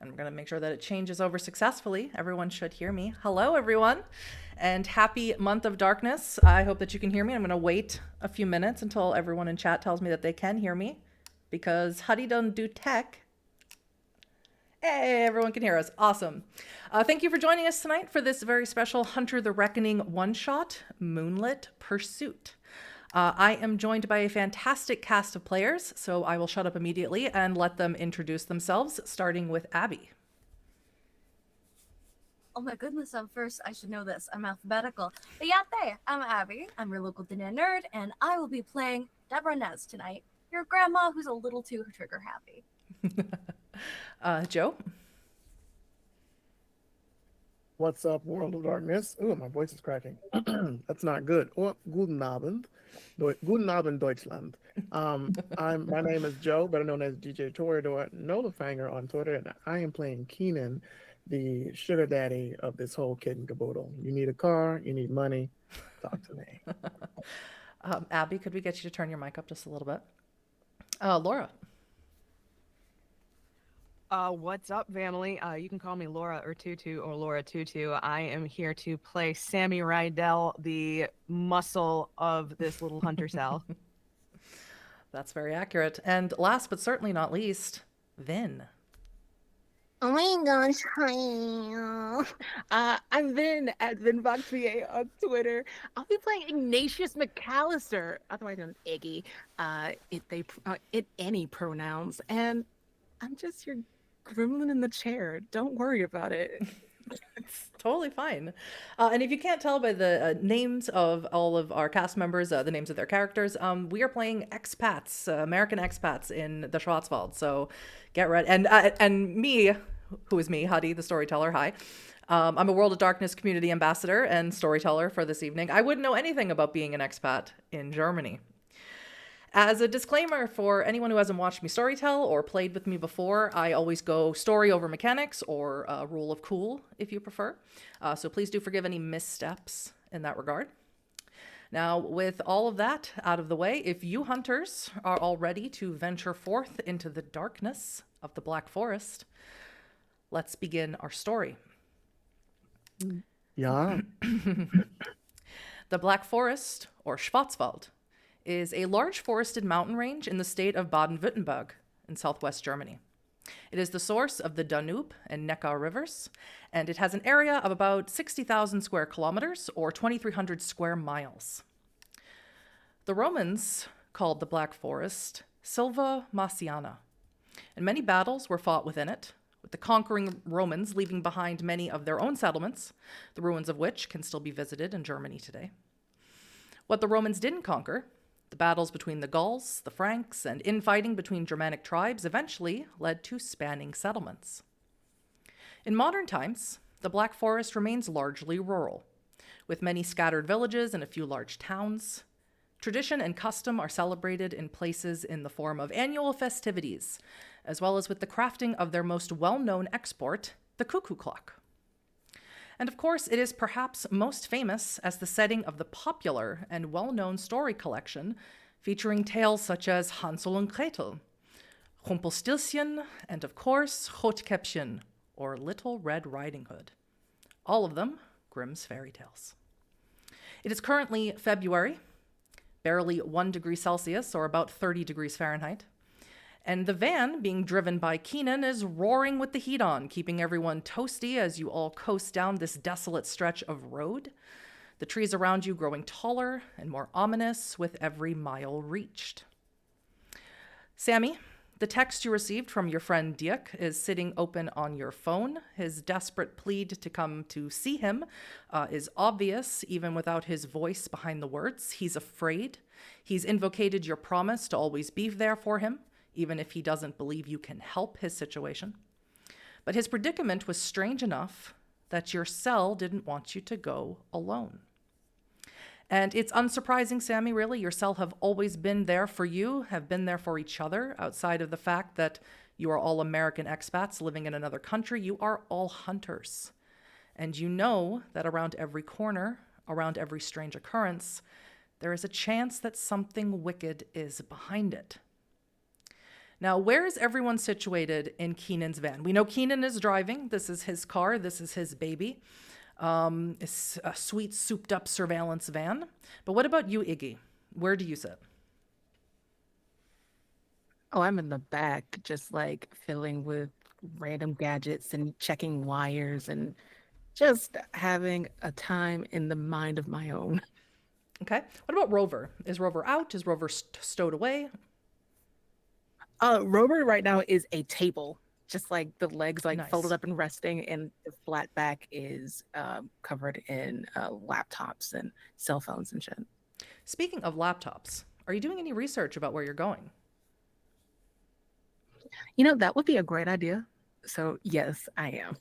And I'm going to make sure that it changes over successfully. Everyone should hear me. Hello, everyone, and happy month of darkness. I hope that you can hear me. I'm going to wait a few minutes until everyone in chat tells me that they can hear me, because Huddy don't do tech. Hey, everyone can hear us. Awesome. Thank you for joining us tonight for this very special Hunter the Reckoning one-shot, Moonlit Pursuit. I am joined by a fantastic cast of players, so I will shut up immediately and let them introduce themselves, starting with Abby. Oh my goodness, I should know this. I'm alphabetical. But yeah, I'm Abby. I'm your local dinner nerd, and I will be playing Deborah Nez tonight, your grandma who's a little too trigger happy. Joe? What's up, World of Darkness? Oh, my voice is cracking. That's not good. Oh, guten Abend. Guten Abend, Deutschland. My name is Joe, better known as DJ Torador Nolafanger on Twitter, and I am playing Keenan, the sugar daddy of this whole kid and caboodle. You need a car, you need money, talk to me. Abby, could we get you to turn your mic up just a little bit? Laura? What's up, family? You can call me Laura or Tutu or Laura Tutu. I am here to play Sammy Rydell, the muscle of this little hunter cell. That's very accurate. And last but certainly not least, Vin. Oh my gosh, hi. I'm Vin at VinVoxVA on Twitter. I'll be playing Ignatius McAllister, otherwise known as Iggy. It any pronouns, and I'm just your gremlin in the chair. Don't worry about it. It's totally fine. And if you can't tell by the names of all of our cast members, the names of their characters, we are playing expats, American expats in the Schwarzwald. So get ready. And me, who is me, Huddy, the storyteller. Hi. I'm a World of Darkness community ambassador and storyteller for this evening. I wouldn't know anything about being an expat in Germany. As a disclaimer for anyone who hasn't watched me storytell or played with me before, I always go story over mechanics, or rule of cool if you prefer. So please do forgive any missteps in that regard. Now, with all of that out of the way, if you hunters are all ready to venture forth into the darkness of the Black Forest, let's begin our story. Yeah. The Black Forest, or Schwarzwald, is a large forested mountain range in the state of Baden-Württemberg in southwest Germany. It is the source of the Danube and Neckar rivers, and it has an area of about 60,000 square kilometers, or 2,300 square miles. The Romans called the Black Forest Silva Marciana, and many battles were fought within it, with the conquering Romans leaving behind many of their own settlements, the ruins of which can still be visited in Germany today. What the Romans didn't conquer, the battles between the Gauls, the Franks, and infighting between Germanic tribes eventually led to spanning settlements. In modern times, the Black Forest remains largely rural, with many scattered villages and a few large towns. Tradition and custom are celebrated in places in the form of annual festivities, as well as with the crafting of their most well-known export, the cuckoo clock. And of course, it is perhaps most famous as the setting of the popular and well-known story collection featuring tales such as Hansel and Gretel, Rumpelstiltskin, and of course, Rotkäppchen, or Little Red Riding Hood. All of them Grimm's fairy tales. It is currently February, barely 1 degree Celsius, or about 30 degrees Fahrenheit. And the van being driven by Keenan is roaring with the heat on, keeping everyone toasty as you all coast down this desolate stretch of road, the trees around you growing taller and more ominous with every mile reached. Sammy, the text you received from your friend Dirk is sitting open on your phone. His desperate plead to come to see him is obvious, even without his voice behind the words. He's afraid. He's invocated your promise to always be there for him, even if he doesn't believe you can help his situation. But his predicament was strange enough that your cell didn't want you to go alone. And it's unsurprising, Sammy, really. Your cell have always been there for you, have been there for each other, outside of the fact that you are all American expats living in another country. You are all hunters. And you know that around every corner, around every strange occurrence, there is a chance that something wicked is behind it. Now, where is everyone situated in Keenan's van? We know Keenan is driving. This is his car. This is his baby. It's a sweet, souped-up surveillance van. But what about you, Iggy? Where do you sit? Oh, I'm in the back, just like filling with random gadgets and checking wires and just having a time in the mind of my own. Okay. What about Rover? Is Rover out? Is Rover stowed away? Rover right now is a table, just like the legs like Nice. folded up and resting, and the flat back is covered in laptops and cell phones and shit. Speaking of laptops, are you doing any research about where you're going? You know, that would be a great idea. So yes, I am.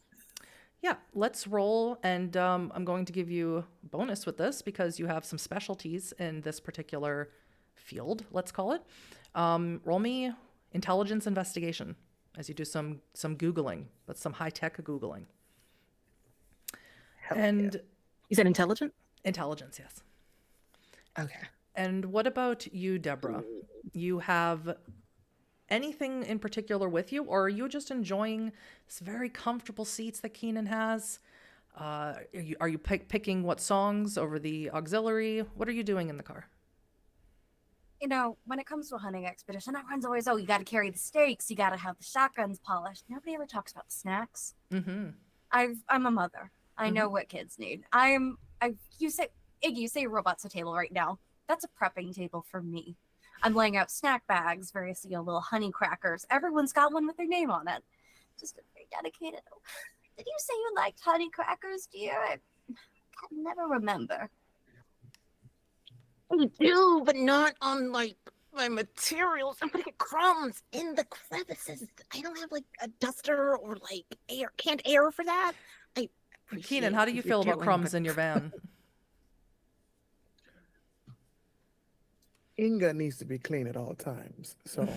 Yeah, let's roll. And I'm going to give you a bonus with this because you have some specialties in this particular field, let's call it. Roll me intelligence investigation as you do some Googling, but some high-tech Googling. Hell And yeah. You said intelligent? intelligence, yes. Okay. And what about you, Deborah? You have anything in particular with you, or are you just enjoying this very comfortable seats that Keenan has? Are you picking what songs over the auxiliary? What are you doing in the car? You know, when it comes to a hunting expedition, everyone's always, oh, you got to carry the stakes, you got to have the shotguns polished. Nobody ever talks about the snacks. Mm-hmm. I'm a mother. I know what kids need. You say, Iggy, you say robot's a table right now. That's a prepping table for me. I'm laying out snack bags, various, little honey crackers. Everyone's got one with their name on it. Just very dedicated. Oh, did you say you liked honey crackers, dear? I can never remember. I do, but not on like my materials. I'm putting crumbs in the crevices. I don't have like a duster or like air, canned air for that. I Keenan, how do you feel about crumbs in your van? Inga needs to be clean at all times, so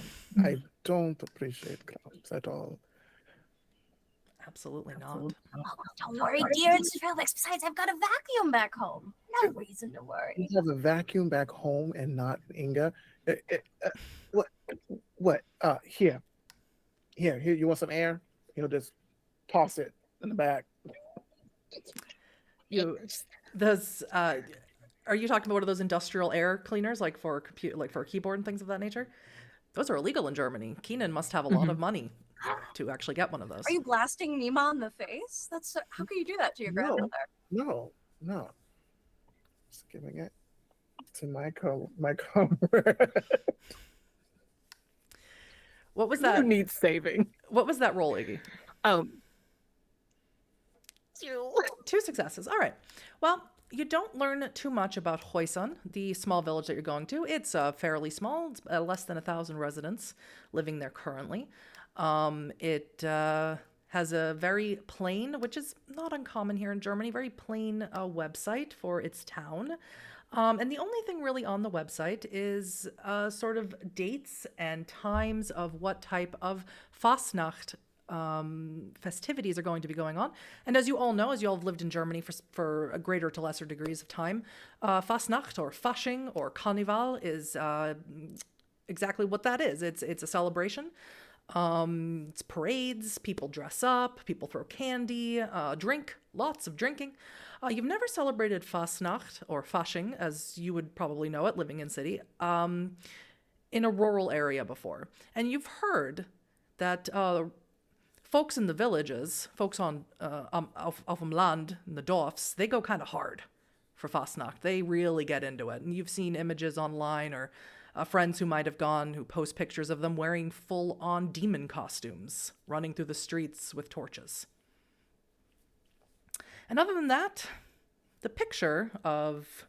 I don't appreciate crumbs at all. Absolutely not. Absolutely not. Oh, don't worry, dear. It's Felix. Besides, I've got a vacuum back home. No reason to worry. You have a vacuum back home and not Inga. What? What? Here. You want some air? Just toss it in the back. Those are you talking about one of those industrial air cleaners, like for a keyboard and things of that nature? Those are illegal in Germany. Keenan must have a lot of money to actually get one of those. Are you blasting Nima in the face? How can you do that to your grandmother? No. Just giving it to my comrade. What was Who that? needs saving? What was that roll, Iggy? Two successes. All right. Well, you don't learn too much about Hoisan, the small village that you're going to. It's fairly small. It's less than 1,000 residents living there currently. It has a very plain, which is not uncommon here in Germany, very plain website for its town. And the only thing really on the website is sort of dates and times of what type of Fastnacht festivities are going to be going on. And as you all know, as you all have lived in Germany for a greater to lesser degrees of time, Fastnacht or Fasching or Carnival is exactly what that is. It's a celebration. It's parades, people dress up, people throw candy, drink, lots of drinking. You've never celebrated Fastnacht or Fasching, as you would probably know it, living in city, in a rural area before. And you've heard that folks in the villages, folks on auf dem Land, in the Dorfs, they go kind of hard for Fastnacht. They really get into it. And you've seen images online or friends who might have gone who post pictures of them wearing full-on demon costumes, running through the streets with torches. And other than that, the picture of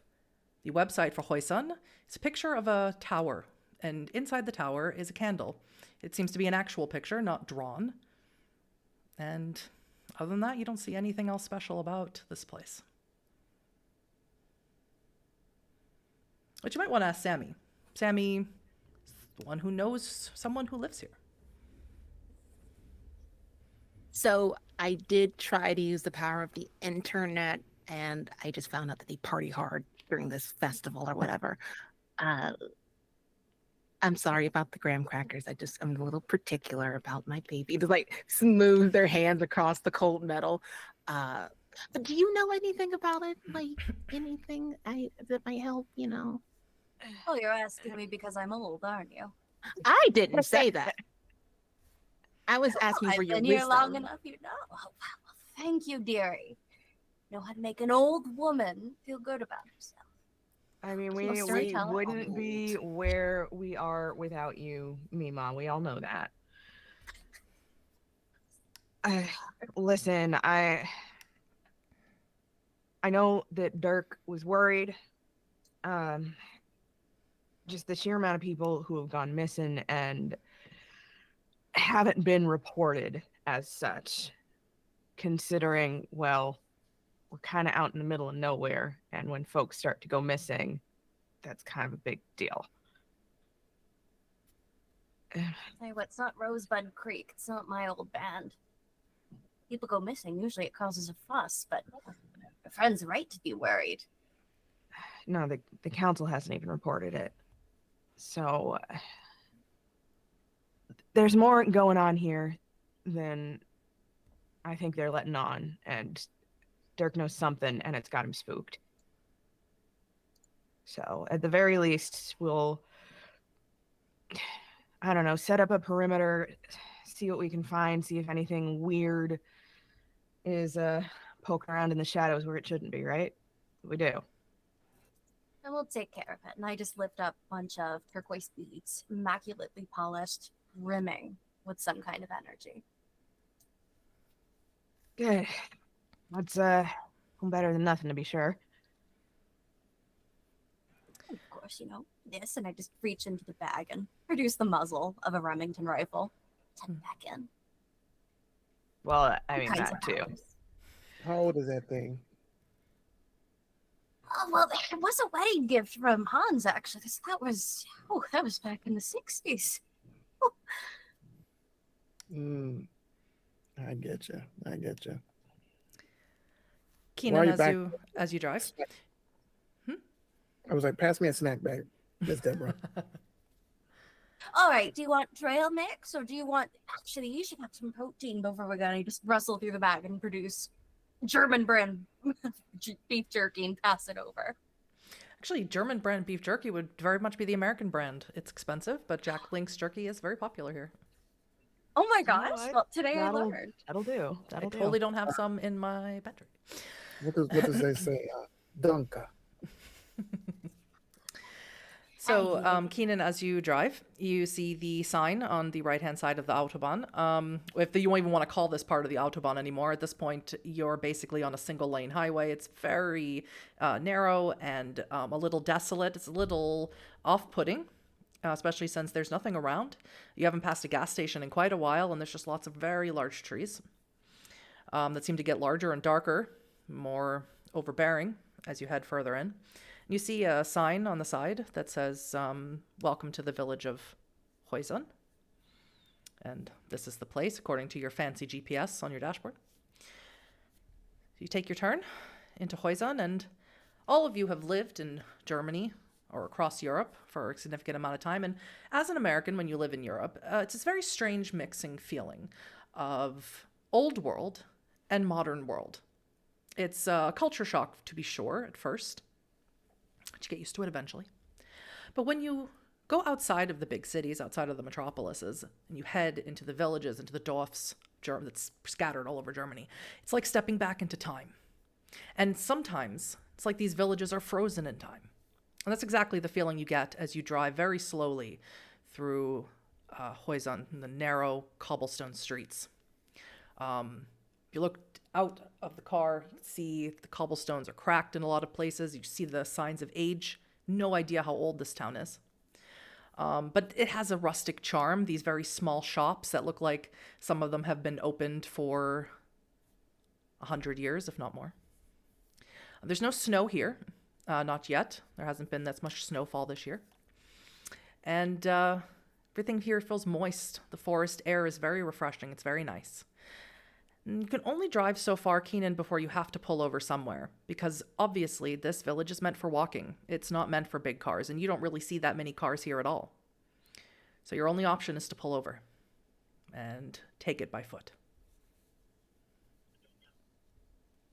the website for Hoisan is a picture of a tower. And inside the tower is a candle. It seems to be an actual picture, not drawn. And other than that, you don't see anything else special about this place. But you might want to ask Sammy. Sammy is the one who knows someone who lives here. So I did try to use the power of the internet, and I just found out that they party hard during this festival or whatever. I I'm sorry about the graham crackers. I'm a little particular about my baby. To like smooth their hands across the cold metal. But do you know anything about it? Like anything that might help? Oh, you're asking me because I'm old, aren't you? I didn't say that. I was Oh, asking for I've your been here long wisdom. enough, you know. Oh, well, thank you, dearie. Know how to make an old woman feel good about herself. I mean, Well, we Storyteller, wouldn't be where we are without you, Mima. We all know that. I, listen, I know that Dirk was worried. Um, just the sheer amount of people who have gone missing and haven't been reported as such, considering, well, we're kind of out in the middle of nowhere, and when folks start to go missing, that's kind of a big deal. Tell you what, it's not Rosebud Creek. It's not my old band. People go missing. Usually it causes a fuss, but your friend's right to be worried. No, the council hasn't even reported it. So there's more going on here than I think they're letting on, and Dirk knows something, and it's got him spooked. So at the very least, we'll, I don't know, set up a perimeter, see what we can find, see if anything weird is poking around in the shadows where it shouldn't be, right? We do. And we'll take care of it. And I just lift up a bunch of turquoise beads, immaculately polished, brimming with some kind of energy. Good. That's better than nothing, to be sure. And of course, this, and I just reach into the bag and produce the muzzle of a Remington rifle. Tuck it back in. Well, I All mean, kinds that of too. powers. How old is that thing? Oh, well, it was a wedding gift from Hans, actually. That was back in the 60s. I get you. I get you. Keenan, you back? as you drive. I was like, pass me a snack bag, Miss Deborah. All right, do you want trail mix, or do you want... Actually, you should have some protein before we go. And you just rustle through the bag and produce German brand beef jerky and pass it over. Actually, German brand beef jerky would very much be the American brand. It's expensive, but Jack Link's jerky is very popular here. Oh my You know gosh, what? well, today I learned. That'll do. I That'll totally do. don't have some in my pantry. What does they say? Dunka. So, Keenan, as you drive, you see the sign on the right-hand side of the Autobahn. If you don't even want to call this part of the Autobahn anymore, at this point, you're basically on a single-lane highway. It's very narrow and a little desolate. It's a little off-putting, especially since there's nothing around. You haven't passed a gas station in quite a while, and there's just lots of very large trees that seem to get larger and darker, more overbearing as you head further in. You see a sign on the side that says, welcome to the village of Huizan. And this is the place, according to your fancy GPS on your dashboard. You take your turn into Huizan, and all of you have lived in Germany or across Europe for a significant amount of time. And as an American, when you live in Europe, it's this very strange mixing feeling of old world and modern world. It's a culture shock, to be sure, at first. But you get used to it eventually. But when you go outside of the big cities, outside of the metropolises, and you head into the villages, into the Dorfs that's scattered all over Germany, it's like stepping back into time. And sometimes it's like these villages are frozen in time. And that's exactly the feeling you get as you drive very slowly through Huizan, in the narrow cobblestone streets. You look out of the car, you can see the cobblestones are cracked in a lot of places. You see the signs of age. No idea how old this town is. But it has a rustic charm, these very small shops that look like some of them have been opened for 100 years, if not more. There's no snow here, not yet. There hasn't been that much snowfall this year. And everything here feels moist. The forest air is very refreshing. It's very nice. You can only drive so far, Keenan, before you have to pull over somewhere, because obviously this village is meant for walking. It's not meant for big cars, and you don't really see that many cars here at all. So your only option is to pull over and take it by foot.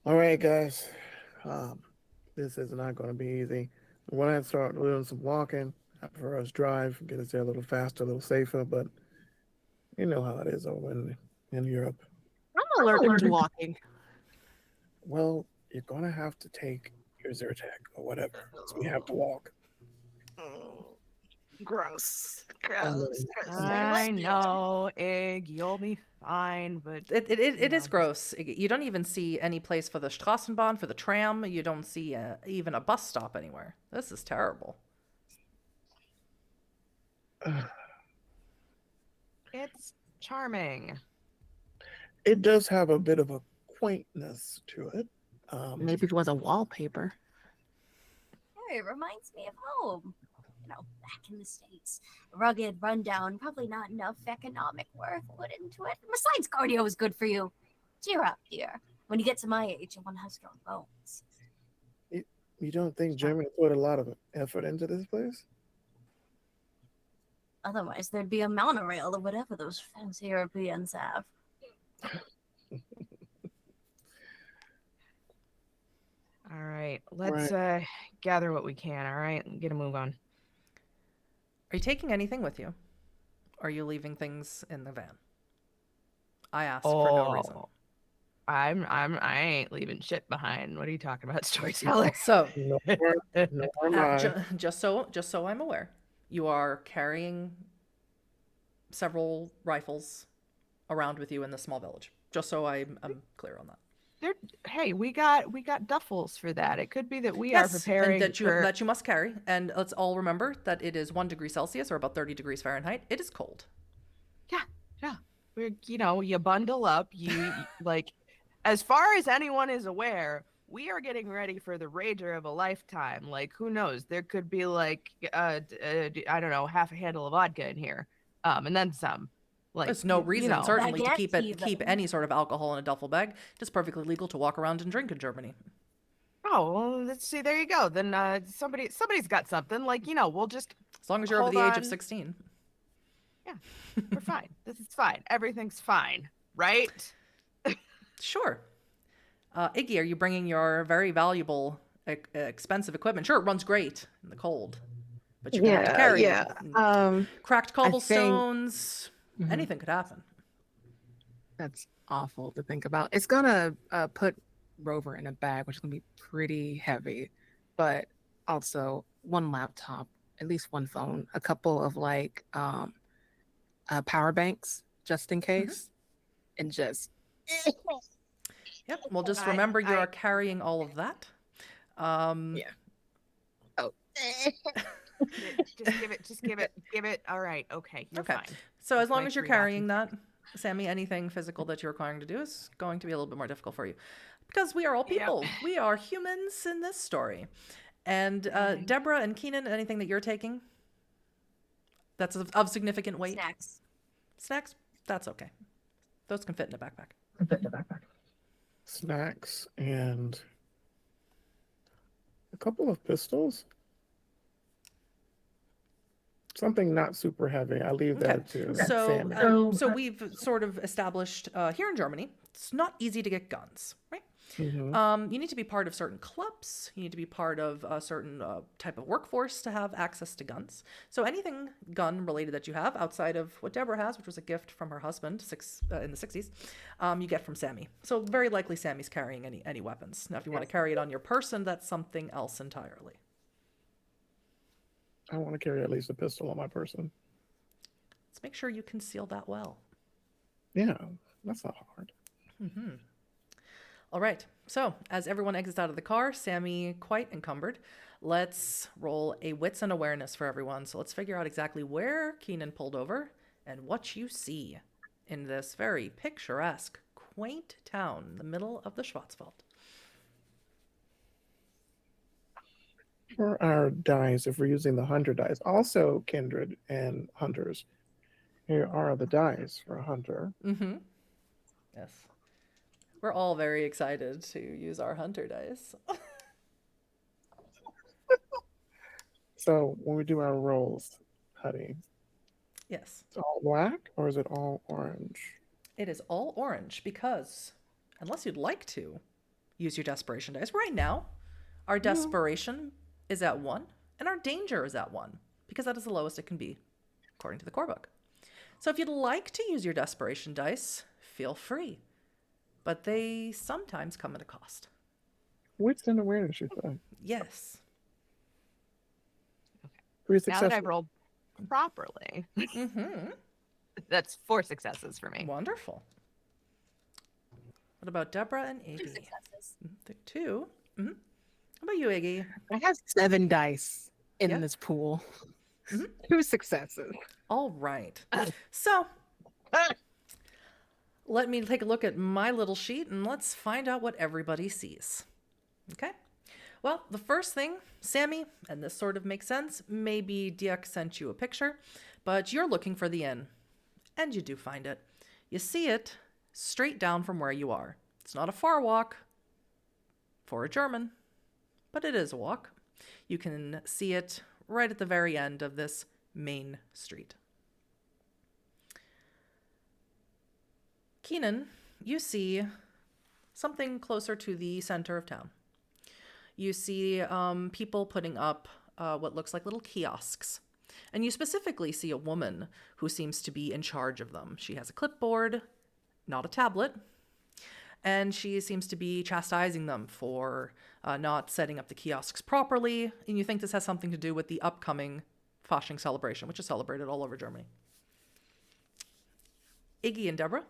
All right, guys. This is not going to be easy. When I start doing some walking, after us drive, get us there a little faster, a little safer. But you know how it is over in Europe. I'm allergic to walking. Well, you're going to have to take your Zyrtec or whatever. So we have to walk. Oh, gross. I know. Gross. Gross. I know, Egg, you'll be fine, but It is No. gross. You don't even see any place for the Straßenbahn, for the tram. You don't see even a bus stop anywhere. This is terrible. it's charming. It does have a bit of a quaintness to it. Maybe it was a wallpaper. Hey, it reminds me of home. You know, back in the States. Rugged, rundown, probably not enough economic worth put into it. Besides, cardio is good for you. Cheer up, dear. When you get to my age, you want to have strong bones. You don't think Germany put a lot of effort into this place? Otherwise, there'd be a monorail or whatever those fancy Europeans have. All right, let's gather what we can, all right? And get a move on. Are you taking anything with you? Or are you leaving things in the van? I asked for no reason. I ain't leaving shit behind. What are you talking about, Storyteller? So, No, nor am I. just so I'm aware, you are carrying several rifles around with you in the small village. Just so I'm clear on that. Hey, we got duffels for that. It could be that we are Yes, preparing and for that you must carry. And let's all remember that it is 1 degree Celsius or about 30 degrees Fahrenheit. It is cold. Yeah. We're you bundle up, you like as far as anyone is aware, we are getting ready for the rager of a lifetime. Like who knows? There could be like I don't know, half a handle of vodka in here. And then some. Like There's no reason, know. certainly, to Baguette keep even. any sort of alcohol in a duffel bag. It is perfectly legal to walk around and drink in Germany. Oh, well, let's see. There you go. Then somebody's got something. Like we'll just As long as you're over hold the age of on. 16. We're fine. This is fine. Everything's fine, right? Sure. Iggy, are you bringing your very valuable, expensive equipment? Sure, it runs great in the cold, but you're gonna have to carry it. Cracked cobblestones. Mhm. Anything could happen. That's awful to think about. It's gonna put Rover in a bag, which is gonna be pretty heavy, but also one laptop, at least one phone, a couple of like power banks just in case, and just Yep. Well, just I- remember you I- are carrying all of that. Yeah. Oh. just give it. All right, okay, you're Okay. fine. So as That's long my as you're three carrying that, Sammy, anything physical that you're requiring to do is going to be a little bit more difficult for you. Because we are all Yep. people. We are humans in this story. And Deborah and Keenan, anything that you're taking that's of significant weight? Snacks. Snacks? That's okay. Those can fit in a backpack. Snacks and a couple of pistols. Something not super heavy. I leave that to Sammy. So we've sort of established here in Germany, it's not easy to get guns, right? Mhm. You need to be part of certain clubs. You need to be part of a certain type of workforce to have access to guns. So anything gun related that you have outside of what Deborah has, which was a gift from her husband in the 60s, you get from Sammy. So very likely Sammy's carrying any weapons. Now, if you want to carry it on your person, that's something else entirely. I want to carry at least a pistol on my person. Let's make sure you conceal that well. Yeah, that's not hard. All right. So as everyone exits out of the car, Sammy quite encumbered. Let's roll a wits and awareness for everyone. So let's figure out exactly where Keenan pulled over and what you see in this very picturesque, quaint town in the middle of the Schwarzwald. For our dice, if we're using the hunter dice, also kindred and hunters, here are the dice for a hunter. Mm-hmm. Yes. We're all very excited to use our hunter dice. So when we do our rolls, honey, Yes. It's all black or is it all orange? It is all orange because, unless you'd like to use your desperation dice, right now, our desperation is at 1 and our danger is at 1 because that is the lowest it can be, according to the core book. So if you'd like to use your desperation dice, feel free. But they sometimes come at a cost. Wisdom awareness, you said. Yes. 3 Now that successes. I've rolled properly, Mm-hmm. that's 4 successes for me. Wonderful. What about Deborah and 2 Iggy? successes. 2. Mm-hmm. How about you, Iggy? I have 7 dice in Yep. this pool. Mhm. 2 successes. All right. So let me take a look at my little sheet and let's find out what everybody sees. Okay? Well, the first thing, Sammy, and this sort of makes sense, maybe Diak sent you a picture, but you're looking for the inn. And you do find it. You see it straight down from where you are. It's not a far walk for a German, but it is a walk. You can see it right at the very end of this main street. Keenan, you see something closer to the center of town. You see people putting up what looks like little kiosks. And you specifically see a woman who seems to be in charge of them. She has a clipboard, not a tablet, and she seems to be chastising them for not setting up the kiosks properly. And you think this has something to do with the upcoming Fasching celebration, which is celebrated all over Germany. Iggy and Deborah,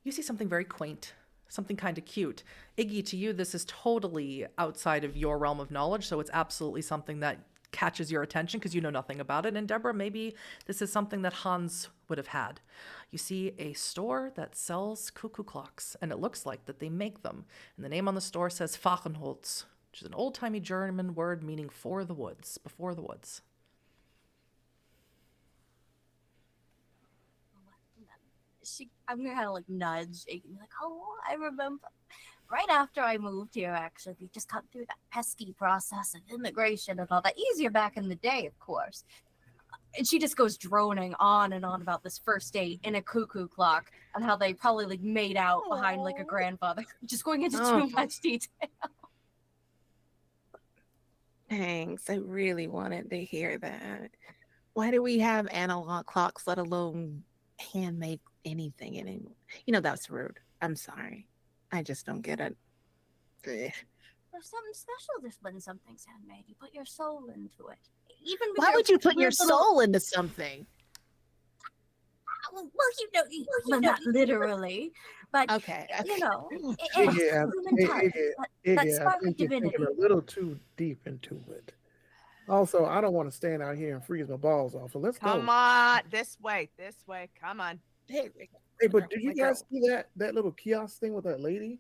you see something very quaint, something kind of cute. Iggy, to you, this is totally outside of your realm of knowledge, so it's absolutely something that catches your attention because you know nothing about it. And Deborah, maybe this is something that Hans would have had. You see a store that sells cuckoo clocks, and it looks like that they make them. And the name on the store says Fachenholz, which is an old-timey German word meaning for the woods, before the woods. I'm gonna kind of like nudge Iggy and be like, oh, I remember right after I moved here, actually, we just got through that pesky process of immigration and all that. Easier back in the day, of course. And she just goes droning on and on about this first date in a cuckoo clock and how they probably like made out behind like a grandfather. Just going into too much detail. Thanks. I really wanted to hear that. Why do we have analog clocks, let alone handmade anything anymore? You know, that's rude. I'm sorry. I just don't get it. Ugh. There's something special just when something's handmade. You put your soul into it. Even with Why your would you put your weird little- soul into something? Well, well, not literally, but Okay. you know, Iggy, it's I- human touch. Iggy, That I spark of think you're thinking divinity. a little too deep into it. Also, I don't want to stand out here and freeze my balls off. So let's Come go. on, this way, come on. Hey, Hey, but did you my guys girl. see that little kiosk thing with that lady?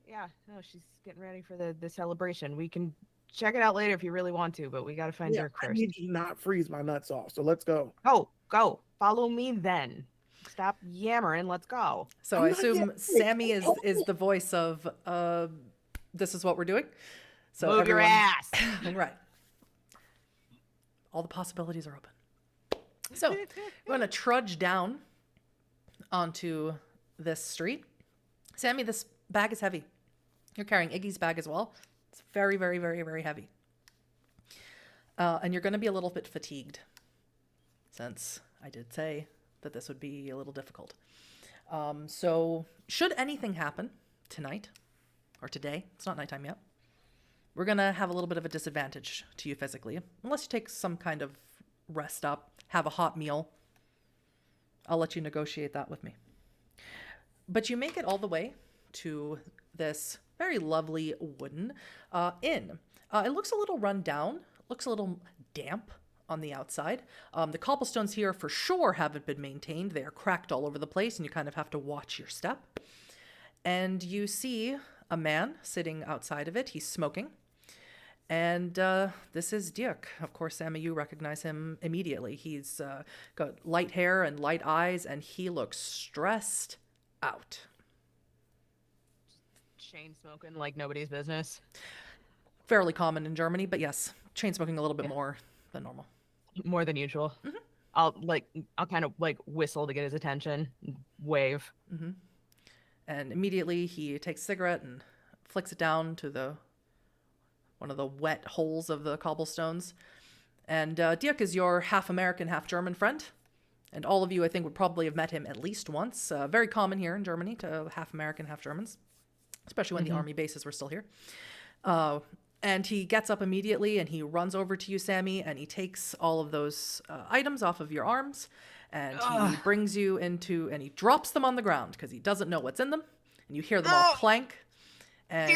Yeah, no, she's getting ready for the celebration. We can check it out later if you really want to, but we got to find Dirk I first. need you to not freeze my nuts off. So let's go. Go. Follow me then. Stop yammering. Let's go. So I'm I not assume yet- Sammy is the voice of this is what we're doing. So Move your everyone- ass. Right. All the possibilities are open. So we're going to trudge down onto this street. Sammy, this bag is heavy. You're carrying Iggy's bag as well. It's very, very, very, very heavy. And you're going to be a little bit fatigued, since I did say that this would be a little difficult. So should anything happen tonight or today, it's not nighttime yet, we're going to have a little bit of a disadvantage to you physically, unless you take some kind of rest up, have a hot meal. I'll let you negotiate that with me. But you make it all the way to this very lovely wooden inn. It looks a little run down, looks a little damp on the outside. The cobblestones here for sure haven't been maintained. They are cracked all over the place, and you kind of have to watch your step. And you see a man sitting outside of it. He's smoking. And this is Dirk. Of course, Sammy, you recognize him immediately. He's got light hair and light eyes, and he looks stressed out. Chain smoking like nobody's business. Fairly common in Germany, but yes, chain smoking a little bit more than normal. More than usual. Mhm. I'll kind of like whistle to get his attention, wave. And immediately he takes a cigarette and flicks it down to one of the wet holes of the cobblestones. And Dirk is your half American, half German friend. And all of you, I think, would probably have met him at least once. Very common here in Germany to half American, half Germans, especially when the army bases were still here. And he gets up immediately and he runs over to you, Sammy, and he takes all of those items off of your arms and he brings you into, and he drops them on the ground because he doesn't know what's in them. And you hear them all clank. And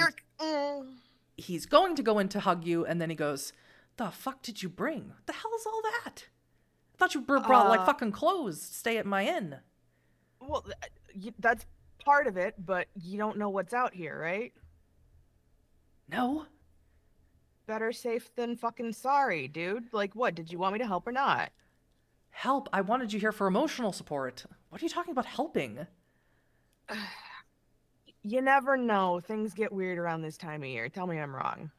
he's going to go in to hug you, and then he goes, "The fuck did you bring? What the hell is all that? I thought you brought like fucking clothes to stay at my inn." Well, that's part of it, but you don't know what's out here, right? No. Better safe than fucking sorry, dude. Like, what? Did you want me to help or not? Help. I wanted you here for emotional support. What are you talking about helping? You never know. Things get weird around this time of year. Tell me I'm wrong.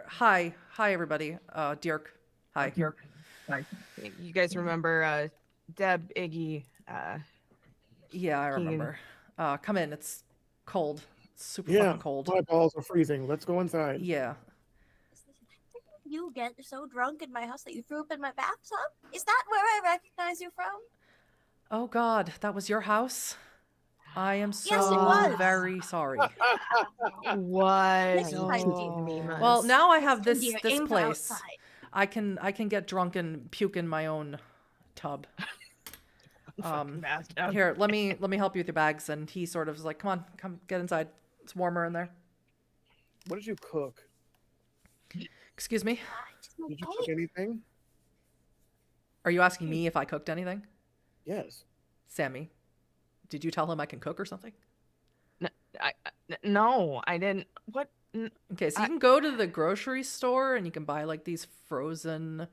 Hi, everybody. Dirk. Hi. Dirk. Hi. You guys remember Deb, Iggy, Yeah, I Keegan. remember. Come in. It's cold. It's super Yeah, fucking cold. my balls are freezing. Let's go inside. Yeah. You get so drunk in my house that you threw up in my bathtub? Is that where I recognize you from? Oh God, that was your house? I am so Yes, it was. very sorry. What? Next time, Oh. Well, now I have India, this aim for place. outside. I can get drunk and puke in my own tub. Fucking bathtub. Here, let me help you with your bags. And he sort of is like, come get inside. It's warmer in there. What did you cook? Excuse me? Did you cook anything? Are you asking me if I cooked anything? Yes. Sammy, did you tell him I can cook or something? No, I didn't. What? Okay, so you can go to the grocery store and you can buy like these frozen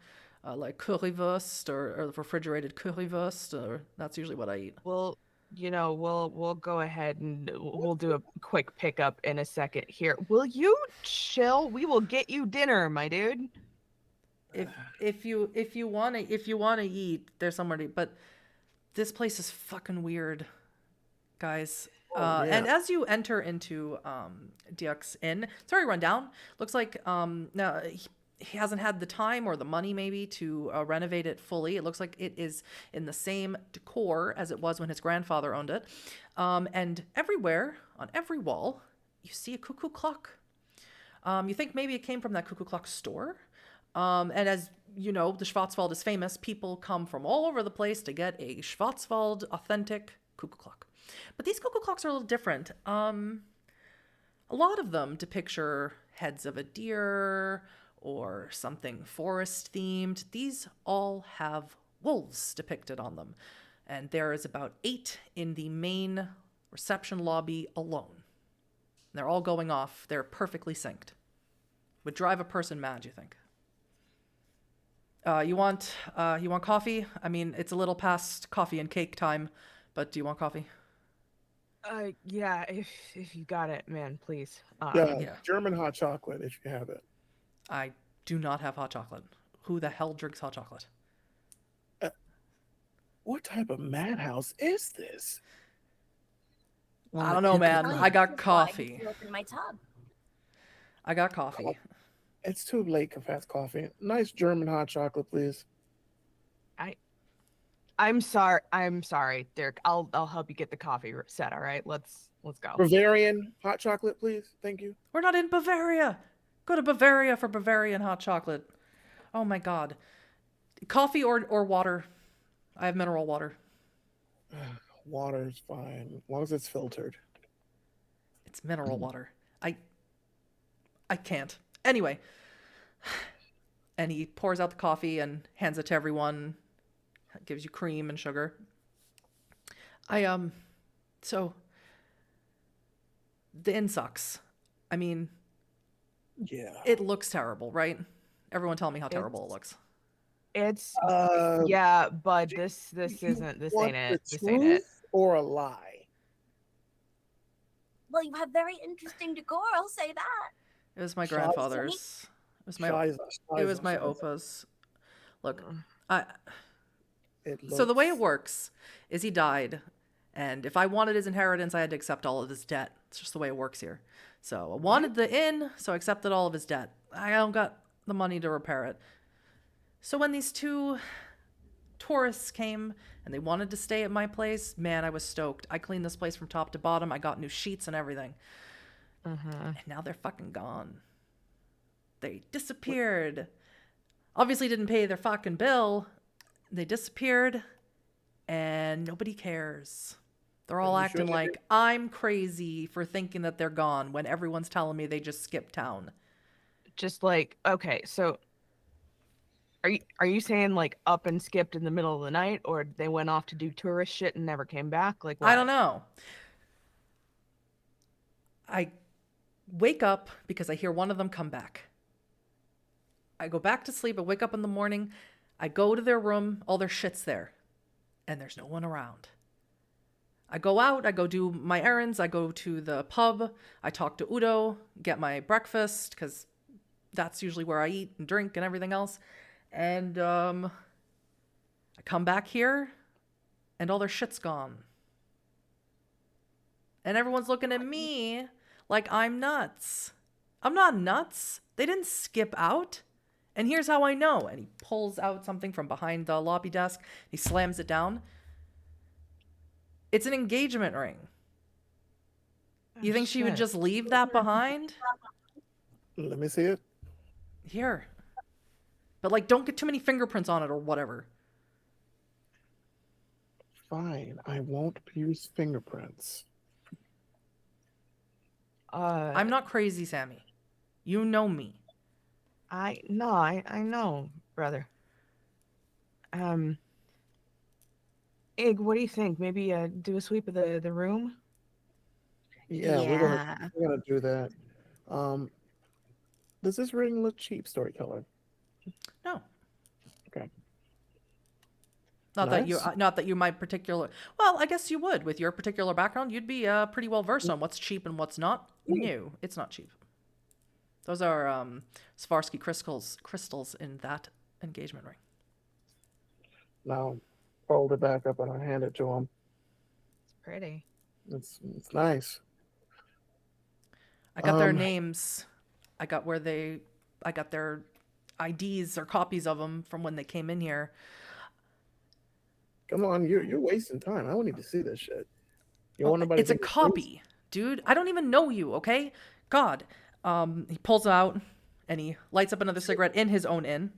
like currywurst or refrigerated currywurst, or that's usually what I eat. Well, we'll go ahead and we'll do a quick pickup in a second here. Will you chill? We will get you dinner, my dude. If you want to eat, there's somewhere to eat, but this place is fucking weird, guys. Yeah. And as you enter into Dirk's inn, it's very run down. Looks like now he hasn't had the time or the money maybe to renovate it fully. It looks like it is in the same decor as it was when his grandfather owned it. And everywhere, on every wall, you see a cuckoo clock. You think maybe it came from that cuckoo clock store. And as you know, the Schwarzwald is famous. People come from all over the place to get a Schwarzwald authentic cuckoo clock. But these cuckoo clocks are a little different. A lot of them depict heads of a deer or something forest themed. These all have wolves depicted on them. And there is about 8 in the main reception lobby alone. They're all going off. They're perfectly synced. Would drive a person mad, you think? You want coffee? I mean, it's a little past coffee and cake time, but do you want coffee? Yeah, if you got it, man, please. Yeah. German hot chocolate if you have it. I do not have hot chocolate. Who the hell drinks hot chocolate? What type of madhouse is this? I don't know, man. I got coffee. Threw up in my tub. I got coffee. It's too late for fast coffee. Nice German hot chocolate, please. I'm sorry, Dirk. I'll help you get the coffee set. All right, let's go. Bavarian hot chocolate, please. Thank you. We're not in Bavaria. Go to Bavaria for Bavarian hot chocolate. Oh my God. Coffee or water? I have mineral water. Water's fine, as long as it's filtered. It's mineral water. I can't. Anyway. And he pours out the coffee and hands it to everyone. Gives you cream and sugar. So the inn sucks. I mean, Yeah. it looks terrible, right? Everyone tell me how terrible it looks. It's Uh, yeah, but this you ain't it. want This the ain't it. truth or a lie? Well, you have very interesting decor, I'll say that. It was my Shall I grandfather's. was my Shiza, it was Shiza, my Shiza. opus. Look, Mm. I It so the way it looks- works is he died, and if I wanted his inheritance, I had to accept all of his debt. It's just the way it works here. So I wanted the inn, so I accepted all of his debt. I don't got the money to repair it. So when these two tourists came and they wanted to stay at my place, man, I was stoked. I cleaned this place from top to bottom. I got new sheets and everything. And now they're fucking gone. They disappeared. Obviously didn't pay their fucking bill. They disappeared and nobody cares. They're all Are you acting sure they like I'm crazy for thinking that they're gone when everyone's telling me they just skipped town. Just like, okay, so are you saying like up and skipped in the middle of the night, or they went off to do tourist shit and never came back? Like what? I don't know. I wake up because I hear one of them come back. I go back to sleep. I wake up in the morning. I go to their room. All their shit's there. And there's no one around. I go out. I go do my errands. I go to the pub. I talk to Udo, get my breakfast, because that's usually where I eat and drink and everything else. And I come back here, and all their shit's gone. And everyone's looking at me like I'm nuts. I'm not nuts. They didn't skip out. And here's how I know. And he pulls out something from behind the lobby desk. He slams it down. It's an engagement ring. You think she would Shit. just leave that behind? Let me see it. Here. But like, don't get too many fingerprints on it or whatever. Fine, I won't use fingerprints. I'm not crazy, Sammy. You know me. I know, brother. Ig, what do you think? Maybe do a sweep of the room? Yeah, we're gonna do that. Does this ring look cheap, Storyteller? No. Okay. Not Nice. that you might particular. Well, I guess you would with your particular background. You'd be pretty well versed on what's cheap and what's not. No, it's not cheap. Those are Swarovski crystals in that engagement ring. Now, fold it back up and I hand it to him. It's pretty. It's nice. I got their Um, names. I got their IDs or copies of them from when they came in here. Come on, you're wasting time. I don't need to see this shit. You want nobody? It's a taking copy, dude. I don't even know you, okay? God. He pulls out and he lights up another cigarette in his own inn.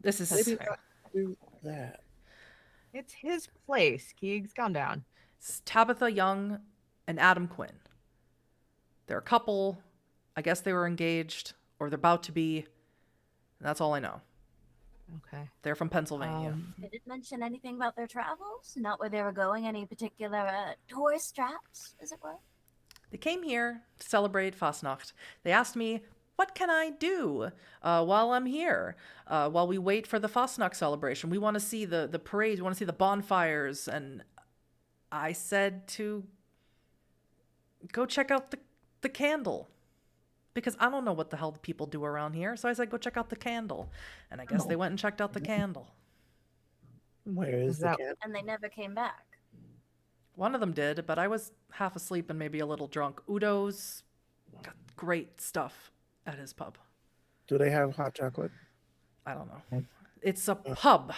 This is Maybe not do that. It's his place. Keegs, calm down. Tabitha Young and Adam Quinn. They're a couple. I guess they were engaged or they're about to be. And that's all I know. Okay. They're from Pennsylvania. They didn't mention anything about their travels, not where they were going, any particular tourist traps, as it were. They came here to celebrate Fastnacht. They asked me, what can I do while I'm here? While we wait for the Fastnacht celebration. We want to see the parades. We want to see the bonfires. And I said to go check out the candle. Because I don't know what the hell the people do around here. So I said, go check out the candle. And I guess they went and checked out the candle. Where is the that- cat? And they never came back. One of them did, but I was half asleep and maybe a little drunk. Udo's got great stuff at his pub. Do they have hot chocolate? I don't know. It's a pub.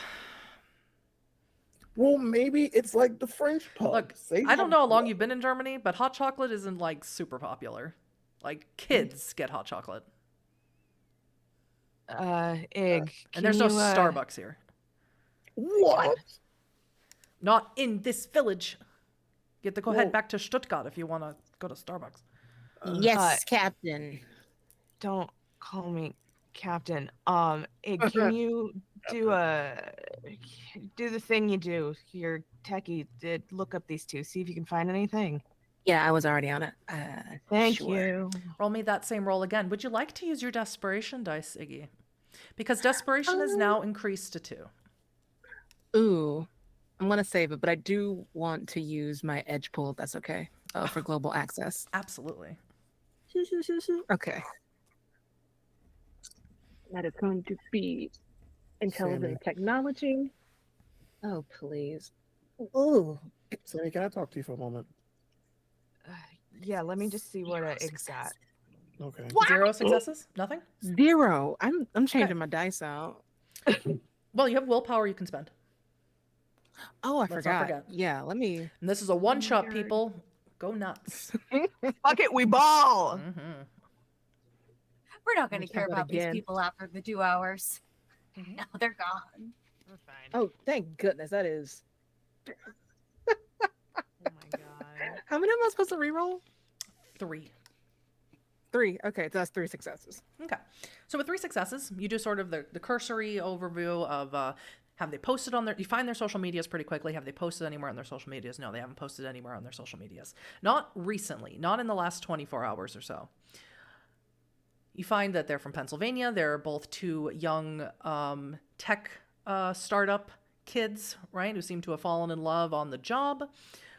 Well, maybe it's like the French pub. Look, They I don't have know how long what? you've been in Germany, but hot chocolate isn't like super popular. Like kids get hot chocolate. Ig, And can there's no you, Starbucks here. What? Not in this village. You have to go Whoa. head back to Stuttgart if you want to go to Starbucks. Yes, Captain. Don't call me Captain. Ig, can you do the thing you do? Your techie did look up these two. See if you can find anything. Yeah, I was already on it. Thank Sure. you. Roll me that same roll again. Would you like to use your desperation dice, Iggy? Because desperation is now increased to 2. Ooh, I'm gonna save it, but I do want to use my edge pull. If that's okay, for global access. Absolutely. Okay. that is going to be intelligent Sammy. technology. Oh, please. Ooh. Sammy, can I talk to you for a moment? Yeah, let me just see what Zero it got. success. Okay. 0 successes? Nothing? 0. I'm changing my dice out. Well, you have willpower you can spend. Oh, I Let's not forgot. forget. Yeah, let me. And this is a one-shot, Weird. people. Go nuts. Fuck it, we ball. Hmm. We're not going to Let's care try that about these again. people after the 2 hours. Now they're gone. We're fine. Oh, thank goodness that is. Oh my god. How many am I supposed to reroll? 3. 3. Okay, so that's 3 successes. Okay. So with 3 successes, you do sort of the cursory overview of have they posted on their, you find their social medias pretty quickly. Have they posted anywhere on their social medias? No, they haven't posted anywhere on their social medias. Not recently, not in the last 24 hours or so. You find that they're from Pennsylvania. They're both 2 young tech startup kids, right, who seem to have fallen in love on the job.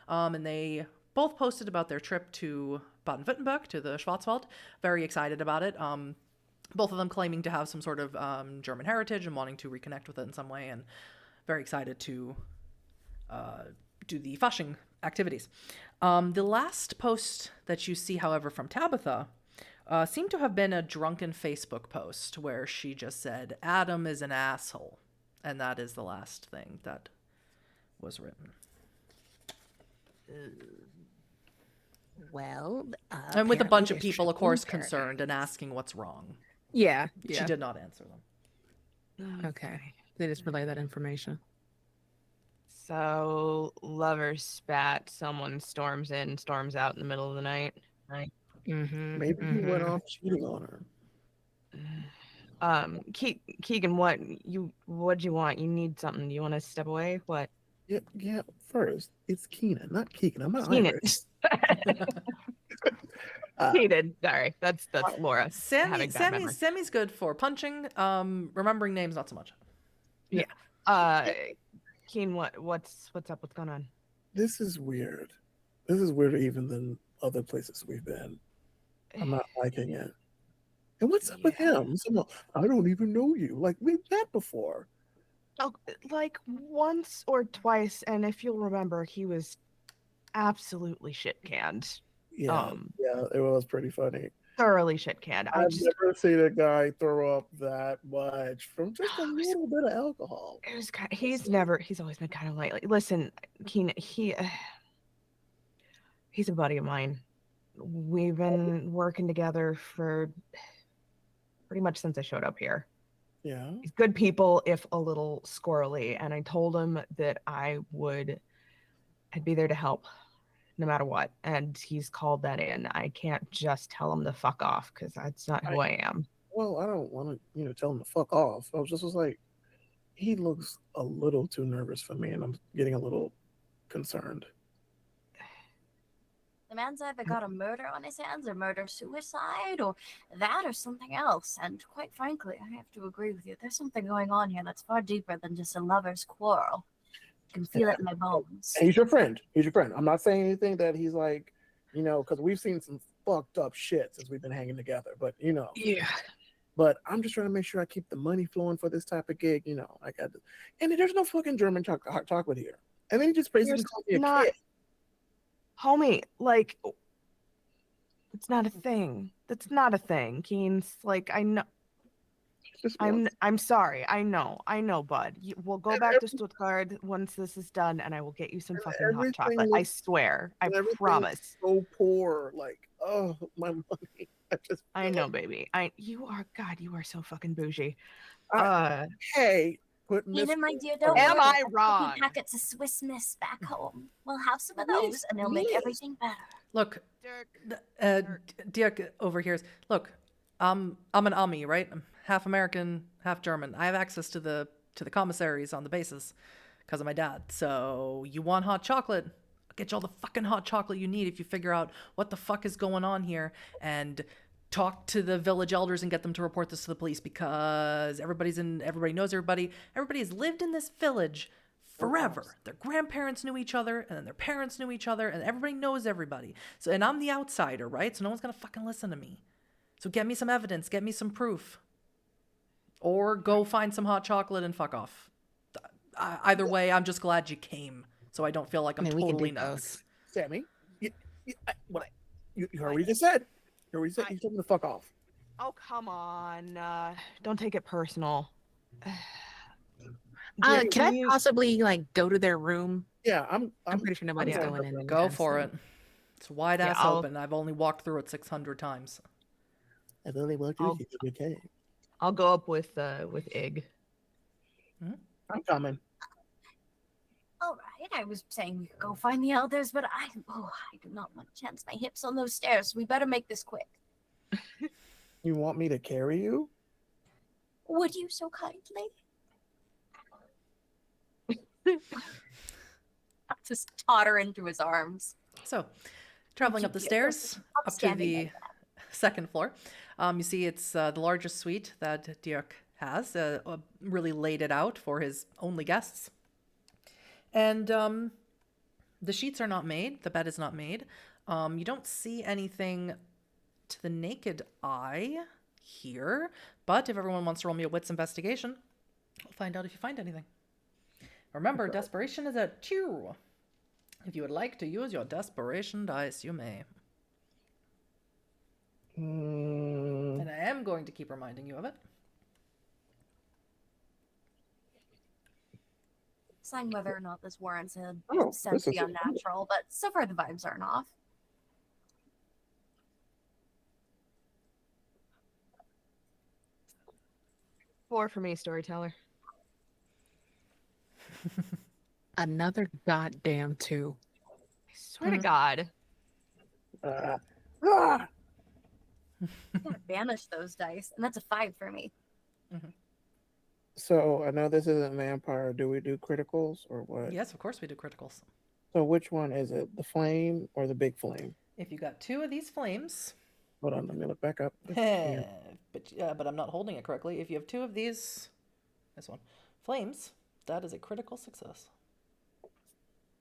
And they both posted about their trip to Baden-Württemberg, to the Schwarzwald. Very excited about it. Both of them claiming to have some sort of German heritage and wanting to reconnect with it in some way, and very excited to do the Fasching activities. The last post that you see, however, from Tabitha seemed to have been a drunken Facebook post where she just said, Adam is an asshole. And that is the last thing that was written. Well, And with a bunch of apparently people, of there's course, triple concerned and asking what's wrong. Yeah, She yeah. did not answer them. Okay, they just relay that information. So lovers spat, someone storms in, storms out in the middle of the night. Mm-hmm. Maybe he went off cheating on her. Keegan, what'd you want? You need something. Do you want to step away? What? Yeah. First, it's Keenan, not Keegan. I'm not Keenan. Irish. Keenan. Sorry, that's Laura. having bad memory. Sammy's good for punching. Remembering names, not so much. Keen, what's up? What's going on? This is weird. This is weirder even than other places we've been. I'm not liking it. And what's up with him? Someone, I don't even know you. Like, we've met before. Oh, like once or twice, and if you'll remember, he was absolutely shit canned. Yeah, it was pretty funny. Thoroughly shit canned. I've never seen a guy throw up that much from just a little bit of alcohol. It was kind of, he's always been kind of like listen, Keenan, he's a buddy of mine. We've been working together for pretty much since I showed up here. Yeah. He's good people, if a little squirrely, and I told him that I'd be there to help no matter what, and he's called that in. I can't just tell him to fuck off because that's not who I am. Well, I don't want to, tell him to fuck off. I was just like, he looks a little too nervous for me, and I'm getting a little concerned. The man's either got a murder on his hands, or murder-suicide, or that, or something else. And quite frankly, I have to agree with you. There's something going on here that's far deeper than just a lover's quarrel. I can feel it in my bones. And he's your friend. I'm not saying anything that he's like, because we've seen some fucked up shit since we've been hanging together. But Yeah. But I'm just trying to make sure I keep the money flowing for this type of gig. I got this. And there's no fucking German hot chocolate here. And then he just basically calls me a kid. Homie, like, it's not a thing. That's not a thing, Keens. Like, I know. I'm sorry. I know, bud. We'll go back to Stuttgart once this is done, and I will get you some fucking hot chocolate. I swear. I promise. So poor, like, oh, my money. I know, baby. You are so fucking bougie. Hey, put Even my dear, don't Am worry. I I've got wrong? packets of Swiss Miss back home. We'll have some of those, and they'll make everything better. Look, Dirk. Dirk overhears. Look, I'm an Ami, right? I'm half American, half German. I have access to the commissaries on the bases because of my dad. So you want hot chocolate? I'll get you all the fucking hot chocolate you need if you figure out what the fuck is going on here and talk to the village elders and get them to report this to the police, because everybody knows everybody. Everybody has lived in this village forever. Their grandparents knew each other, and then their parents knew each other, and everybody knows everybody. So, and I'm the outsider, right? So no one's gonna fucking listen to me. So get me some evidence, get me some proof. Or go find some hot chocolate and fuck off. Either way, I'm just glad you came, so I don't feel like I'm mean, we can do totally nuts. both. Sammy, you heard what he just said. You heard what he said. I- He told me to fuck off. Oh, come on. Don't take it personal. Can I possibly like go to their room? Yeah, I'm pretty sure nobody's going going in. Go anytime for soon. it. It's wide Yeah, ass I'll- open. I've only walked through it 600 times. I've only walked I'll- through here. Okay. I'll go up with Ig. I'm coming. All right, I was saying we could go find the elders, but I do not want to chance my hips on those stairs. We better make this quick. You want me to carry you? Would you so kindly? Just totter into his arms. So, traveling up the stairs, up to Upstanding the like second floor, you see it's the largest suite that Dirk has, really laid it out for his only guests. And the sheets are not made, the bed is not made. You don't see anything to the naked eye here, but if everyone wants to roll me a wits investigation, I'll find out if you find anything. Remember, desperation is at 2. If you would like to use your desperation dice, you may. And I am going to keep reminding you of it. Deciding whether or not this warrants a Oh, sense this the is- unnatural, but so far the vibes aren't off. Four for me, storyteller. Another goddamn 2. I swear to God. Ah. I'm gonna banish those dice, and that's a 5 for me. So I know this isn't vampire. Do we do criticals or what? Yes, of course we do criticals. So which one is it? The flame or the big flame? If you got 2 of these flames, Hold on, let me look back up. but I'm not holding it correctly. If you have 2 of these, this one, flames, that is a critical success.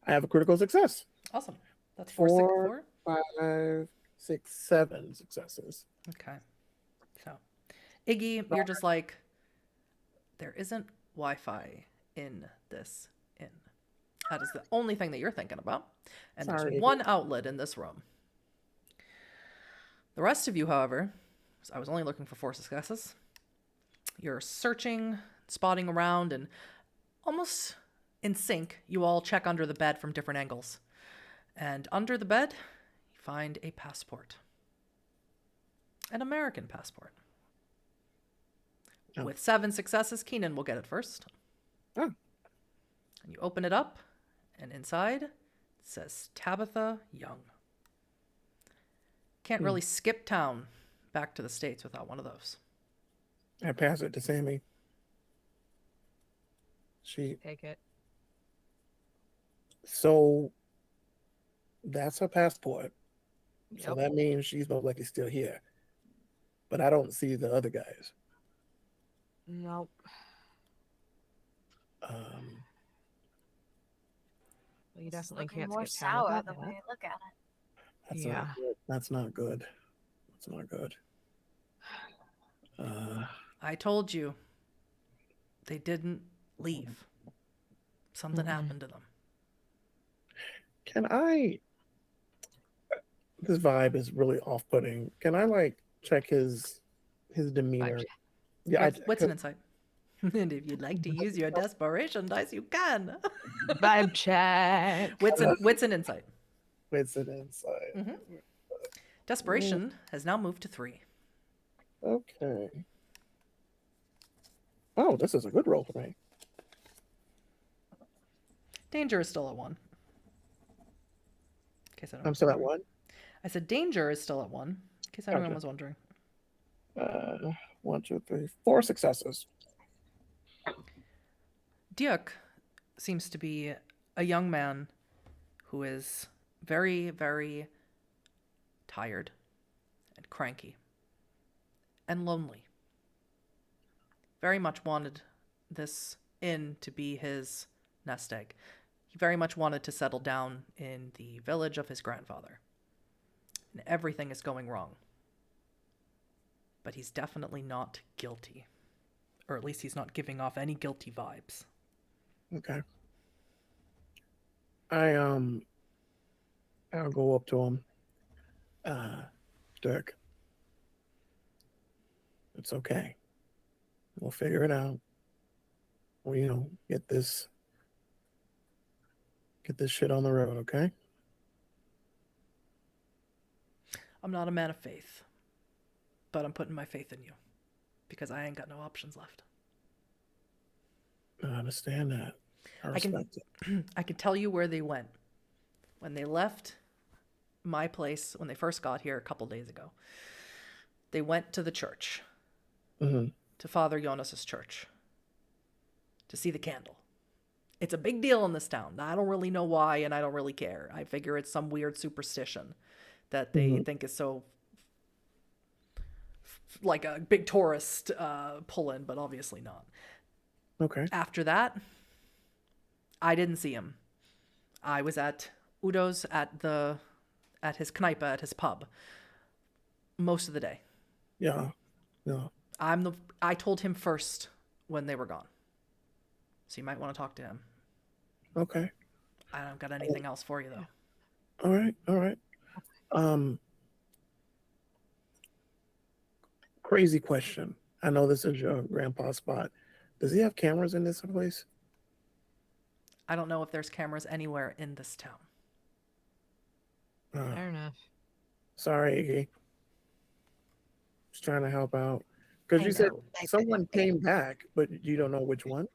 I have a critical success. Awesome. That's 4, 6, 4. 4. 5, 6, 7 successes. Okay. So, Iggy, you're just like, there isn't Wi-Fi in this inn. That is the only thing that you're thinking about. And Sorry, there's Iggy. one outlet in this room. The rest of you, however, I was only looking for 4 successes. You're searching, spotting around, and almost in sync, you all check under the bed from different angles. And under the bed, you find a passport. An American passport. Oh. With 7 successes, Keenan will get it first. Oh. And you open it up, and inside it says Tabitha Young. Can't really skip town back to the States without one of those. I pass it to Sammy. Take it. So that's her passport. So Yep. that means she's most likely still here. But I don't see the other guys. Nope. Um, Well, you This is definitely looking can't more skip town sour without the that. way I look at it. that's Yeah. not good. That's not good. That's not good. I told you. They didn't leave. Something happened to them. Can I? This vibe is really off-putting. Can I like check his demeanor? check. Yeah, What's an insight? And if you'd like to use your desperation dice, you can. Vibe check. Wits and insight. It's an insight. Desperation has now moved to 3. Okay. Oh, this is a good roll for me. Danger is still at 1. In case I'm still at one. I said danger is still at 1. In case anyone Gotcha. was wondering. 1, 2, 3, 4 successes. Dirk seems to be a young man who is very, very tired and cranky and lonely. Very much wanted this inn to be his nest egg. He very much wanted to settle down in the village of his grandfather. And everything is going wrong. But he's definitely not guilty Or at least he's not giving off any guilty vibes. Okay. I'll go up to him. Dirk, it's okay. We'll figure it out. Well, get this shit on the road, okay? I'm not a man of faith, but I'm putting my faith in you because I ain't got no options left. I understand that. I respect it. I can tell you where they went. When they left my place, when they first got here a couple days ago, they went to the church, Mm-hmm. to Father Jonas's church, to see the candle. It's a big deal in this town. I don't really know why, and I don't really care. I figure it's some weird superstition that they think is so like a big tourist pull-in, but obviously not. Okay. After that, I didn't see him. I was at Udo's at his kneipe, at his pub, most of the day. Yeah. Yeah. I told him first when they were gone. So you might want to talk to him. Okay. I don't got anything else for you though. All right. All right. Crazy question. I know this is your grandpa's spot. Does he have cameras in this place? I don't know if there's cameras anywhere in this town. Fair enough. Sorry, Iggy. Just trying to help out. Because you said someone came back, but you don't know which one?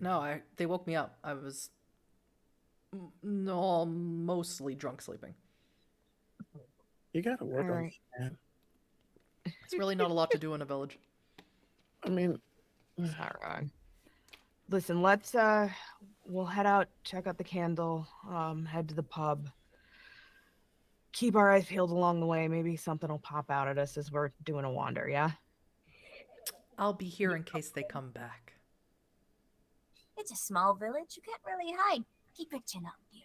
No, they woke me up. I was mostly drunk sleeping. You got to work All on right. that, man. It's really not a lot to do in a village. I mean, It's not wrong. Listen, let's we'll head out, check out the candle, head to the pub. Keep our eyes peeled along the way. Maybe something will pop out at us as we're doing a wander, yeah? I'll be here in case they come back. It's a small village. You can't really hide. Keep your chin up, dear.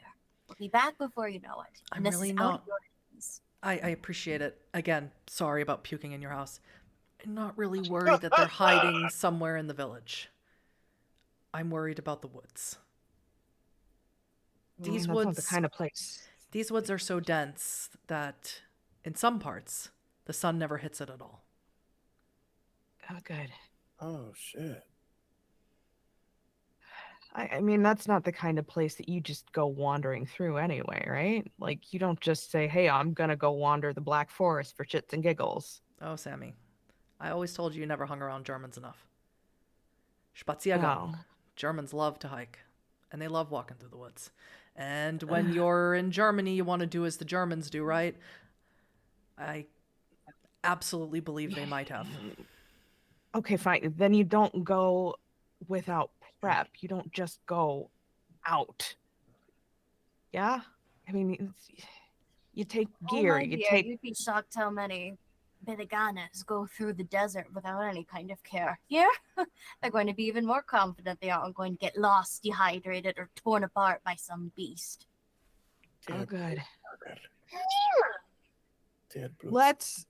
We'll be back before you know it. I'm And this really is not- out of your hands. I appreciate it. Again, sorry about puking in your house. I'm not really worried that they're hiding somewhere in the village. I'm worried about the woods. These That's not woods, the kind of place. these woods are so dense that in some parts, the sun never hits it at all. Oh, good. oh, shit. I mean, that's not the kind of place that you just go wandering through anyway, right? Like, you don't just say, hey, I'm gonna go wander the Black Forest for shits and giggles. Oh, Sammy, I always told you you never hung around Germans enough. Spaziergang. Oh. Germans love to hike, and they love walking through the woods. And when you're in Germany, you want to do as the Germans do, right? I absolutely believe they might have. Okay, fine. Then you don't go without prep. You don't just go out. Yeah? I mean, you take gear. Oh, my you dear, take. you'd be shocked how many Billiganas go through the desert without any kind of care. Yeah? They're going to be even more confident they aren't going to get lost, dehydrated, or torn apart by some beast. Oh, good. Dead blue. Let's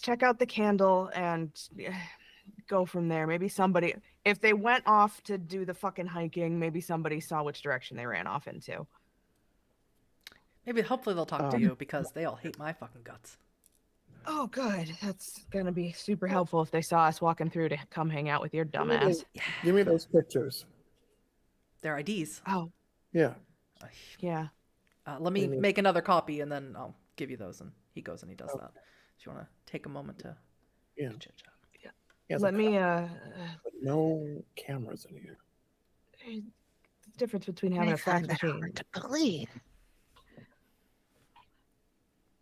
check out the candle and go from there. Maybe somebody, if they went off to do the fucking hiking, maybe somebody saw which direction they ran off into. Maybe hopefully they'll talk to you because they all hate my fucking guts. Oh, good. That's gonna be super helpful if they saw us walking through to come hang out with your dumbass. Give me those pictures. Their IDs. Oh, Yeah. yeah. Let me Mhm. make another copy and then I'll give you those. And he goes and he does that. Do you want to take a moment to Yeah. chit chat? Yes, Let me no cameras in here. the difference between having a fax machine. to believe.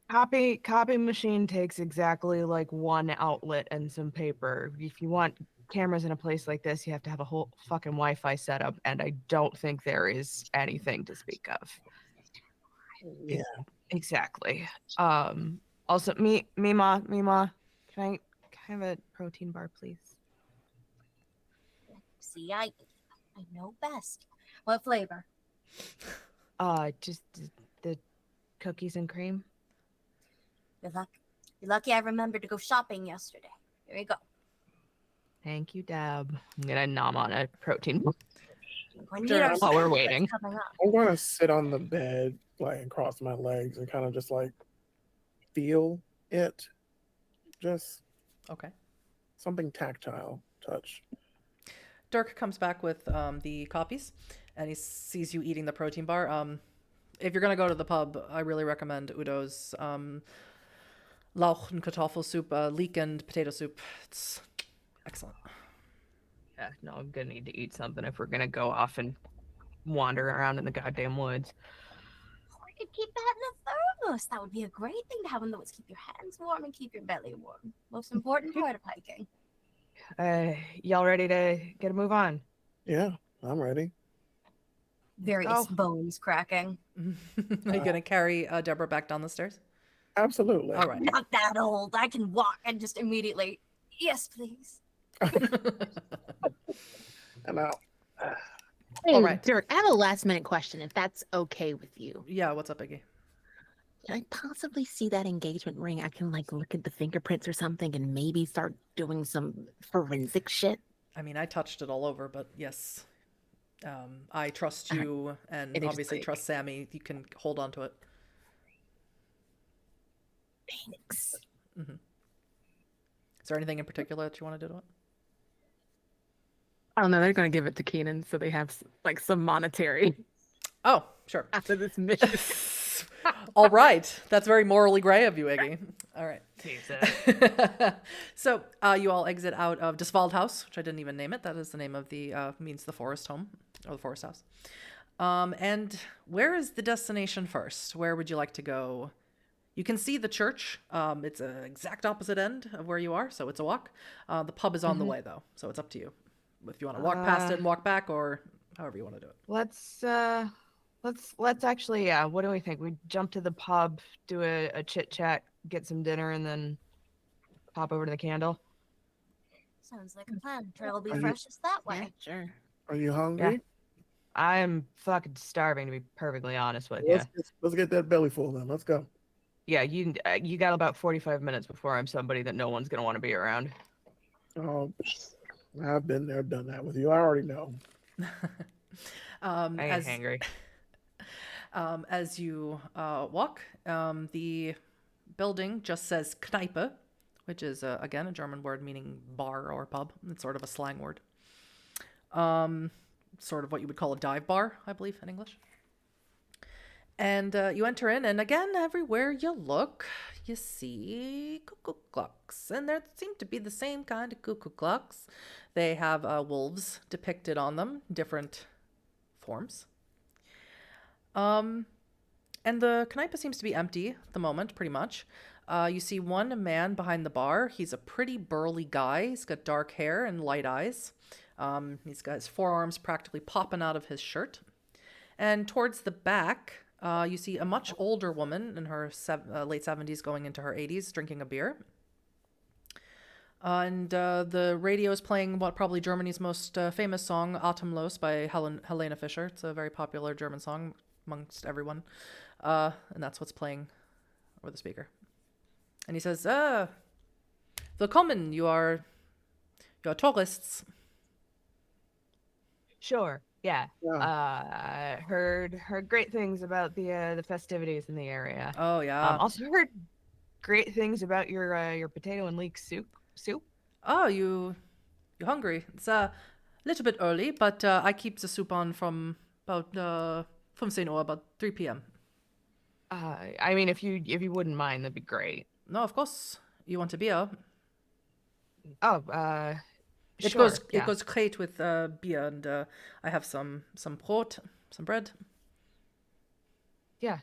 Copy machine takes exactly like one outlet and some paper. If you want cameras in a place like this, you have to have a whole fucking Wi-Fi setup, and I don't think there is anything to speak of. Yeah. Exactly. Also, Mima, can I have a protein bar, please? See, I know best. What flavor? Just the cookies and cream. You're lucky I remembered to go shopping yesterday. Here you go. Thank you, Deb. I'm gonna nom on a protein We need Sure. our while we're snack waiting. that's coming up. I'm going to sit on the bed, like, and cross my legs and kind of just like feel it. Just Okay. something tactile touch. Dirk comes back with the copies, and he sees you eating the protein bar. If you're gonna go to the pub, I really recommend Udo's Lauch and Kartoffelsoup, leek and potato soup. It's excellent. Yeah, no, I'm gonna need to eat something if we're gonna go off and wander around in the goddamn woods. We could keep that in a thermos. That would be a great thing to have in the woods. Keep your hands warm and keep your belly warm. Most important part of hiking. Y'all ready to get a move on? Yeah, I'm ready. Various bones cracking. Are you gonna carry Deborah back down the stairs? Absolutely. All right. Not that old. I can walk and just immediately, yes, please. And out. Hey, All right. Dirk, I have a last minute question, if that's okay with you. Yeah, what's up, Iggy? Can I possibly see that engagement ring? I can like look at the fingerprints or something and maybe start doing some forensic shit. I mean, I touched it all over, but yes. I trust you and It is obviously like- trust Sammy. You can hold on to it. Thanks. Is there anything in particular that you want to do to it? I don't know. They're gonna give it to Keenan, so they have like some monetary Oh, sure. after this mission. All right. That's very morally gray of you, Iggy. All right. Jesus. So you all exit out of Disvald House, which I didn't even name it. That is the name of the means the forest home or the forest house. And where is the destination first? Where would you like to go? You can see the church. It's an exact opposite end of where you are, so it's a walk. The pub is on the way though, so it's up to you if you want to walk past it and walk back, or however you want to do it. Let's actually, what do we think? We jump to the pub, do a chit chat, get some dinner, and then pop over to the candle. Sounds like a plan. Trail will be Are you- freshest that Yeah, way. sure. Are you hungry? I'm fucking starving, to be perfectly honest with you. Let's get that belly full then. Let's go. Yeah, you got about 45 minutes before I'm somebody that no one's gonna want to be around. Oh, I've been there, done that with you. I already know. I ain't hangry. As you walk, the building just says Kneipe, which is, again, a German word meaning bar or pub. It's sort of a slang word. Sort of what you would call a dive bar, I believe, in English. And you enter in, and again, everywhere you look, you see cuckoo clocks. And there seem to be the same kind of cuckoo clocks. They have wolves depicted on them, different forms. And the Kneipe seems to be empty at the moment, pretty much. You see one man behind the bar. He's a pretty burly guy. He's got dark hair and light eyes. He's got his forearms practically popping out of his shirt. And towards the back, you see a much older woman in her late 70s going into her 80s drinking a beer. And the radio is playing what probably Germany's most famous song, Atemlos by Helene Fischer. It's a very popular German song amongst everyone. And that's what's playing over the speaker. And he says, Willkommen, you are tourists. Sure. Yeah. Yeah. Heard great things about the festivities in the area. Oh, yeah. Also heard great things about your potato and leek soup. Oh, you hungry? It's a little bit early, but I keep the soup on from about 15 Uhr, about 3 p.m. I mean, if you wouldn't mind, that'd be great. No, of course. You want a beer? Oh, It sure, goes yeah. it goes great with beer, and I have some brot, some bread. Yeah.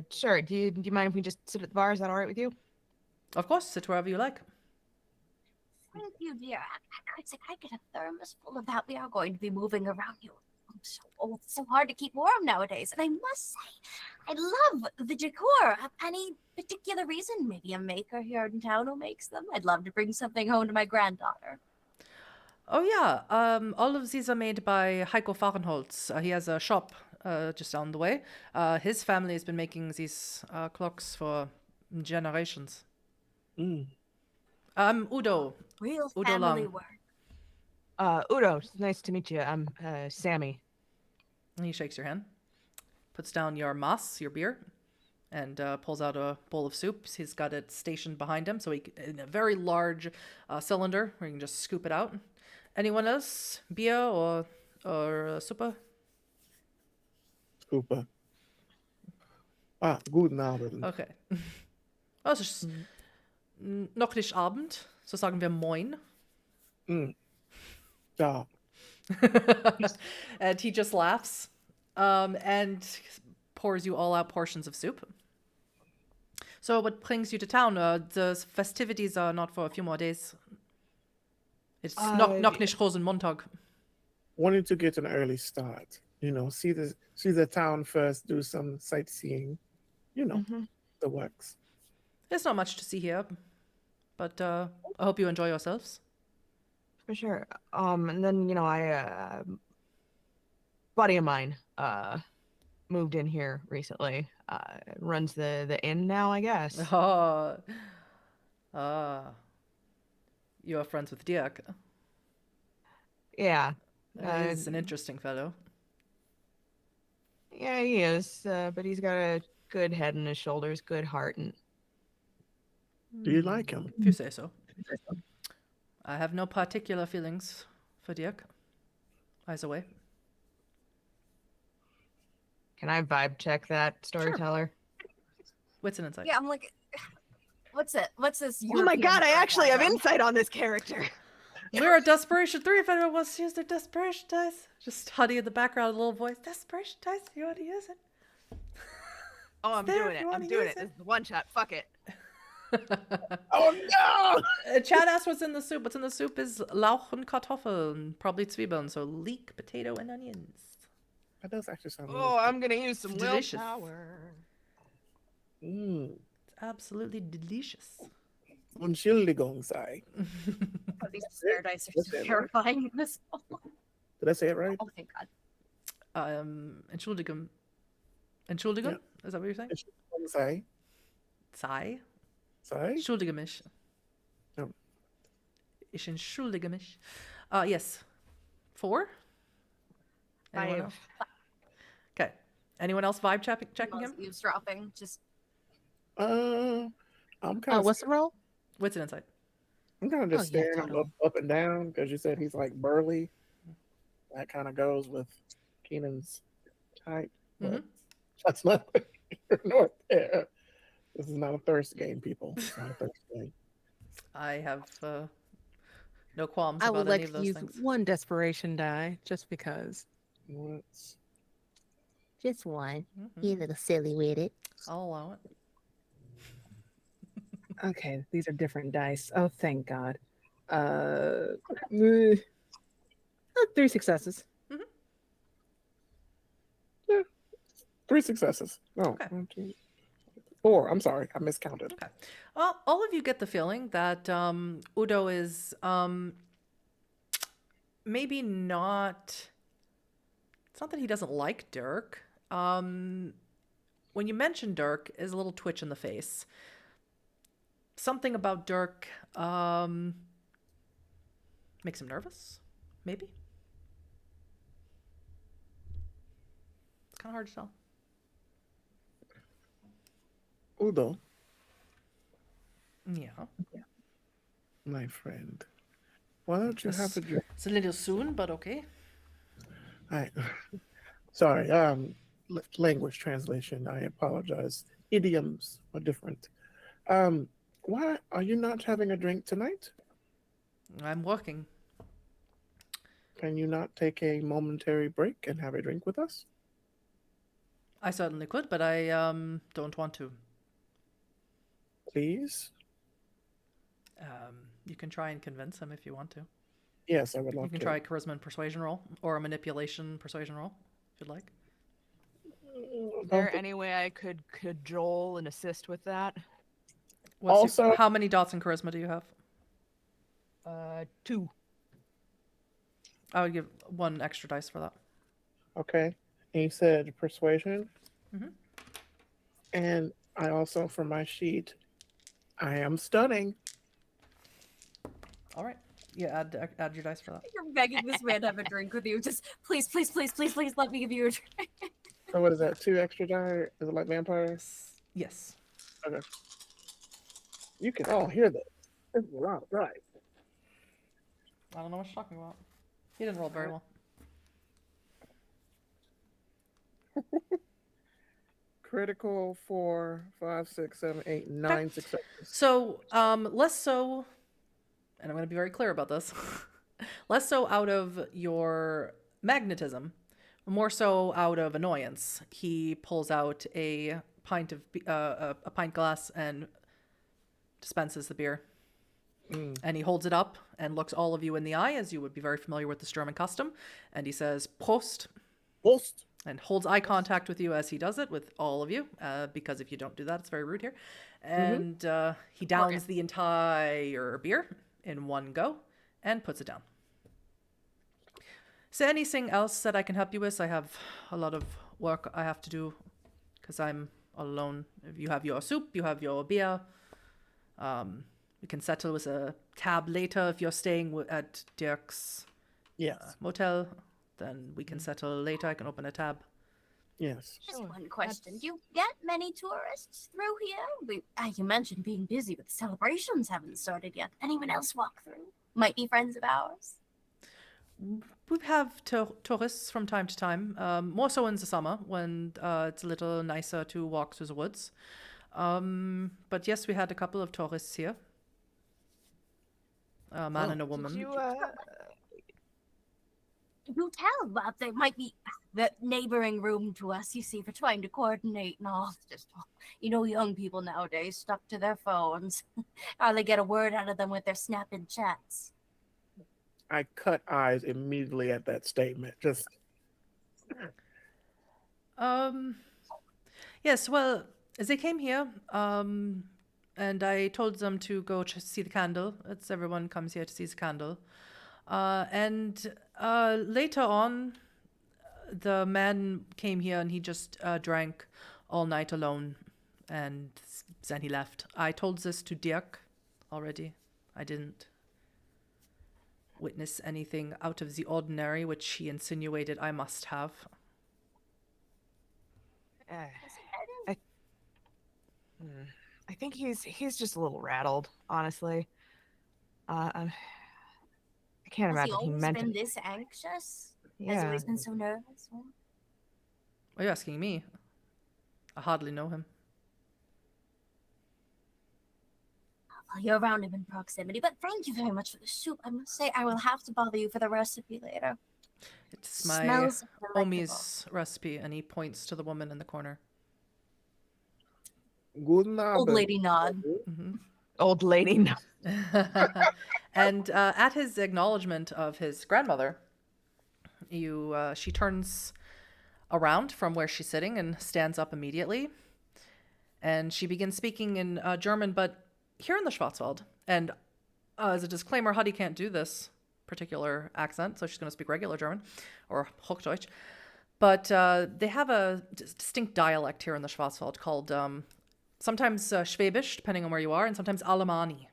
Sure. Do you mind if we just sit at the bar? Is that all right with you? Of course, sit wherever you like. Thank you, dear. I get a thermos full of that. We are going to be moving around you. I'm so old. It's so hard to keep warm nowadays. And I must say, I love the decor. Any particular reason? Maybe a maker here in town who makes them? I'd love to bring something home to my granddaughter. Oh yeah, all of these are made by Heiko Fahrenholz. He has a shop just down the way. His family has been making these clocks for generations. Mm. Udo. Real Udo family Lang. work. Udo, it's nice to meet you. I'm Sammy. And he shakes your hand, puts down your mas, your beer, and pulls out a bowl of soup. He's got it stationed behind him, so in a very large cylinder where you can just scoop it out. Anyone else? Beer or supper? Super. Ah, guten Abend. Okay. Oh, es ist noch nicht Abend, so sagen wir Moin. Ja. And he just laughs and pours you all out portions of soup. So what brings you to town? The festivities are not for a few more days. It's noch nicht Rosenmontag. Wanted to get an early start. You know, see the town first, do some sightseeing. You know, the works. There's not much to see here, but I hope you enjoy yourselves. For sure. And then, you know, I buddy of mine moved in here recently. Runs the inn now, I guess. You are friends with Dirk. Yeah. He's an interesting fellow. Yeah, he is. But he's got a good head on his shoulders, good heart, and Do you like him? If you say so. I have no particular feelings for Dirk. Eyes away. can I vibe check that storyteller? What's an insight? Yeah, I'm like, what's it? What's this? Oh my European god, I thing actually going have on? insight on this character. We're at Desperation 3 if anyone wants to use their Desperation dice. Just Honey in the background, a little voice. Desperation dice, if you want to use it. Oh, I'm there doing if it. you I'm wanna doing use it. This is the one shot. Fuck it. Oh no! Chad asked what's in the soup. What's in the soup is Lauch and Kartoffeln, probably Zwiebeln, so leek, potato, and onions. That does actually sound Oh, I'm gonna use some It's delicious. willpower. Mm. It's absolutely delicious. Entschuldigung, sei. Oh, these spare dice are That's so it, right? terrifying. This. Did I say it right? Oh, thank God. Entschuldigung. Entschuldigung? Is that what you're saying? Entschuldigung, sei. Sei? Sei? Entschuldige mich. Oh. Ich entschuldige mich. Yes. 4? Anyone Five. else? Okay. Anyone else vibe checking him? Eavesdropping. Just I'm kind of What's the roll? What's an insight? I'm kind of just Oh, yeah, staring him totally. up and down because you said he's like burly. That kind of goes with Keenan's type, but that's not here nor there. This is not a thirst game, people. It's not a thirst game. I have no qualms I would about any like of to those use things. one desperation die just because. What's Just one. Mhm. You a little silly with it. I'll allow it. Okay, these are different dice. Oh, thank God. 3 successes. 3 successes? No, Okay. 1, 2, 4. I'm sorry, I miscounted. Okay. Well, all of you get the feeling that Udo is maybe not. It's not that he doesn't like Dirk. When you mention Dirk, is a little twitch in the face. Something about Dirk makes him nervous. Maybe. It's kind of hard to tell. Udo, Yeah. my friend, why don't you have a drink? It's a little soon, but okay. Sorry, language translation. I apologize. Idioms are different. Why are you not having a drink tonight? I'm working. Can you not take a momentary break and have a drink with us? I certainly could, but I don't want to. Please? You can try and convince him if you want to. Yes, I would You love can to. try a charisma and persuasion roll, or a manipulation persuasion roll, if you'd like. Is there any way I could cajole and assist with that? Also- How many dots in charisma do you have? 2. I would give 1 extra dice for that. Okay. And you said persuasion. Mhm. And I also, for my sheet, I am stunning. All right. Yeah, add your dice for that. You're begging this man to have a drink with you. Just please, please, please, please, please let me give you a drink. So what is that? 2 extra die? Is it like vampire? Yes. Okay. You can all hear this. This is a lot of dice. I don't know what you're talking about. He didn't roll very well. Critical 4, 5, 6, 7, 8, 9 successes. So, less so, and I'm going to be very clear about this, less so out of your magnetism, more so out of annoyance. He pulls out a pint of a pint glass and dispenses the beer. And he holds it up and looks all of you in the eye, as you would be very familiar with this German custom. And he says, Prost. Prost. And holds eye contact with you as he does it, with all of you, because if you don't do that, it's very rude here. And he downs the entire beer in one go and puts it down. Is there anything else that I can help you with? I have a lot of work I have to do because I'm alone. If you have your soup, you have your beer. We can settle with a tab later if you're staying at Dirk's Yes. motel. Then we can settle later. I can open a tab. Yes. Just Sure. one question. Do you get many tourists through here? You mentioned being busy with celebrations haven't started yet. Anyone else walk through? Might be friends of ours. We have tourists from time to time, more so in the summer when it's a little nicer to walk through the woods. But yes, we had a couple of tourists here. A man and a woman. Did you, You tell, but they might be the neighboring room to us, you see, for trying to coordinate and all. Just, young people nowadays stuck to their phones. Hardly get a word out of them with their snapping chats. I cut eyes immediately at that statement. Just Yes, well, they came here, and I told them to go see the candle. It's everyone comes here to see the candle. And later on, the man came here and he just drank all night alone, and then he left. I told this to Dirk already. I didn't witness anything out of the ordinary, which he insinuated I must have. I think he's just a little rattled, honestly. I can't Has he imagine he always meant been it. this anxious? Has he Yeah. always been so nervous? Are you asking me? I hardly know him. Well, you're around him in proximity, but thank you very much for the soup. I must say, I will have to bother you for the recipe later. It's my Smells delectable. Omi's recipe, and he points to the woman in the corner. Guten Old Abend. lady nod. Old lady. No. And at his acknowledgement of his grandmother, she turns around from where she's sitting and stands up immediately. And she begins speaking in German, but here in the Schwarzwald. And as a disclaimer, Huddy can't do this particular accent, so she's going to speak regular German, or Hochdeutsch. But they have a distinct dialect here in the Schwarzwald called sometimes Schwäbisch, depending on where you are, and sometimes Alemanni,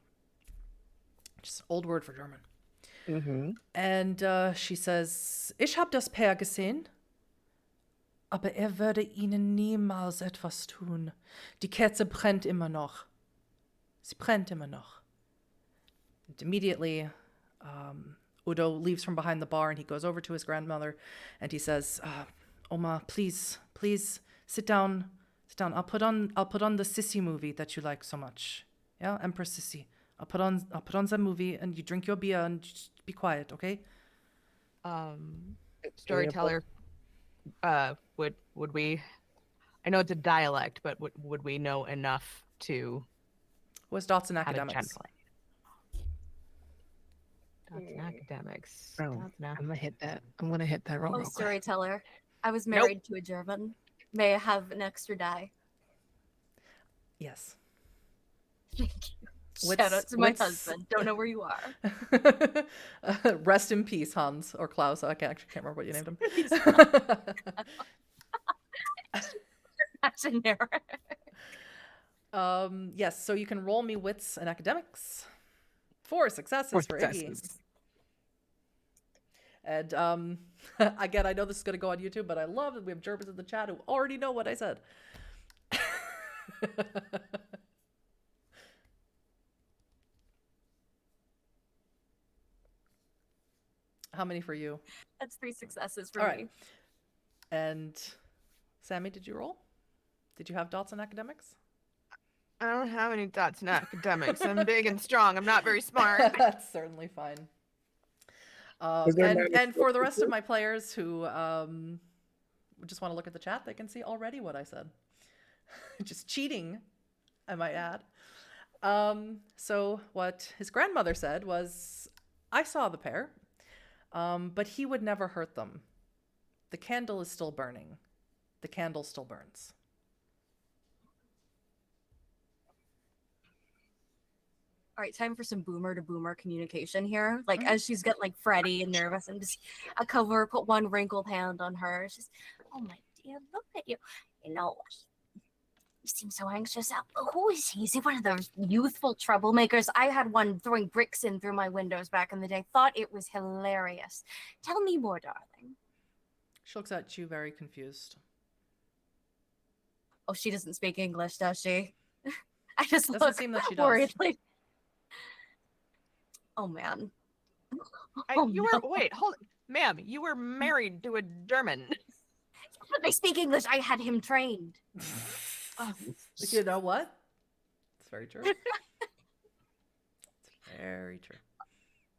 which is an old word for German. Mm-hmm. And she says, Ich hab das Pär gesehen, aber würde ihnen niemals etwas tun. Die Kerze brennt immer noch. Sie brennt immer noch. And immediately, Udo leaves from behind the bar and he goes over to his grandmother and he says, Oma, please sit down. I'll put on the Sissy movie that you like so much. Yeah, Empress Sissy. I'll put on the movie and you drink your beer and just be quiet, okay? Storyteller, would we? I know it's a dialect, but would we know enough to Was Dots in how to academics? translate? Dots in academics. Oh, Dots in I'm gonna hit that. I'm gonna hit that roll Oh, real quick. storyteller. I was married to a German. May I have an extra die? Yes. Thank you. What's- Shout out to my what's- husband. Don't know where you are. Rest in peace, Hans or Klaus. I can't remember what you named him. That's in there. Yes, so you can roll me wits and academics. 4 successes Four for successes. And again, I know this is going to go on YouTube, but I love that we have Germans in the chat who already know what I said. How many for you? That's 3 successes for All me. right. And Sammy, did you roll? Did you have dots in academics? I don't have any dots in academics. I'm big and strong. I'm not very smart. That's certainly fine. Is there And for the rest of my players who just want to look at the chat, they can see already what I said. Just cheating, I might add. So what his grandmother said was, I saw the pair, but he would never hurt them. The candle is still burning. The candle still burns. All right, time for some boomer to boomer communication here. Like as she's getting like fretty and nervous, and just a cover put one wrinkled hand on her. She's, oh my dear, look at you. You know, you seem so anxious. Who is he? Is he one of those youthful troublemakers? I had one throwing bricks in through my windows back in the day. Thought it was hilarious. Tell me more, darling. She looks at you very confused. Oh, she doesn't speak English, does she? I just Doesn't look seem that she does. worriedly. Oh man. You were wait, hold, ma'am. You were married to a German. But they speak English. I had him trained. You know what? It's very true. It's very true.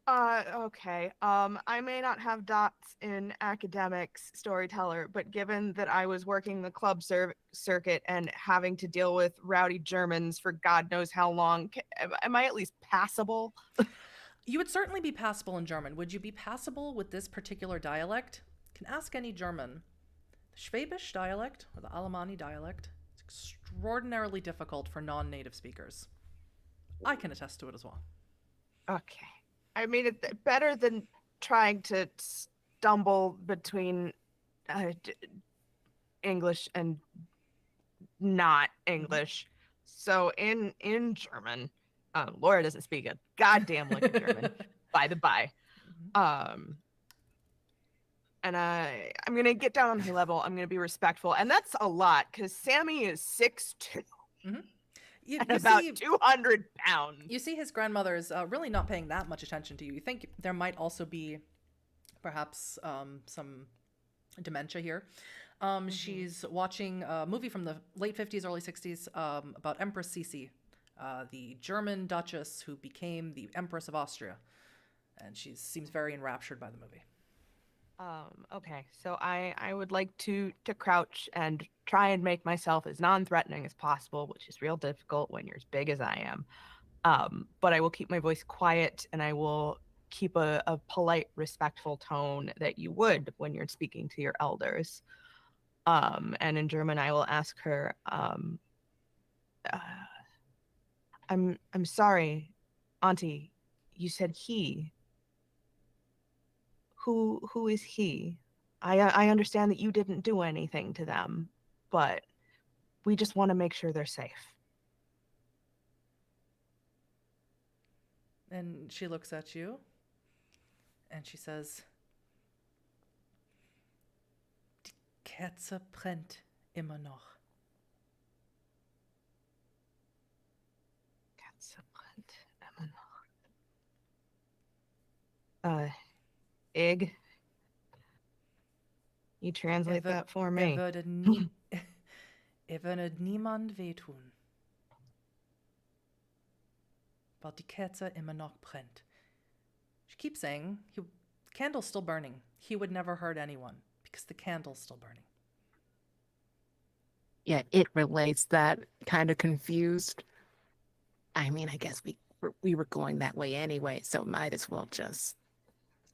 Okay. I may not have dots in academics, storyteller, but given that I was working the club circuit and having to deal with rowdy Germans for God knows how long, am I at least passable? You would certainly be passable in German. Would you be passable with this particular dialect? You can ask any German. The Schwäbisch dialect, or the Alemanni dialect, is extraordinarily difficult for non-native speakers. I can attest to it as well. Okay. I mean, it's better than trying to stumble between English and not English. So in German, Laura doesn't speak a goddamn lick of German, by the by. And I'm gonna get down on her level. I'm gonna be respectful, and that's a lot because Sammy is 6'2". And about 200 pounds. You see his grandmother is really not paying that much attention to you. You think there might also be perhaps some dementia here. She's watching a movie from the late 50s, early 60s about Empress Sisi, the German duchess who became the Empress of Austria. And she seems very enraptured by the movie. Okay, so I would like to crouch and try and make myself as non-threatening as possible, which is real difficult when you're as big as I am. But I will keep my voice quiet, and I will keep a polite, respectful tone that you would when you're speaking to your elders. And in German, I will ask her, I'm sorry, Auntie, you said he. Who is he? I understand that you didn't do anything to them, but we just want to make sure they're safe. And she looks at you and she says, Die Kerze brennt immer noch. Kerze brennt immer noch. Ig, you translate that for me. Würde niemand wehtun, weil die Kerze immer noch brennt. She keeps saying, the candle's still burning. He would never hurt anyone because the candle's still burning. Yeah, it relates that, kind of confused. I mean, I guess we were going that way anyway, so might as well just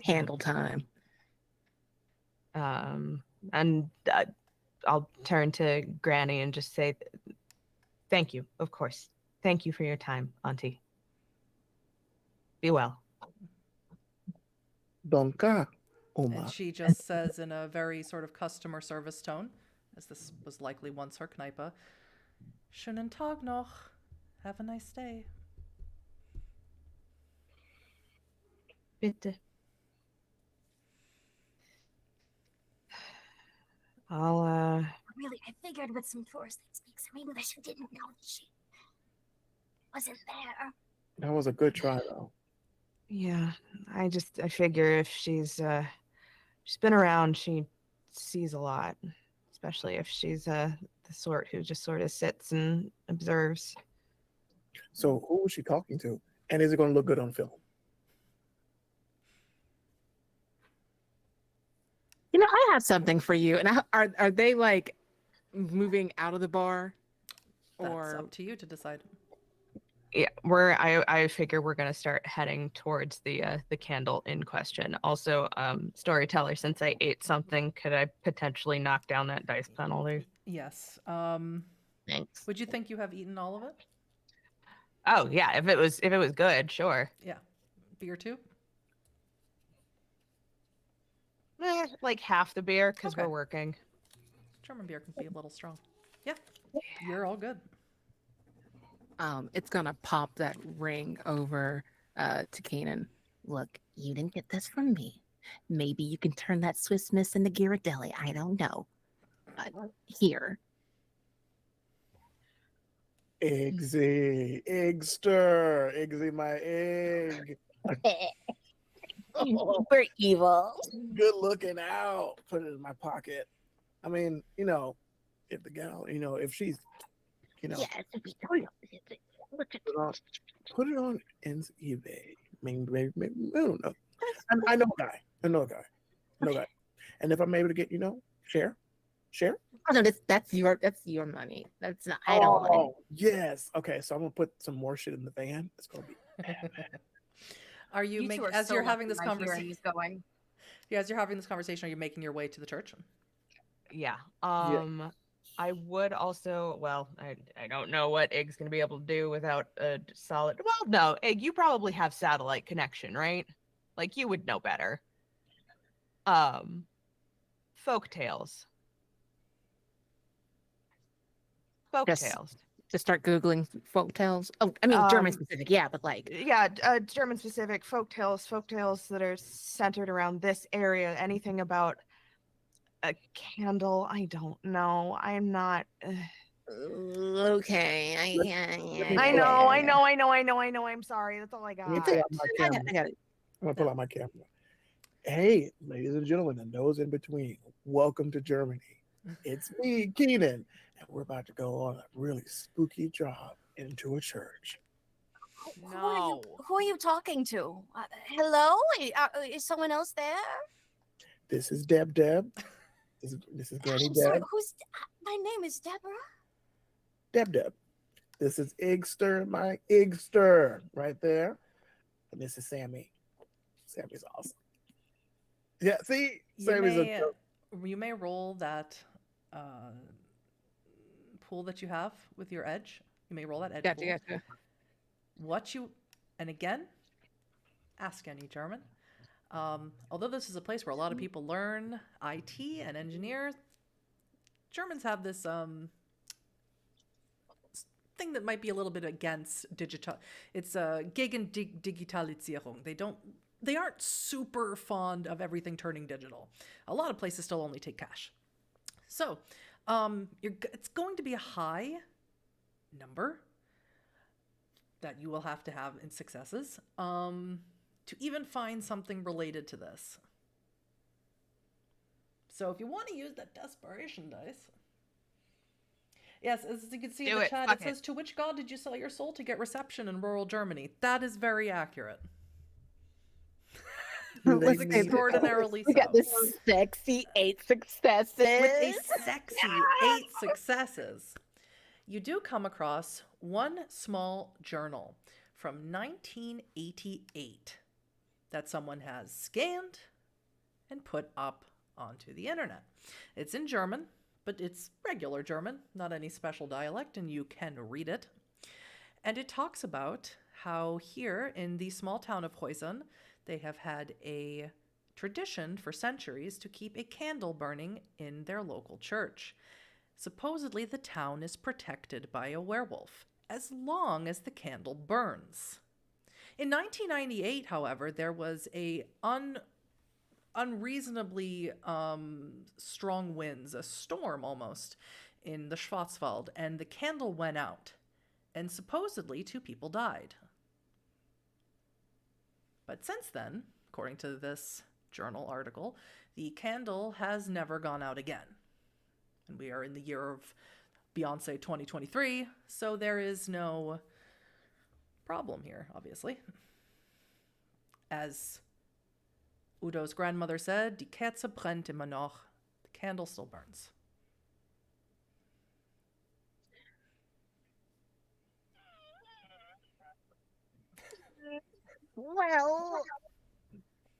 handle time. And I'll turn to Granny and just say, thank you, of course. Thank you for your time, Auntie. Be well. Donka, Oma. And she just says in a very sort of customer service tone, as this was likely once her Kneipe, Schönen Tag noch. Have a nice day. Bitte. I'll Really, I figured with some tourists that speak some English who didn't know that she wasn't there. That was a good try, though. yeah, I figure if she's been around, she sees a lot, especially if she's the sort who just sort of sits and observes. So who was she talking to? And is it going to look good on film? You know, I have something for you. And are they like moving out of the bar, That's or up to you to decide. Yeah, I figure we're gonna start heading towards the candle in question. Also, storyteller, since I ate something, could I potentially knock down that dice penalty? Yes. thanks? Would you think you have eaten all of it? Oh yeah, if it was good, sure. Yeah. Beer too? Like half the beer because Okay. we're working. German beer can be a little strong. Yeah. You're all good. It's gonna pop that ring over to Kanan. Look, you didn't get this from me. Maybe you can turn that Swiss Miss into Ghirardelli. I don't know. But here. Eggsy, Eggster, Eggsy, my egg. Super evil. Good looking out. Put it in my pocket. I mean, if the gal, if she's, Yes. put it on eBay. Maybe, I don't know. I know a guy. I know a guy. And if I'm able to get, share. Oh no, that's your money. That's not. I don't want it. Oh, yes. Okay, so I'm gonna put some more shit in the van. It's gonna be Are you, You two are as so you're lucky having this I hear conversation? he's going. Yeah, as you're having this conversation, are you making your way to the church? Yeah. Yeah. I would also. Well, I don't know what Egg's gonna be able to do without a solid. Well, no, Egg, you probably have satellite connection, right? Like you would know better. Folk tales. Folk Just tales. to start googling folk tales. Oh, I mean German Um, specific. Yeah, but like Yeah, German specific folk tales that are centered around this area. Anything about a candle? I don't know. I'm not. okay. Let me I pull out know. my I know. I'm sorry. That's all I let me got. pull out my I camera. got it. I'm gonna pull out my camera. Hey, ladies and gentlemen, and those in between, welcome to Germany. It's me, Keenan, and we're about to go on a really spooky job into a church. No. Who are you talking to? Hello? Is someone else there? This is Deb. This is Granny I'm sorry. Deb. Who's? My name is Deborah. Deb. This is Eggster, my Eggster, right there. And this is Sammy. Sammy's awesome. Yeah, see, Sammy's a joke. You may roll that pool that you have with your edge. You may roll that edge pool. Gotcha. And again, ask any German. Although this is a place where a lot of people learn IT and engineers, Germans have this thing that might be a little bit against digital. It's gegen Digitalisierung. They aren't super fond of everything turning digital. A lot of places still only take cash. So, it's going to be a high number that you will have in successes to even find something related to this. So if you want to use that desperation dice. Yes, as you can see in the chat, it says, to which god did you sell your soul to get reception in rural Germany? That is very accurate. Extraordinarily so. We got this sexy 8 successes. With a sexy 8 successes, you do come across one small journal from 1988 that someone has scanned and put up onto the internet. It's in German, but it's regular German, not any special dialect, and you can read it. And it talks about how here in the small town of Huizen, they have had a tradition for centuries to keep a candle burning in their local church. Supposedly, the town is protected by a werewolf, as long as the candle burns. In 1998, however, there was a unreasonably strong winds, a storm almost, in the Schwarzwald, and the candle went out, and supposedly 2 people died. But since then, according to this journal article, the candle has never gone out again. And we are in the year of Beyonce 2023, so there is no problem here, obviously. As Udo's grandmother said, Die Kerze brennt immer noch. The candle still burns. Well,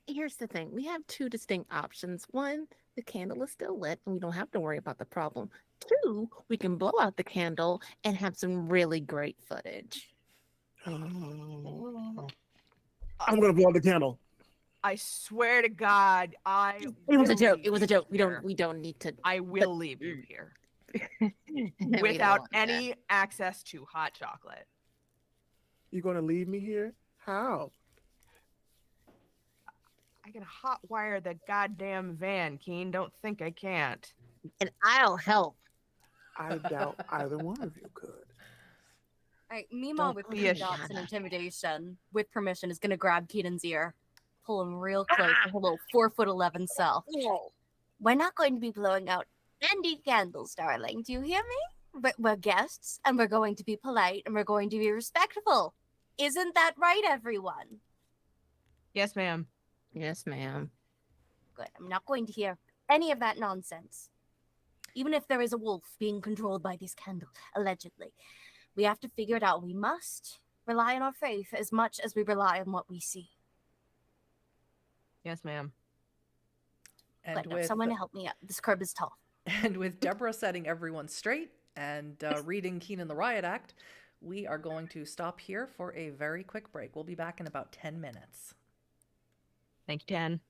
here's the thing. We have 2 distinct options. One, the candle is still lit and we don't have to worry about the problem. 2, we can blow out the candle and have some really great footage. I'm gonna blow out the candle. I swear to God, It was a will joke. leave It was a you joke. here. We don't need to. I will leave you here We don't without want that. any access to hot chocolate. You gonna leave me here? How? I can hotwire the goddamn van, Keen. Don't think I can't. And I'll help. I doubt either one of you could. All right, Mima Don't with be 3 a dots and shut up. intimidation, with permission, is gonna grab Keenan's ear, pull him real close to her little 4'11" self. We're not going to be blowing out any candles, darling. Do you hear me? But we're guests, and we're going to be polite, and we're going to be respectful. Isn't that right, everyone? Yes, ma'am. Yes, ma'am. Good. I'm not going to hear any of that nonsense. Even if there is a wolf being controlled by this candle, allegedly, we have to figure it out. We must rely on our faith as much as we rely on what we see. Yes, ma'am. And Good. Now, someone to help me out. This curb is tall. And with Deborah setting everyone straight and reading Keenan the Riot Act, we are going to stop here for a very quick break. We'll be back in about 10 minutes. Thank you, Tan.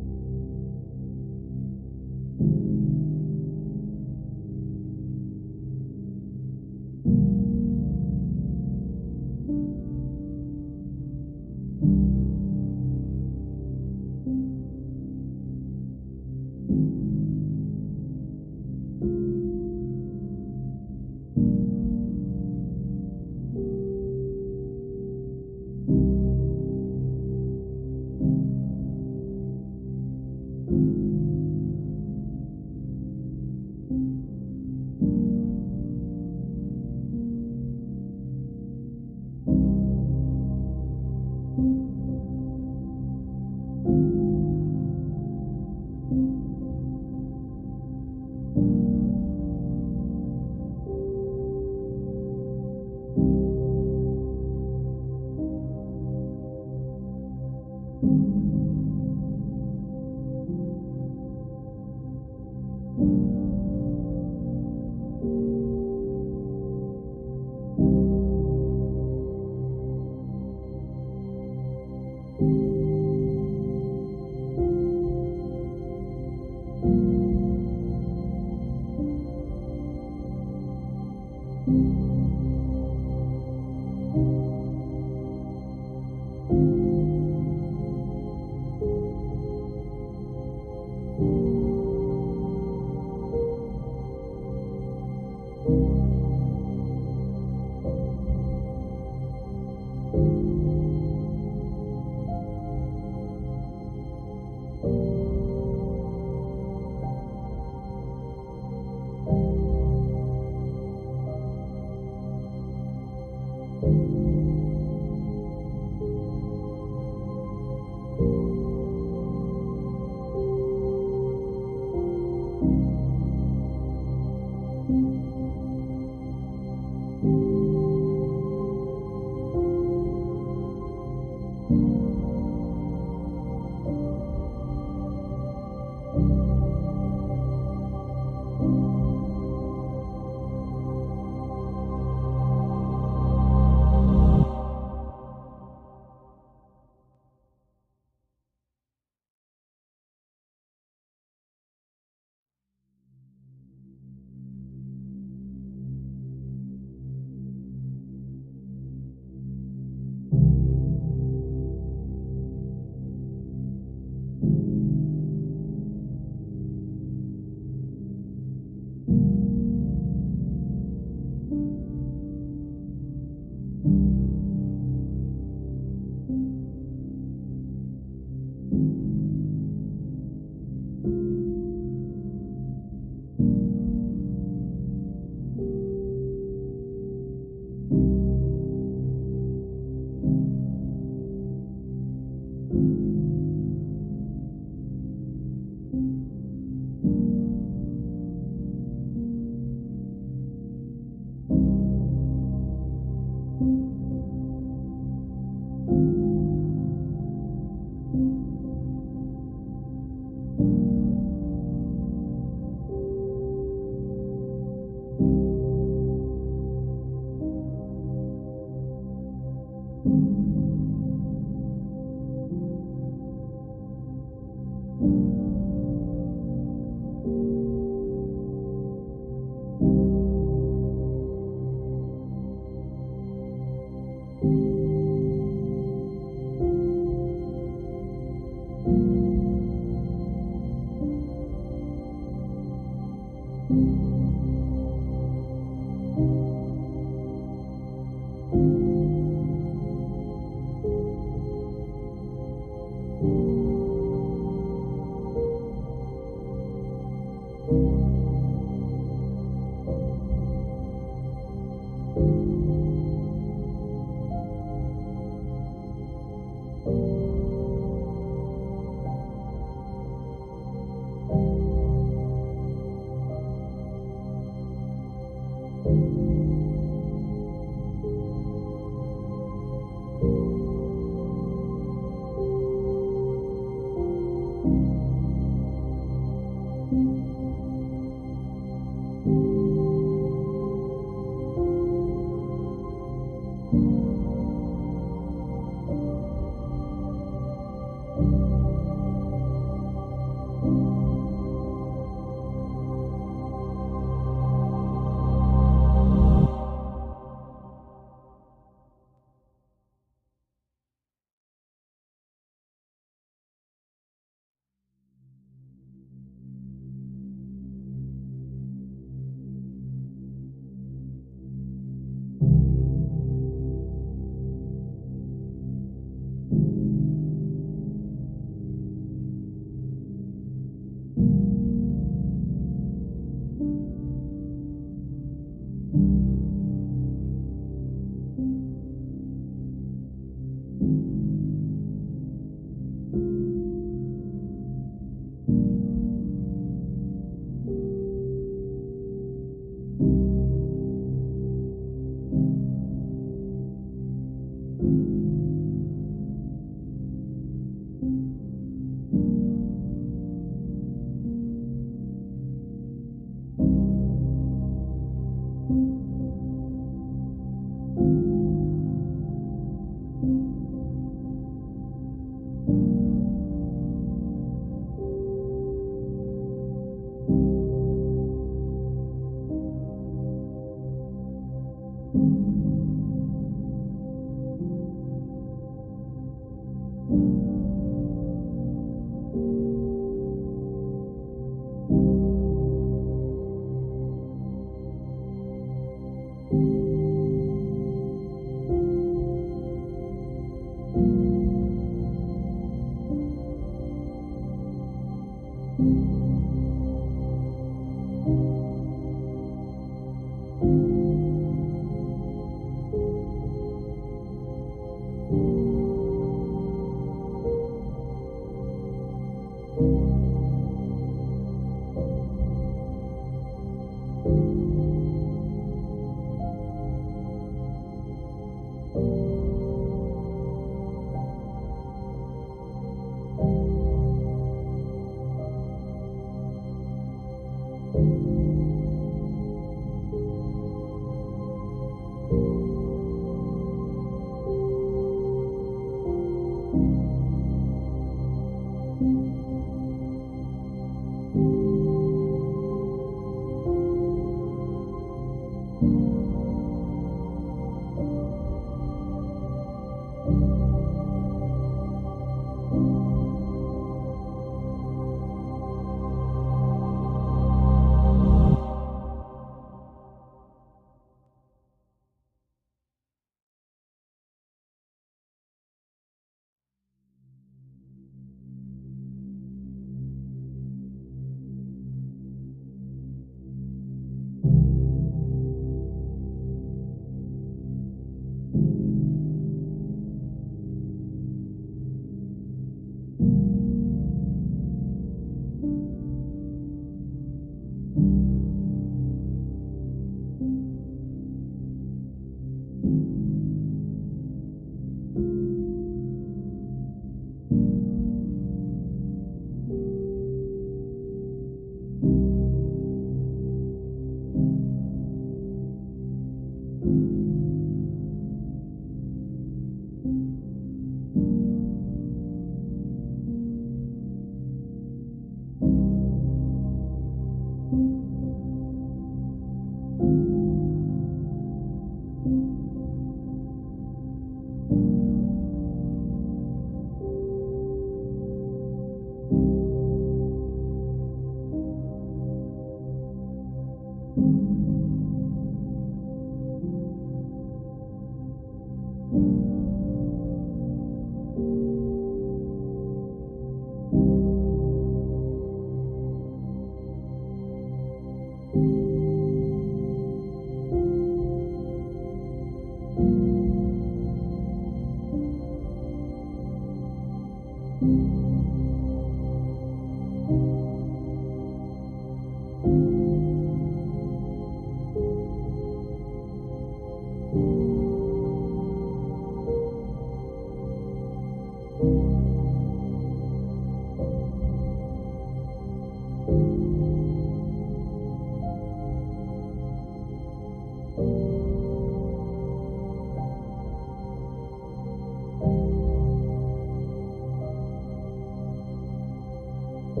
I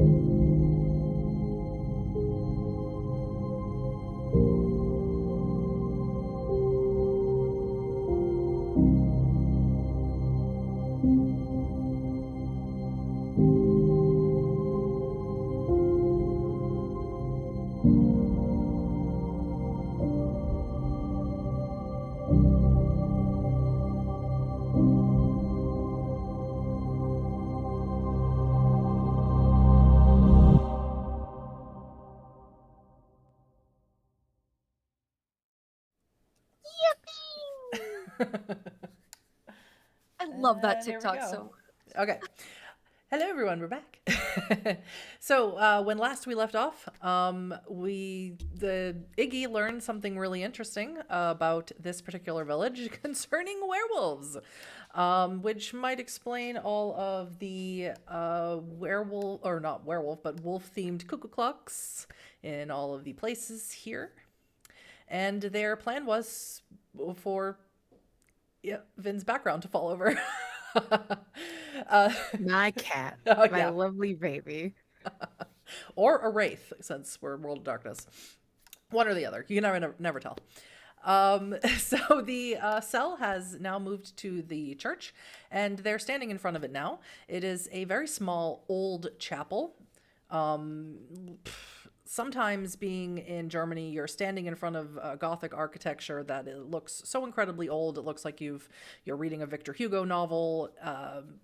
love that And here we TikTok go. so much. Okay. Hello, everyone. We're back. So when last we left off, the Iggy learned something really interesting about this particular village concerning werewolves, which might explain all of the werewolf, or not werewolf, but wolf-themed cuckoo clocks in all of the places here. And their plan was for Vin's background to fall over. My cat, Oh, my yeah. lovely baby. Or a wraith, since we're in World of Darkness. One or the other. You can never tell. So the cell has now moved to the church, and they're standing in front of it now. It is a very small old chapel. Sometimes being in Germany, you're standing in front of Gothic architecture that it looks so incredibly old. It looks like you're reading a Victor Hugo novel,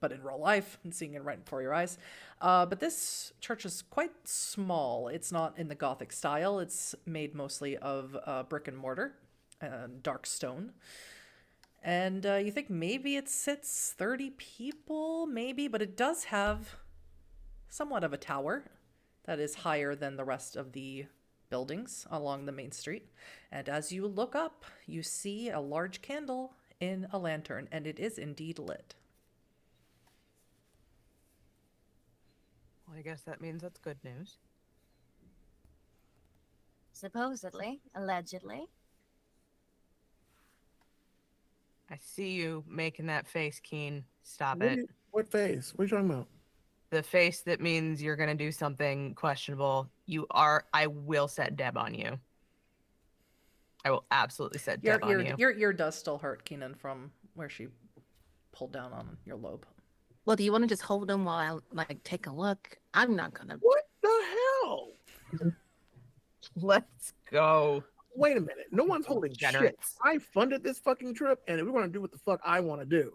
but in real life and seeing it right before your eyes. But this church is quite small. It's not in the Gothic style. It's made mostly of brick and mortar, dark stone. And you think maybe it sits 30 people, maybe, but it does have somewhat of a tower that is higher than the rest of the buildings along the main street. And as you look up, you see a large candle in a lantern, and it is indeed lit. Well, I guess that means that's good news. Supposedly, allegedly. I see you making that face, Keen. Stop What, it. what face? What are you talking about? The face that means you're gonna do something questionable. I will set Deb on you. I will absolutely set Deb on you. Your ear does still hurt, Keenan, from where she pulled down on your lobe. Well, do you want to just hold them while I take a look? I'm not gonna. What the hell? Let's go. Wait a minute. No one's holding shit. Degenerates. I funded this fucking trip, and we're gonna do what the fuck I want to do.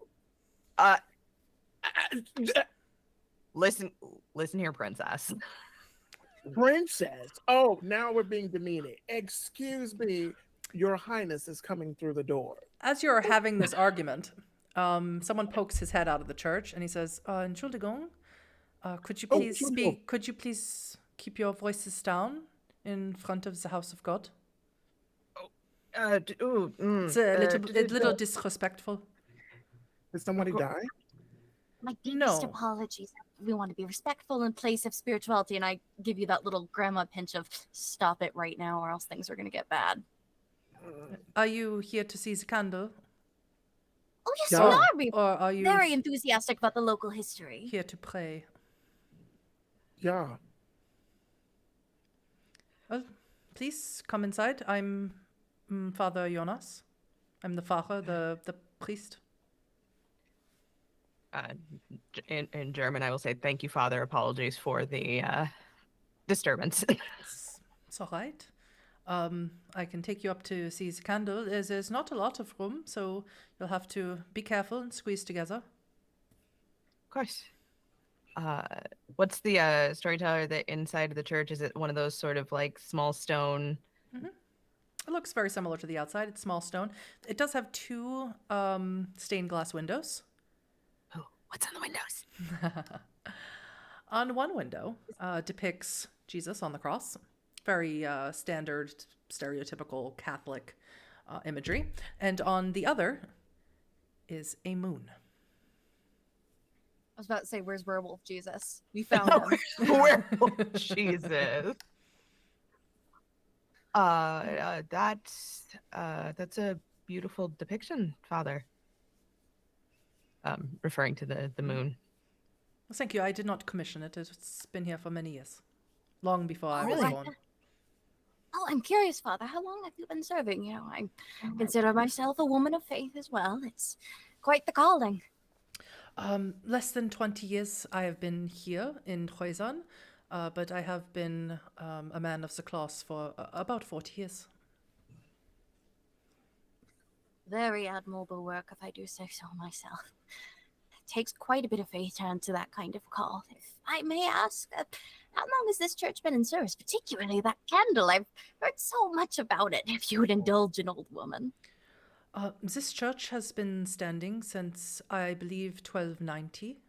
Listen here, princess. Princess. Oh, now we're being demeaning. Excuse me, Your Highness is coming through the door. As you're having this argument, someone pokes his head out of the church, and he says, Entschuldigung, could you please speak? Could you please keep your voices down in front of the house of God? It's a little disrespectful. Did somebody die? My deepest No. apologies. We want to be respectful in place of spirituality, and I give you that little grandma pinch of stop it right now, or else things are going to get bad. Are you here to see the candle? Oh, yes, Yeah. we are. We're Or are you very enthusiastic about the local history. here to pray? Yeah. Well, please come inside. I'm Father Jonas. I'm the father, the priest. In German, I will say thank you, Father. Apologies for the disturbance. It's all right. I can take you up to see the candle. There's not a lot of room, so you'll have to be careful and squeeze together. Of course. What's the storyteller that inside of the church? Is it one of those sort of like small stone? It looks very similar to the outside. It's small stone. It does have two stained glass windows. Oh, what's on the windows? On one window depicts Jesus on the cross. Very standard, stereotypical Catholic imagery. And on the other is a moon. I was about to say, where's werewolf Jesus? We found him. Werewolf Jesus. That's a beautiful depiction, Father. Referring to the moon. Thank you. I did not commission it. It's been here for many years, long before I was Really? born. Oh, I'm curious, Father. How long have you been serving? I consider myself a woman of faith as well. It's quite the calling. Less than 20 years I have been here in Khoisan, but I have been a man of the cloth for about 40 years. Very admirable work, if I do say so myself. It takes quite a bit of faith to answer that kind of call. If I may ask, how long has this church been in service? Particularly that candle. I've heard so much about it, if you would indulge an old woman. This church has been standing since, I believe, 1290.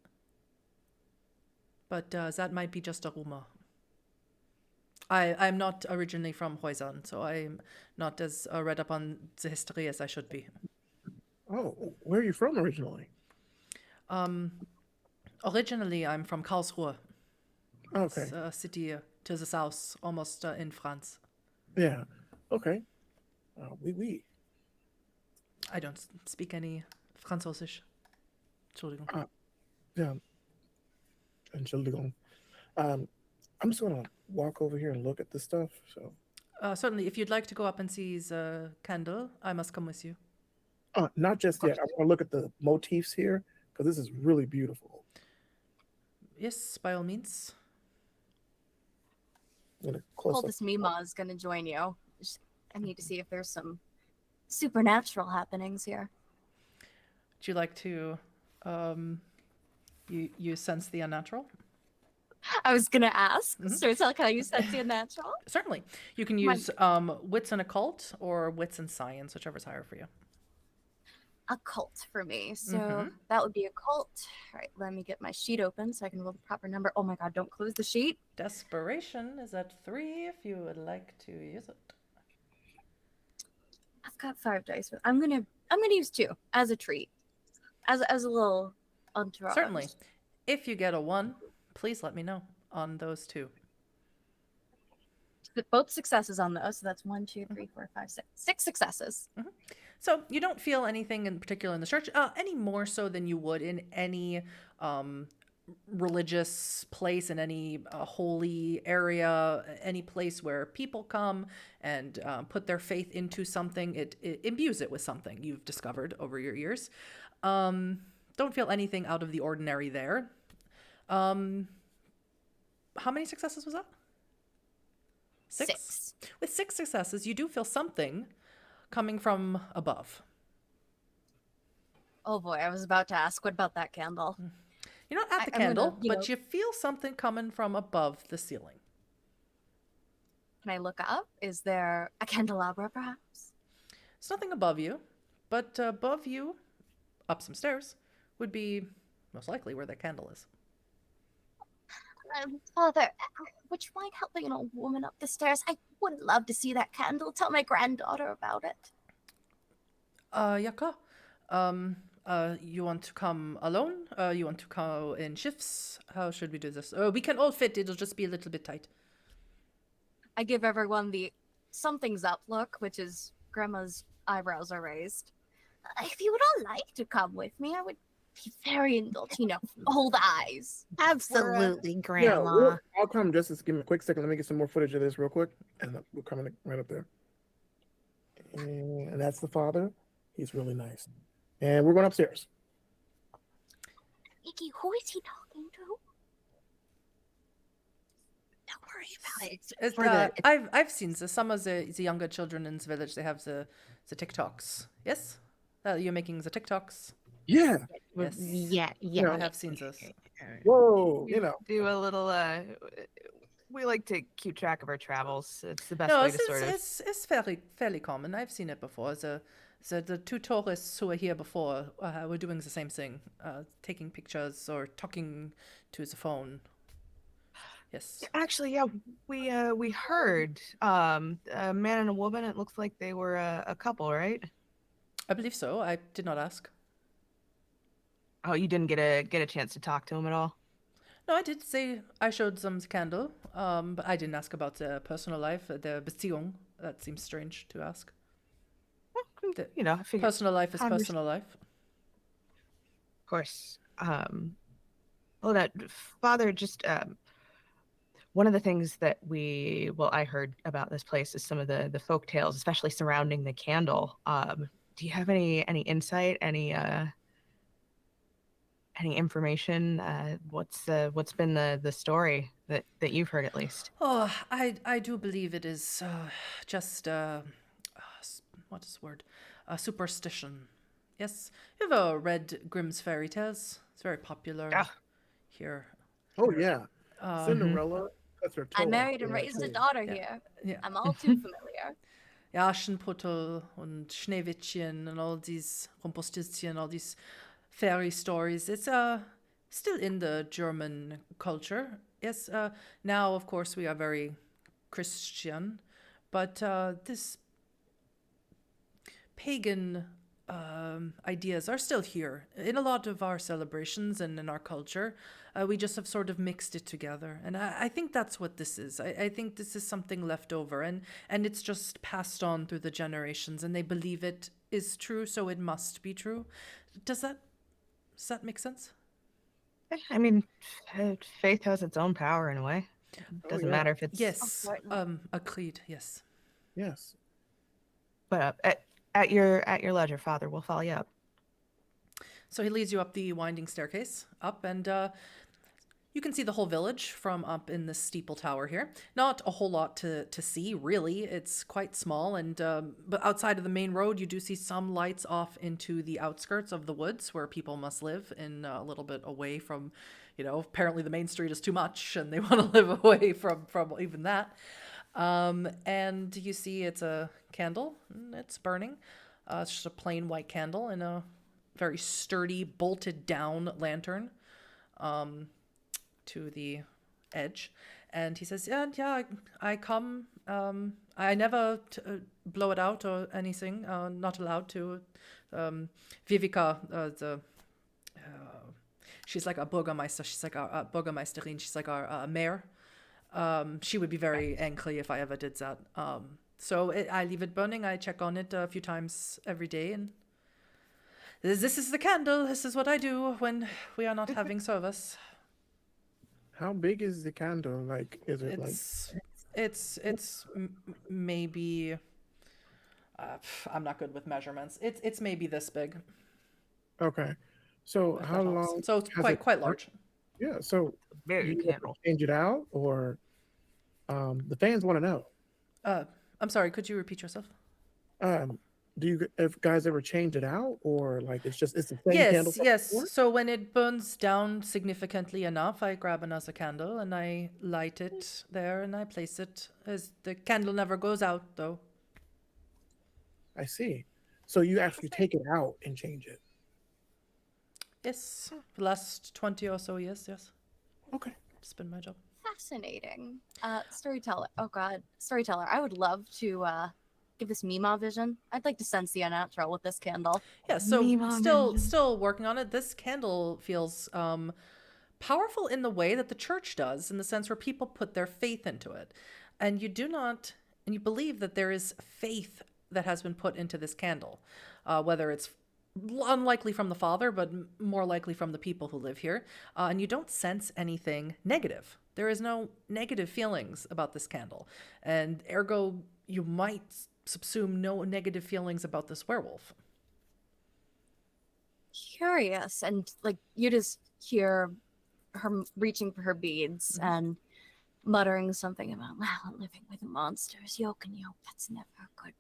But that might be just a rumor. I'm not originally from Khoisan, so I'm not as read up on the history as I should be. Oh, where are you from originally? Originally, I'm from Karlsruhe. Okay. It's a city to the south, almost in France. Yeah. Okay. Oui. I don't speak any Französisch. Entschuldigung. Yeah. Entschuldigung. I'm just gonna walk over here and look at this stuff. So. Certainly, if you'd like to go up and see the candle, I must come with you. Not just yet. I want to look at the motifs here because this is really beautiful. Yes, by all means. Oldest Mima is going to join you. I need to see if there's some supernatural happenings here. Would you like to, you sense the unnatural? I was going to ask. Storyteller, can I use sense the unnatural? Certainly. You can use wits and occult or wits and science, whichever's higher for you. Occult for me. So that would be occult. All right, let me get my sheet open so I can roll the proper number. Oh my god, don't close the sheet. Desperation is at 3 if you would like to use it. I've got 5 dice. But I'm gonna use 2 as a treat. As a little entourage. Certainly. If you get a 1, please let me know on those 2. Both successes on those. So that's 1, 2, 3, 4, 5, 6. 6 successes. So you don't feel anything in particular in the church, any more so than you would in any religious place, in any holy area, any place where people come and put their faith into something. It imbues it with something you've discovered over your years. Don't feel anything out of the ordinary there. How many successes was that? 6? With 6 successes, you do feel something coming from above. Oh boy, I was about to ask, what about that candle? You're not at the candle, but you feel something coming from above the ceiling. Can I look up? Is there a candelabra, perhaps? There's nothing above you, but above you, up some stairs, would be most likely where that candle is. Father, would you mind helping an old woman up the stairs? I would love to see that candle. Tell my granddaughter about it. Yaka, you want to come alone? You want to go in shifts? How should we do this? We can all fit. It'll just be a little bit tight. I give everyone the something's up look, which is Grandma's eyebrows are raised. If you would all like to come with me, I would be very indulgent, old eyes. Absolutely, Grandma. Yeah, I'll come. Just give me a quick second. Let me get some more footage of this real quick, and we're coming right up there. And that's the father. He's really nice. And we're going upstairs. Iggy, who is he talking to? Don't worry about it. I've seen this. Some of the younger children in the village, they have the TikToks. Yes? You're making the TikToks? Yeah. Yes. Yeah. I have seen this. Whoa, Do a little we like to keep track of our travels. It's the best way to sort of it's fairly common. I've seen it before. The 2 tourists who were here before were doing the same thing, taking pictures or talking to the phone. Yes. Actually, yeah, we heard a man and a woman. It looks like they were a couple, right? I believe so. I did not ask. Oh, you didn't get a chance to talk to him at all? No, I did say I showed them the candle, but I didn't ask about their personal life, their Beziehung. That seems strange to ask. Well, I figured Personal life is personal life. Of course. Well, that Father, just one of the things that I heard about this place is some of the folk tales, especially surrounding the candle. Do you have any insight, any information? What's been the story that you've heard at least? Oh, I do believe it is just what is the word? Superstition. Yes, you ever read Grimm's fairy tales? It's very popular Ah. here. Oh yeah, Um, Cinderella cuts her toe I off married in and that raised a tree. daughter yeah, here. yeah. I'm all too familiar. Ja, Aschenputtel und Schneewittchen and all these Rumpelstiltskin, all these fairy stories. It's still in the German culture. Yes, now of course we are very Christian, but this pagan ideas are still here in a lot of our celebrations and in our culture. We just have sort of mixed it together, and I think that's what this is. I think this is something left over, and it's just passed on through the generations, and they believe it is true, so it must be true. Does that make sense? I mean, faith has its own power in a way. It Oh, doesn't yeah. matter if it's Yes. certainly. Agreed. Yes. Yes. But at your leisure, Father. We'll follow you up. So he leads you up the winding staircase up, and you can see the whole village from up in this steeple tower here. Not a whole lot to see, really. It's quite small, and but outside of the main road, you do see some lights off into the outskirts of the woods where people must live, in a little bit away from, apparently the main street is too much, and they want to live away from even that. And you see it's a candle, and it's burning. It's just a plain white candle in a very sturdy, bolted down lantern to the edge. And he says, yeah, I come. I never blow it out or anything. Not allowed to. Vivica, she's like a Bürgermeister. She's like a Bürgermeisterin. She's like our mayor. She would be very angry if I ever did that. So I leave it burning. I check on it a few times every day, and this is the candle. This is what I do when we are not having service. How big is the candle? Like, is it like? It's maybe. I'm not good with measurements. It's maybe this big. Okay. So If how that helps. long? So it's has quite it quite burnt? large. Yeah. So Very you ever candle. change it out, or the fans want to know? I'm sorry. Could you repeat yourself? Um, do you if guys ever change it out, or like it's the same candle Yes, from yes. before? So when it burns down significantly enough, I grab another candle and I light it there and I place it. As the candle never goes out, though. I see. So you actually take it out and change it. Yes, the last 20 or so years. Yes, Okay. it's been my job. Fascinating. Storyteller. Oh God, Storyteller. I would love to give this Mima vision. I'd like to sense the unnatural with this candle. Yeah, so Mima still vision. still working on it. This candle feels powerful in the way that the church does, in the sense where people put their faith into it. And you believe that there is faith that has been put into this candle, whether it's unlikely from the Father, but more likely from the people who live here. And you don't sense anything negative. There is no negative feelings about this candle. And ergo, you might subsume no negative feelings about this werewolf. Curious, and like you just hear her reaching for her beads and muttering something about, well, living with monsters, yoke and yoke, that's never good.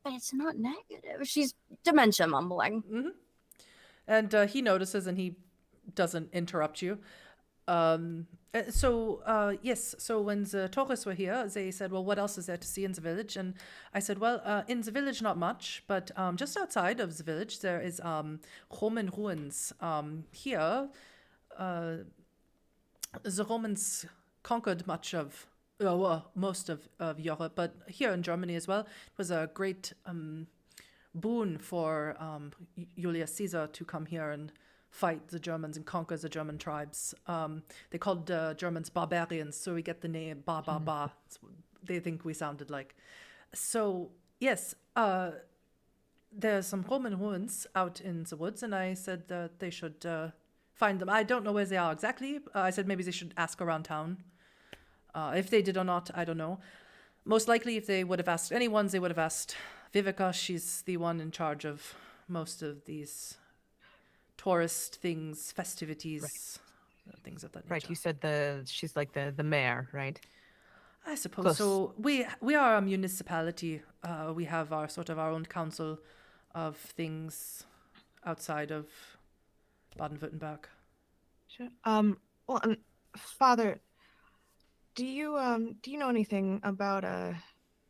But it's not negative. She's dementia mumbling. And he notices and he doesn't interrupt you. Yes, so when the tourists were here, they said, well, what else is there to see in the village? And I said, well, in the village, not much, but just outside of the village, there is Roman ruins. Here, the Romans conquered most of Europe, but here in Germany as well, it was a great boon for Julius Caesar to come here and fight the Germans and conquer the German tribes. They called the Germans barbarians, so we get the name Ba Ba Ba. They think we sounded like. So, yes, there's some Roman ruins out in the woods, and I said that they should find them. I don't know where they are exactly. I said maybe they should ask around town. If they did or not, I don't know. Most likely, if they would have asked anyone, they would have asked Vivica. She's the one in charge of most of these tourist things, festivities, things of that nature. Right, you said she's like the mayor, right? I suppose Close. so. We are a municipality. We have our sort of our own council of things outside of Baden-Württemberg. Sure. Well, Father, do you know anything about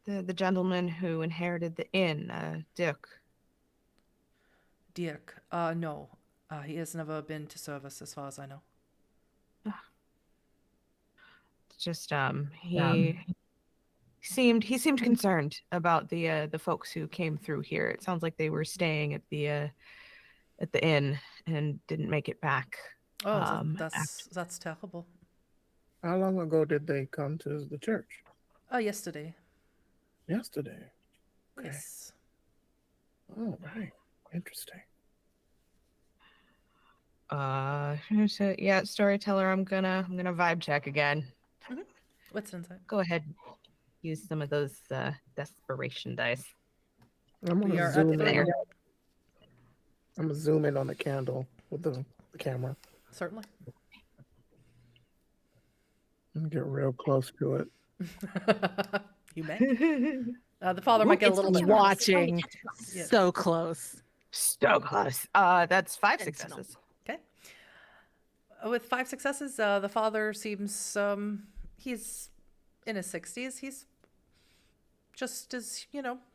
the gentleman who inherited the inn, Dirk? Dirk, no. He has never been to service as far as I know. Just he seemed concerned about the folks who came through here. It sounds like they were staying at the inn and didn't make it back. Oh, that's terrible. How long ago did they come to the church? Yesterday. Yesterday. Okay. Yes. Oh, right. Interesting. So, yeah, Storyteller, I'm gonna vibe check again. What's inside? Go ahead. Use some of those desperation dice. I'm We gonna are zoom at in. 30. I'm gonna zoom in on the candle with the camera Certainly. and get real close to it. You may. The father might get a little It's bit watching Yes. so close. So close. That's 5 Sentinel. successes. Okay. With 5 successes, the father seems he's in his 60s. He's just as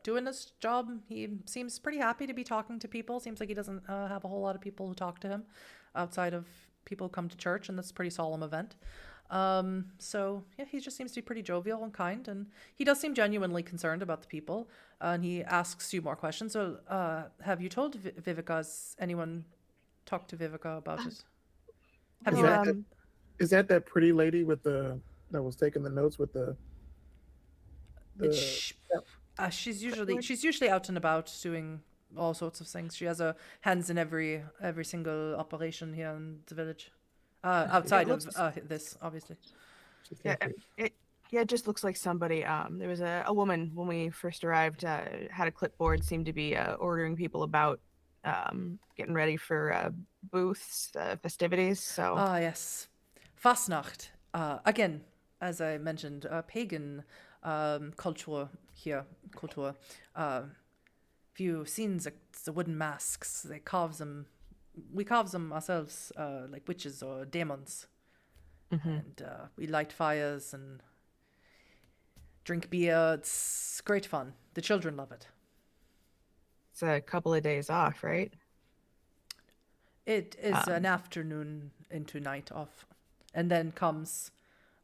doing his job. He seems pretty happy to be talking to people. Seems like he doesn't have a whole lot of people who talk to him outside of people who come to church, and that's a pretty solemn event. So yeah, he just seems to be pretty jovial and kind, and he does seem genuinely concerned about the people. And he asks you more questions. So, have you told Vivica? Has anyone talked to Vivica about it? Have Is you? that is that pretty lady with that was taking the notes with the She's usually out and about doing all sorts of things. She has hands in every single operation here in the village. Outside of this, obviously. Yeah, it just looks like somebody. There was a woman when we first arrived. Had a clipboard. Seemed to be ordering people about, getting ready for booths, festivities. So. Ah, yes. Fastnacht. Again, as I mentioned, pagan culture here. Culture. If you've seen the wooden masks, they carve them. We carve them ourselves, like witches or demons. And we light fires and drink beer. It's great fun. The children love it. It's a couple of days off, right? It is an afternoon into night off. And then comes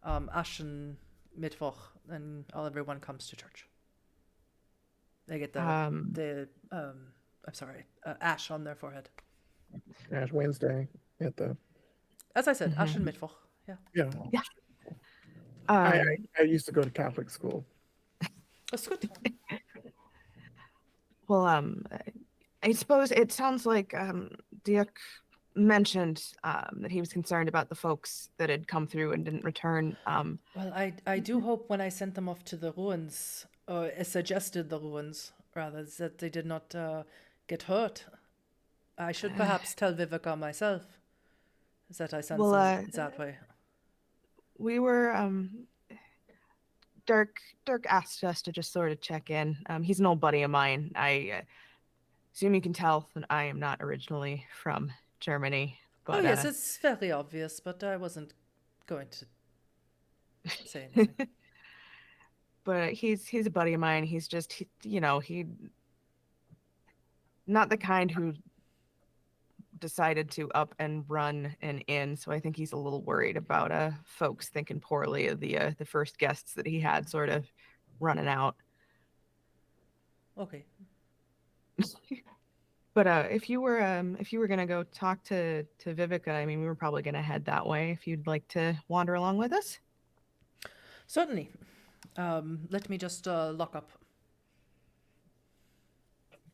Ashen Mittwoch, and everyone comes to church. They get ash on their forehead. Ash Wednesday at the. As I said, Ashen Mittwoch. Yeah. Yeah. I used to go to Catholic school. That's good. Well, I suppose it sounds like Dirk mentioned that he was concerned about the folks that had come through and didn't return. Well, I do hope when I sent them off to the ruins, or suggested the ruins, rather, that they did not get hurt. I should perhaps tell Vivica myself that I sent them that way. We were Dirk asked us to just sort of check in. He's an old buddy of mine. I assume you can tell that I am not originally from Germany. But, yes, it's fairly obvious, but I wasn't going to say anything. But he's a buddy of mine. He's just he not the kind who decided to up and run an inn, so I think he's a little worried about folks thinking poorly of the first guests that he had sort of running out. Okay. But if you were gonna go talk to Vivica, I mean, we were probably gonna head that way. If you'd like to wander along with us, Certainly. Let me just lock up.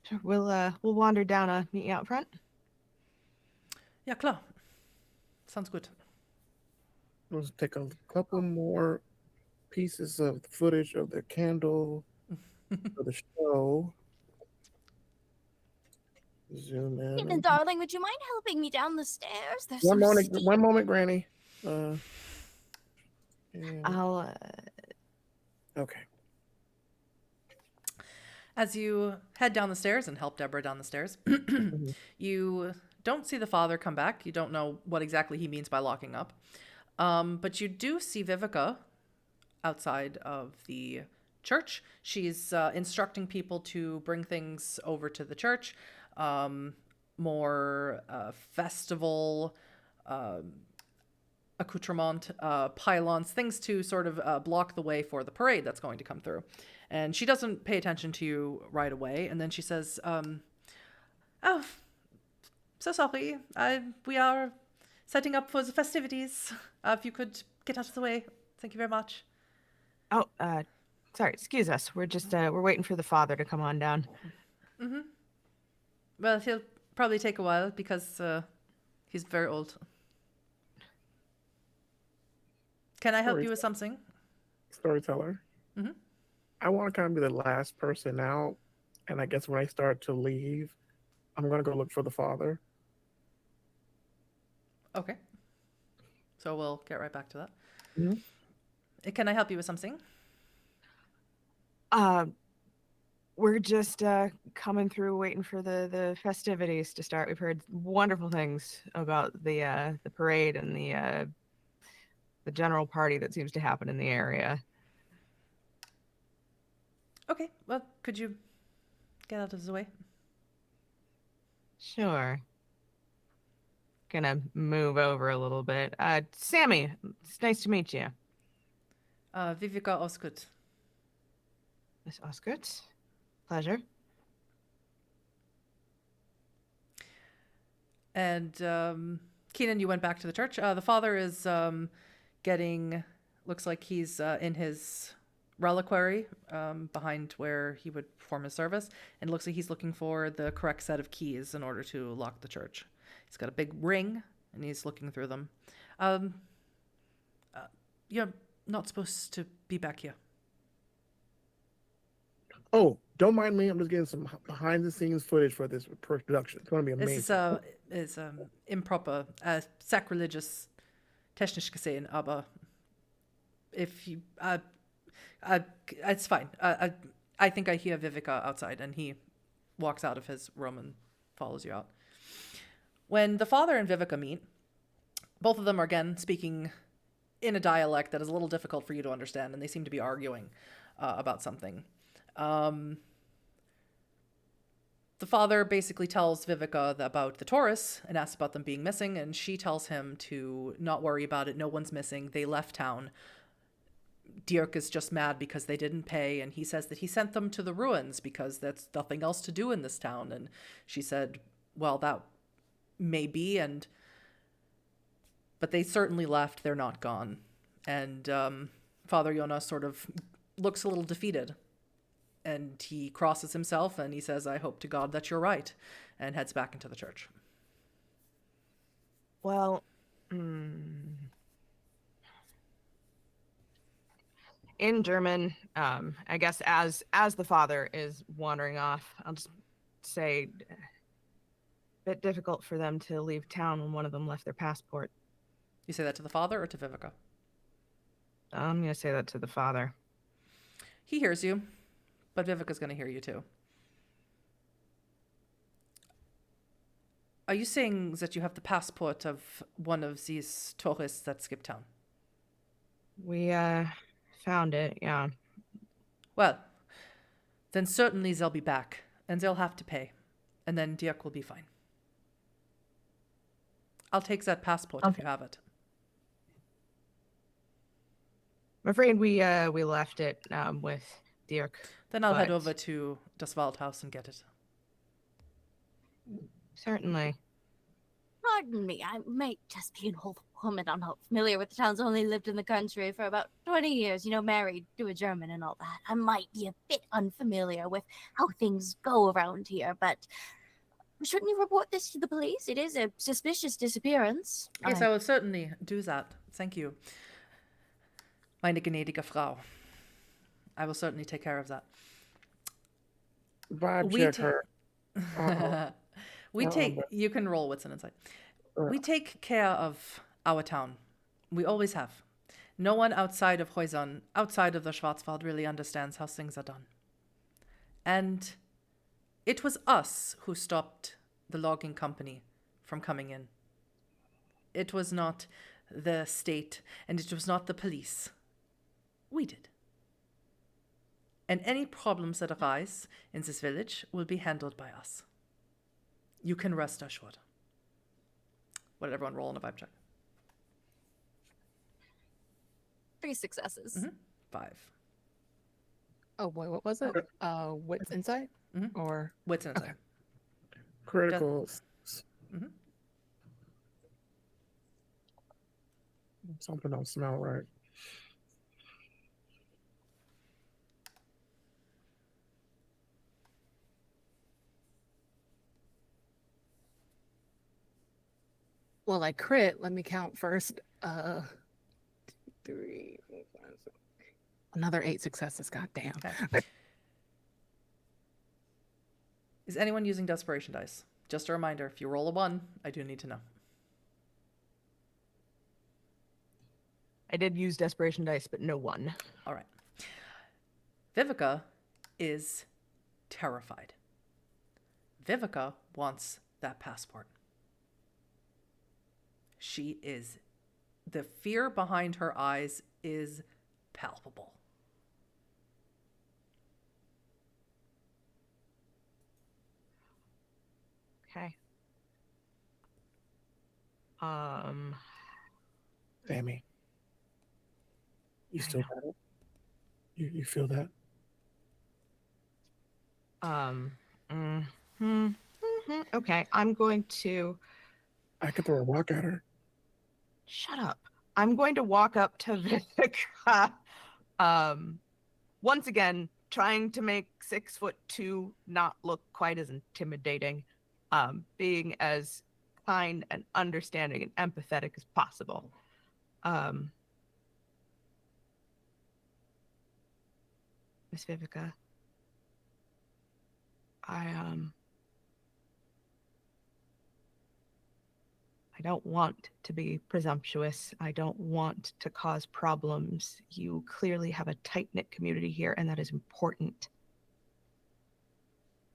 sure. We'll wander down. Meet you out front. Ja, klar. Sounds good. Let's take a couple more pieces of footage of the candle for the show. Zoom Kanan, in. darling, would you mind helping me down the stairs? There's One some moment, steep. one moment, Granny. Yeah, I'll okay. As you head down the stairs and help Deborah down the stairs, you don't see the father come back. You don't know what exactly he means by locking up. But you do see Vivica outside of the church. She's instructing people to bring things over to the church, more festival accoutrement, pylons, things to sort of block the way for the parade that's going to come through. And she doesn't pay attention to you right away. And then she says, oh, so sorry. We are setting up for the festivities. If you could get out of the way. Thank you very much. Oh, sorry, excuse us. We're just we're waiting for the father to come on down. Mm-hmm. Well, he'll probably take a while because he's very old. Can I help you with something? Storyteller. Mm-hmm. I want to kind of be the last person out, and I guess when I start to leave, I'm gonna go look for the father. Okay. So we'll get right back to that. Mhm. Can I help you with something? We're just coming through, waiting for the festivities to start. We've heard wonderful things about the parade and the general party that seems to happen in the area. Okay. Well, could you get out of the way? Sure. Gonna move over a little bit. Sammy, it's nice to meet you. Vivica Osgood. Miss Osgood. Pleasure. And Keenan, you went back to the church. The father is looks like he's in his reliquary behind where he would perform his service. And it looks like he's looking for the correct set of keys in order to lock the church. He's got a big ring and he's looking through them. You're not supposed to be back here. Oh, don't mind me. I'm just getting some behind the scenes footage for this production. It's gonna be amazing. This is improper, sacrilegious, technisch gesehen, aber if you, it's fine. I think I hear Vivica outside, and he walks out of his room and follows you out. When the father and Vivica meet, both of them are again speaking in a dialect that is a little difficult for you to understand, and they seem to be arguing about something. The father basically tells Vivica about the Taurus and asks about them being missing, and she tells him to not worry about it. No one's missing. They left town. Dirk is just mad because they didn't pay, and he says that he sent them to the ruins because that's nothing else to do in this town. And she said, well, that may be, but they certainly left. They're not gone. And Father Jonas sort of looks a little defeated. And he crosses himself and he says, I hope to God that you're right, and heads back into the church. Well, in German, I guess as the father is wandering off, I'll just say a bit difficult for them to leave town when one of them left their passport. You say that to the father or to Vivica? I'm going to say that to the father. He hears you, but Vivica's going to hear you too. Are you saying that you have the passport of one of these tourists that skipped town? We found it, yeah. Well, then certainly they'll be back, and they'll have to pay, and then Dirk will be fine. I'll take that passport if you have it. I'm afraid we left it with Dirk. Then I'll head over to das Waldhaus and get it. Certainly. Pardon me, I might just be an old woman. I'm not familiar with the towns. Only lived in the country for about 20 years, married to a German and all that. I might be a bit unfamiliar with how things go around here, but Shouldn't you report this to the police? It is a suspicious disappearance. Yes, I will certainly do that. Thank you, meine gnädige Frau. I will certainly take care of that. Vibe We check ta- her. Uh-oh. You can roll what's an insight. Uh, We take care of our town. We always have. No one outside of Hoisan, outside of the Schwarzwald, really understands how things are done. And it was us who stopped the logging company from coming in. It was not the state, and it was not the police. We did. And any problems that arise in this village will be handled by us. You can rest assured. What did everyone roll on a vibe check? 3 successes. Mhm. 5. Oh boy, what was it? Wits insight? Mhm. Or Wits and insight. critical. Mhm. Something don't smell right. well, I crit. Let me count first. 3, 4, 5, 6. Another 8 successes. God damn. Okay. Is anyone using desperation dice? Just a reminder, if you roll a 1, I do need to know. I did use desperation dice, but no one. All right. Vivica is terrified. Vivica wants that passport. The fear behind her eyes is palpable. Okay. Sammy, you I still got it? You feel that? Okay, I'm going to I could throw a rock at her. shut up. I'm going to walk up to Vivica. Once again, trying to make 6'2" not look quite as intimidating. Being as kind and understanding and empathetic as possible. Miss Vivica, I don't want to be presumptuous. I don't want to cause problems. You clearly have a tight-knit community here, and that is important.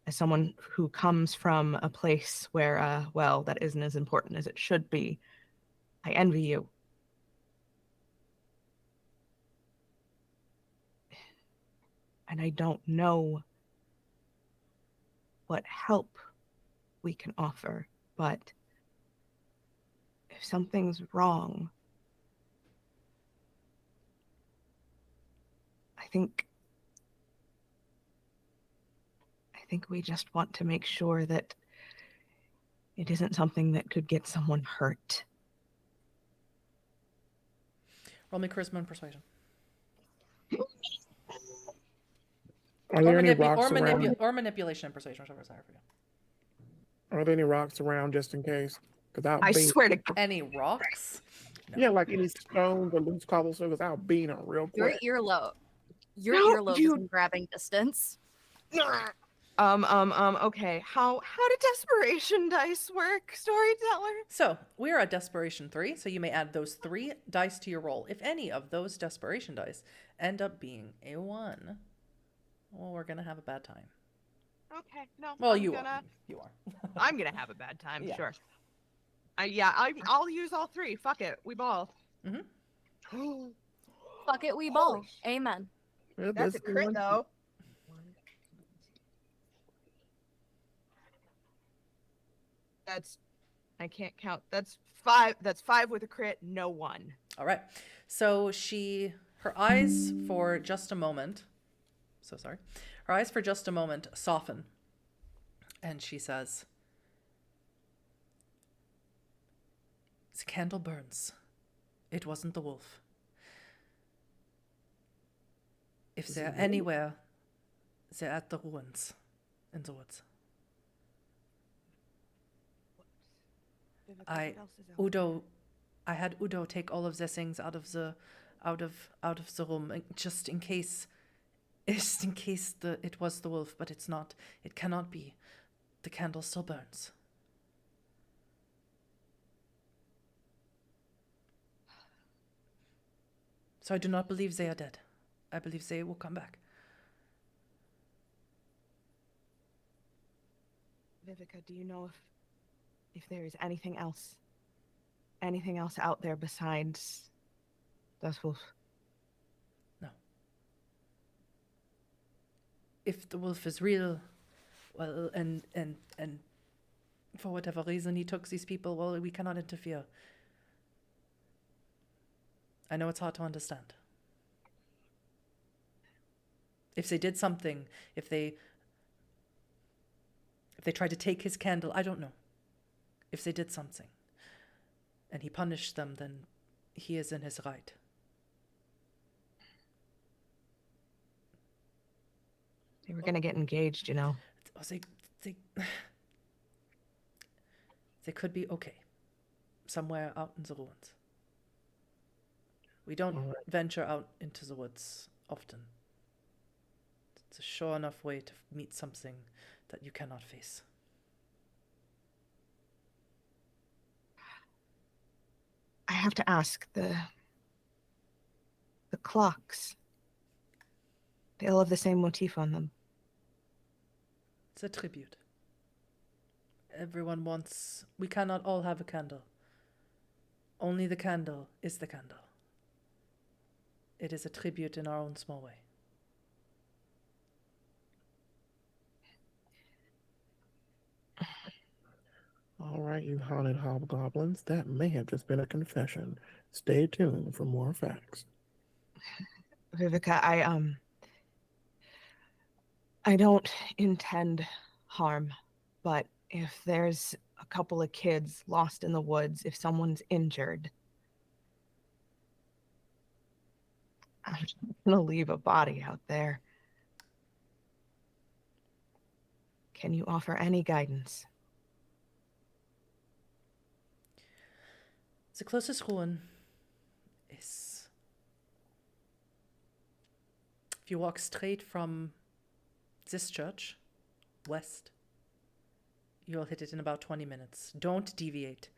As someone who comes from a place where, well, that isn't as important as it should be, I envy you. And I don't know what help we can offer, but if something's wrong, I think we just want to make sure that it isn't something that could get someone hurt. Roll me charisma and persuasion. Are there any rocks around? Or manipulation and persuasion, whichever is higher for you. Are there any rocks around just in case? Because I swear to God. Any rocks? No. Yeah, like any stones or loose cobblestones, because I'll beat them real Your quick. earlobe. Your No, earlobe you- is in grabbing distance. Okay. How do desperation dice work, Storyteller? So we are at desperation 3, so you may add those 3 dice to your roll. If any of those desperation dice end up being a 1, well, we're gonna have a bad time. Okay, no. Well, I'm you gonna, are. You are. I'm gonna have a bad time, Yeah. sure. I'll use all 3. Fuck it, we ball. Mm-hmm. Fuck it, we ball. Amen. Yeah, That's a crit one. though. I can't count. That's 5. That's 5 with a crit, no 1. All right. So her eyes for just a moment, so sorry, her eyes for just a moment soften. And she says, "The candle burns. It wasn't the wolf. If they're anywhere, they're at the ruins in the woods." I Udo, I had Udo take all of the things out of the room, just in case, just in case it was the wolf, but it's not. It cannot be. The candle still burns. So I do not believe they are dead. I believe they will come back. Vivica, do you know if there is anything else out there besides Das Wolf? No. If the wolf is real, well, and for whatever reason he took these people, well, we cannot interfere. I know it's hard to understand. If they did something, if they tried to take his candle, I don't know. If they did something and he punished them, then he is in his right. They were gonna get engaged, you know. Oh, they could be okay. Somewhere out in the ruins. We don't venture out into the woods often. It's a sure enough way to meet something that you cannot face. I have to ask, the clocks, they all have the same motif on them. It's a tribute. Everyone wants... We cannot all have a candle. Only the candle is the candle. It is a tribute in our own small way. All right, you haunted hobgoblins. That may have just been a confession. Stay tuned for more facts. Vivica, I don't intend harm, but if there's a couple of kids lost in the woods, if someone's injured, I'm just gonna leave a body out there. Can you offer any guidance? The closest ruin is... If you walk straight from this church, west, you'll hit it in about 20 minutes. Don't deviate.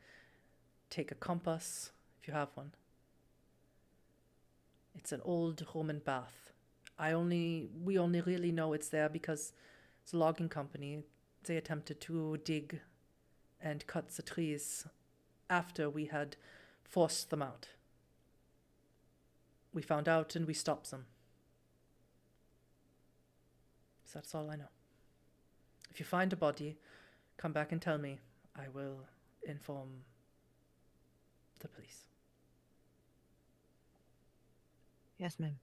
Take a compass, if you have one. It's an old Roman bath. We only really know it's there because the logging company, they attempted to dig and cut the trees after we had forced them out. We found out and we stopped them. So that's all I know. If you find a body, come back and tell me. I will inform the police. Yes, ma'am.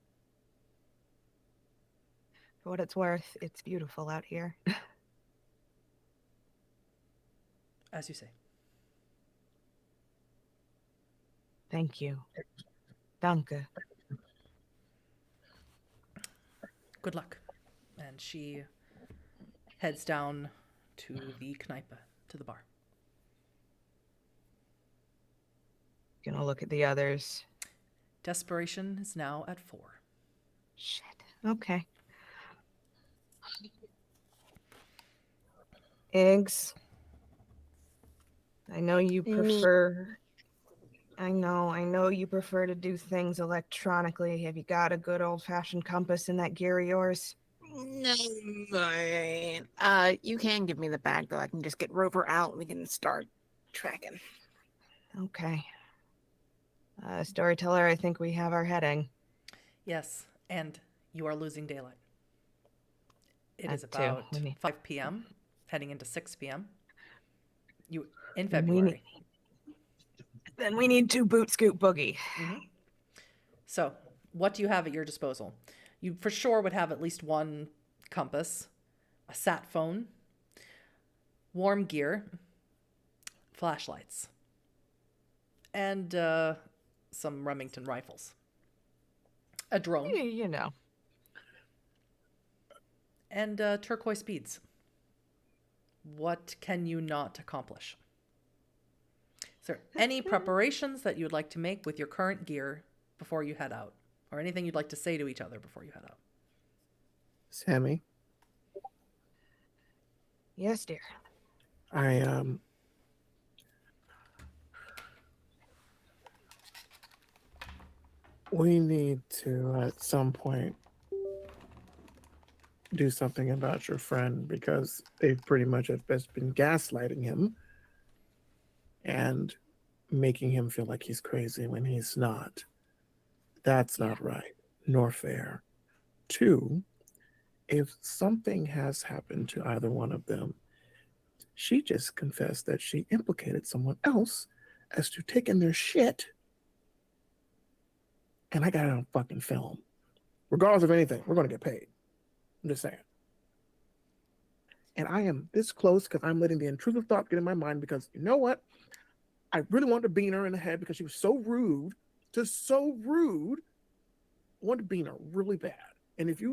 For what it's worth, it's beautiful out here. As you say. Thank you. Danke. Good luck. And she heads down to the Kneipe, to the bar. Gonna look at the others. Desperation is now at 4. Shit. Okay. Eggs. I know you prefer. I know you prefer to do things electronically. Have you got a good old-fashioned compass in that gear of yours? No, you can give me the bag though. I can just get Rover out and we can start tracking. Okay. Storyteller, I think we have our heading. Yes, and you are losing daylight. It That is too. about We need- 5 p.m., heading into 6 p.m. In Then February. Then we need to boot scoot boogie. Mm-hmm. So, what do you have at your disposal? You for sure would have at least one compass, a sat phone, warm gear, flashlights, and some Remington rifles, a drone, You know. and turquoise beads. What can you not accomplish? Is there any preparations that you would like to make with your current gear before you head out? Or anything you'd like to say to each other before you head out? Sammy, Yes, dear. I we need to at some point do something about your friend because they've pretty much at best been gaslighting him and making him feel like he's crazy when he's not. That's not right nor fair. Two, if something has happened to either one of them, she just confessed that she implicated someone else as to taking their shit, and I got it on fucking film. Regardless of anything, we're going to get paid. I'm just saying. And I am this close because I'm letting the intrusive thought get in my mind because you know what? I really wanted to bean her in the head because she was so rude. Just so rude. I wanted to bean her really bad. And if you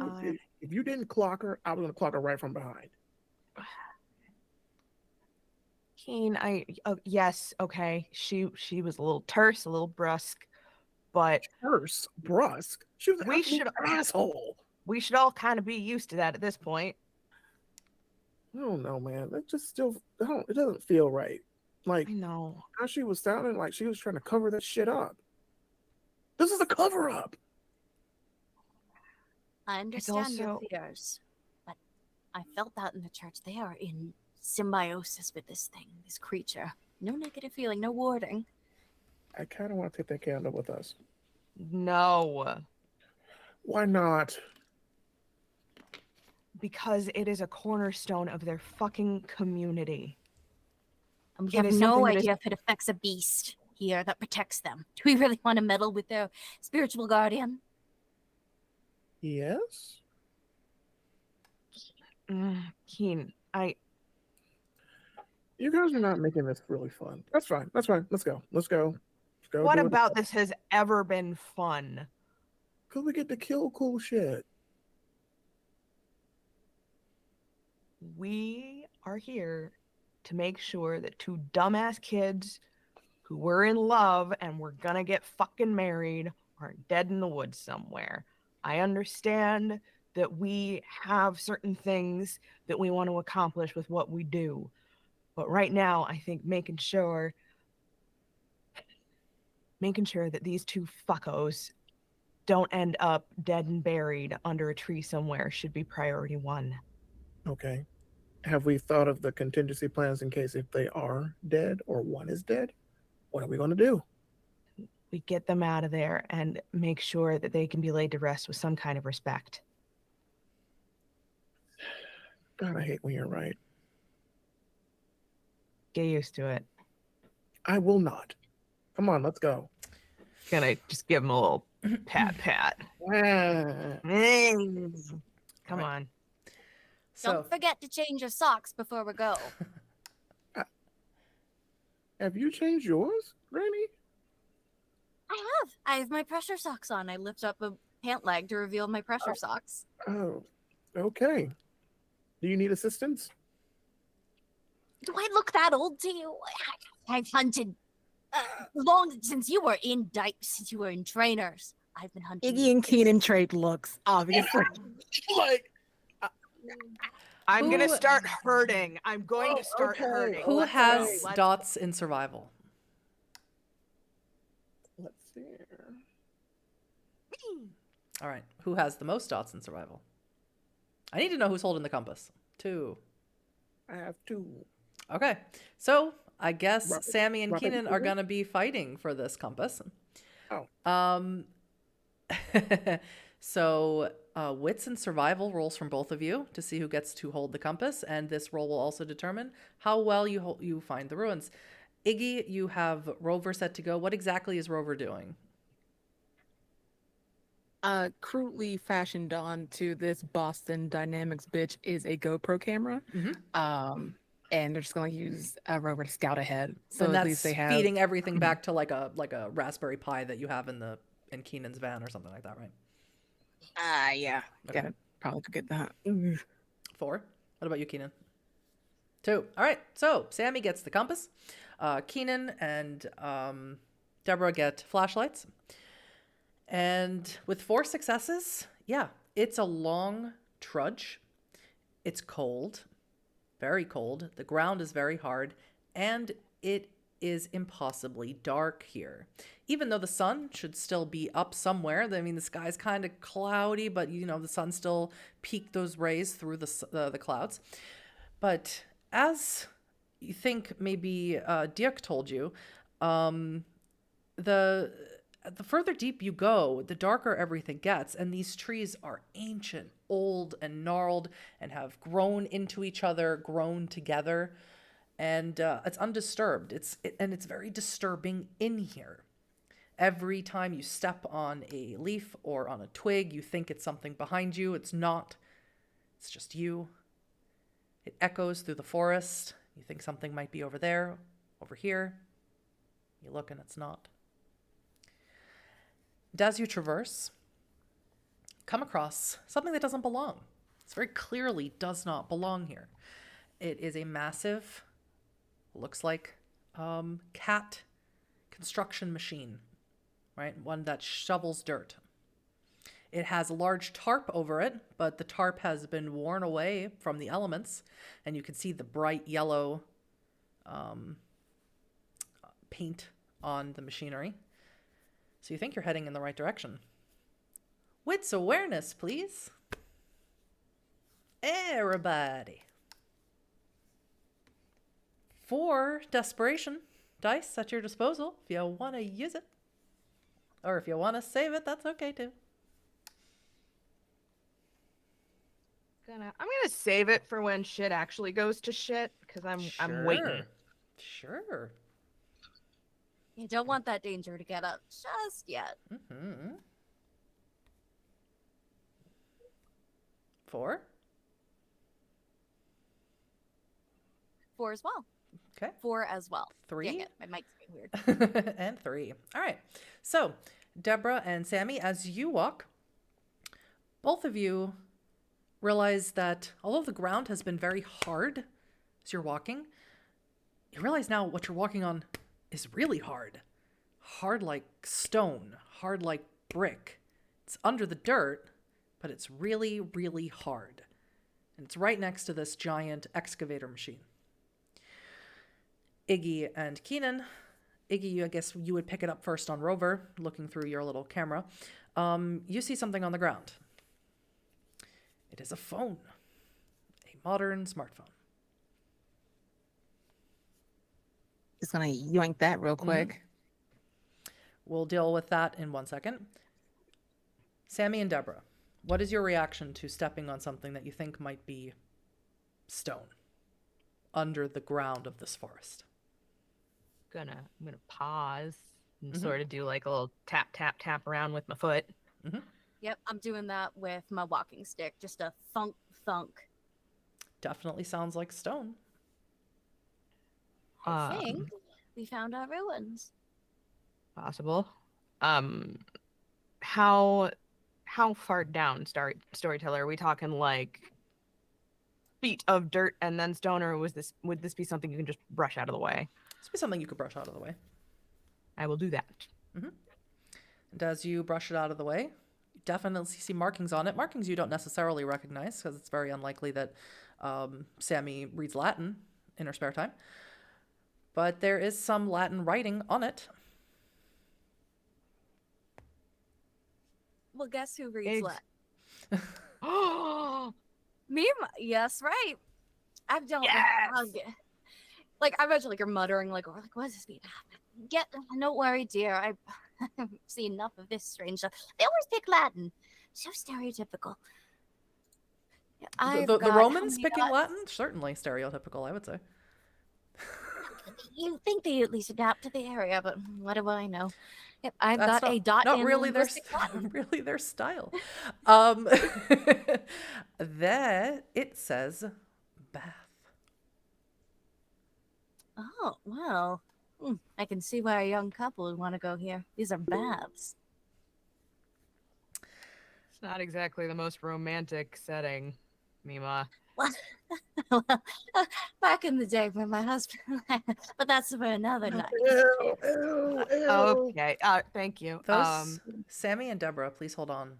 didn't clock her, I was going to clock her right from behind. Keen, yes, okay. She was a little terse, a little brusque, but Terse, brusque. She was an We absolute should- asshole. we should all kind of be used to that at this point. I don't know, man. It just still, it doesn't feel right. Like, I know. how she was sounding like she was trying to cover that shit up. This is a cover up. I understand your also- fears, but I felt that in the church. They are in symbiosis with this thing, this creature. No negative feeling, no warding. I kind of want to take that candle with us. No, Why not? because it is a cornerstone of their fucking community. And we It have is no something that is- idea if it affects a beast here that protects them. Do we really want to meddle with their spiritual guardian? Yes? Keen, You guys are not making this really fun. That's fine. That's fine. Let's go. Let's go. Let's go. what about this has ever been fun? Because we get to kill cool shit. We are here to make sure that two dumbass kids who were in love and were gonna get fucking married aren't dead in the woods somewhere. I understand that we have certain things that we want to accomplish with what we do. But right now, I think making sure that these two fuckos don't end up dead and buried under a tree somewhere should be priority one. Okay. Have we thought of the contingency plans in case if they are dead or one is dead? What are we going to do? We get them out of there and make sure that they can be laid to rest with some kind of respect. God, I hate when you're right. Get used to it. I will not. Come on, let's go. Gonna just give them a little pat. Ah. Come on. So, Don't forget to change your socks before we go. Have you changed yours, Granny? I have my pressure socks on. I lift up a pant leg to reveal my pressure socks. Oh, okay. Do you need assistance? Do I look that old to you? I've hunted long since you were since you were in trainers. I've been hunting. Iggy and Keenan trade looks, obviously. Like, I'm gonna Who- start hurting. I'm going to start okay. hurting. who Let's has go. dots in survival? let's see here. All right. Who has the most dots in survival? I need to know who's holding the compass. 2. I have 2. Okay. So I guess Rock- Sammy and rock, Keenan paper, are scissors? going to be fighting for this compass. Oh. So wits and survival rolls from both of you to see who gets to hold the compass, and this roll will also determine how well you find the ruins. Iggy, you have Rover set to go. What exactly is Rover doing? Crudely fashioned onto this Boston Dynamics bitch is a GoPro camera. Mhm. And they're just going to use a rover to scout ahead. So And at that's least they have feeding everything back to like a Raspberry Pi that you have in Keenan's van or something like that, right? yeah. Okay. Yeah, probably could get that. 4. What about you, Keenan? 2. All right. So Sammy gets the compass. Keenan and Deborah get flashlights. And with 4 successes, yeah, it's a long trudge. It's cold, very cold. The ground is very hard, and it is impossibly dark here. Even though the sun should still be up somewhere. I mean, the sky's kind of cloudy, but the sun still peeked those rays through the clouds. But as you think maybe Dirk told you, the further deep you go, the darker everything gets. And these trees are ancient, old, and gnarled, and have grown into each other, grown together. And it's undisturbed. It's very disturbing in here. Every time you step on a leaf or on a twig, you think it's something behind you. It's not. It's just you. It echoes through the forest. You think something might be over there, over here. You look and it's not. And as you traverse, come across something that doesn't belong. This very clearly does not belong here. It is a massive, looks like, cat construction machine, right? One that shovels dirt. It has a large tarp over it, but the tarp has been worn away from the elements, and you can see the bright yellow paint on the machinery. So you think you're heading in the right direction. Wits awareness, please. Everybody. 4 desperation dice at your disposal if you want to use it. Or if you want to save it, that's okay too. I'm gonna save it for when shit actually goes to shit, because I'm waiting. Sure. You don't want that danger to get up just yet. 4. 4 as well. Okay. 4 as well. 3. Dang it, my mic's being weird. And 3. All right. So, Deborah and Sammy, as you walk, both of you realize that although the ground has been very hard as you're walking, you realize now what you're walking on is really hard. Hard like stone, hard like brick. It's under the dirt, but it's really, really hard. And it's right next to this giant excavator machine. Iggy and Keenan. Iggy, I guess you would pick it up first on Rover, looking through your little camera. You see something on the ground. It is a phone. A modern smartphone. Just gonna yoink that real quick. We'll deal with that in 1 second. Sammy and Deborah, what is your reaction to stepping on something that you think might be stone under the ground of this forest? I'm gonna pause and sort of do like a little tap around with my foot. Yep, I'm doing that with my walking stick. Just a thunk, thunk. Definitely sounds like stone. I think we found our ruins. Possible. How far down, Storyteller? Are we talking like feet of dirt and then stone, or would this be something you can just brush out of the way? This would be something you could brush out of the way. I will do that. And as you brush it out of the way, you definitely see markings on it. Markings you don't necessarily recognize because it's very unlikely that Sammy reads Latin in her spare time. But there is some Latin writing on it. Well, guess who reads Eggs. Latin? Oh, Me? Yes, right. I've dealt with like I imagine like you're muttering like what does this mean? Don't worry, dear. I've seen enough of this strange stuff. They always pick Latin. So stereotypical. The Romans picking Latin? Certainly stereotypical, I would say. You think they at least adapt to the area, but what do I know? Yep, I've That's got a dot not in really their linguistic Latin. really their style. That it says bath. Oh, well. I can see why a young couple would want to go here. These are baths. it's not exactly the most romantic setting, Mima. Back in the day when my husband, but that's for another night. Ew, ew, ew. Okay. Thank you. Those Sammy and Deborah, please hold on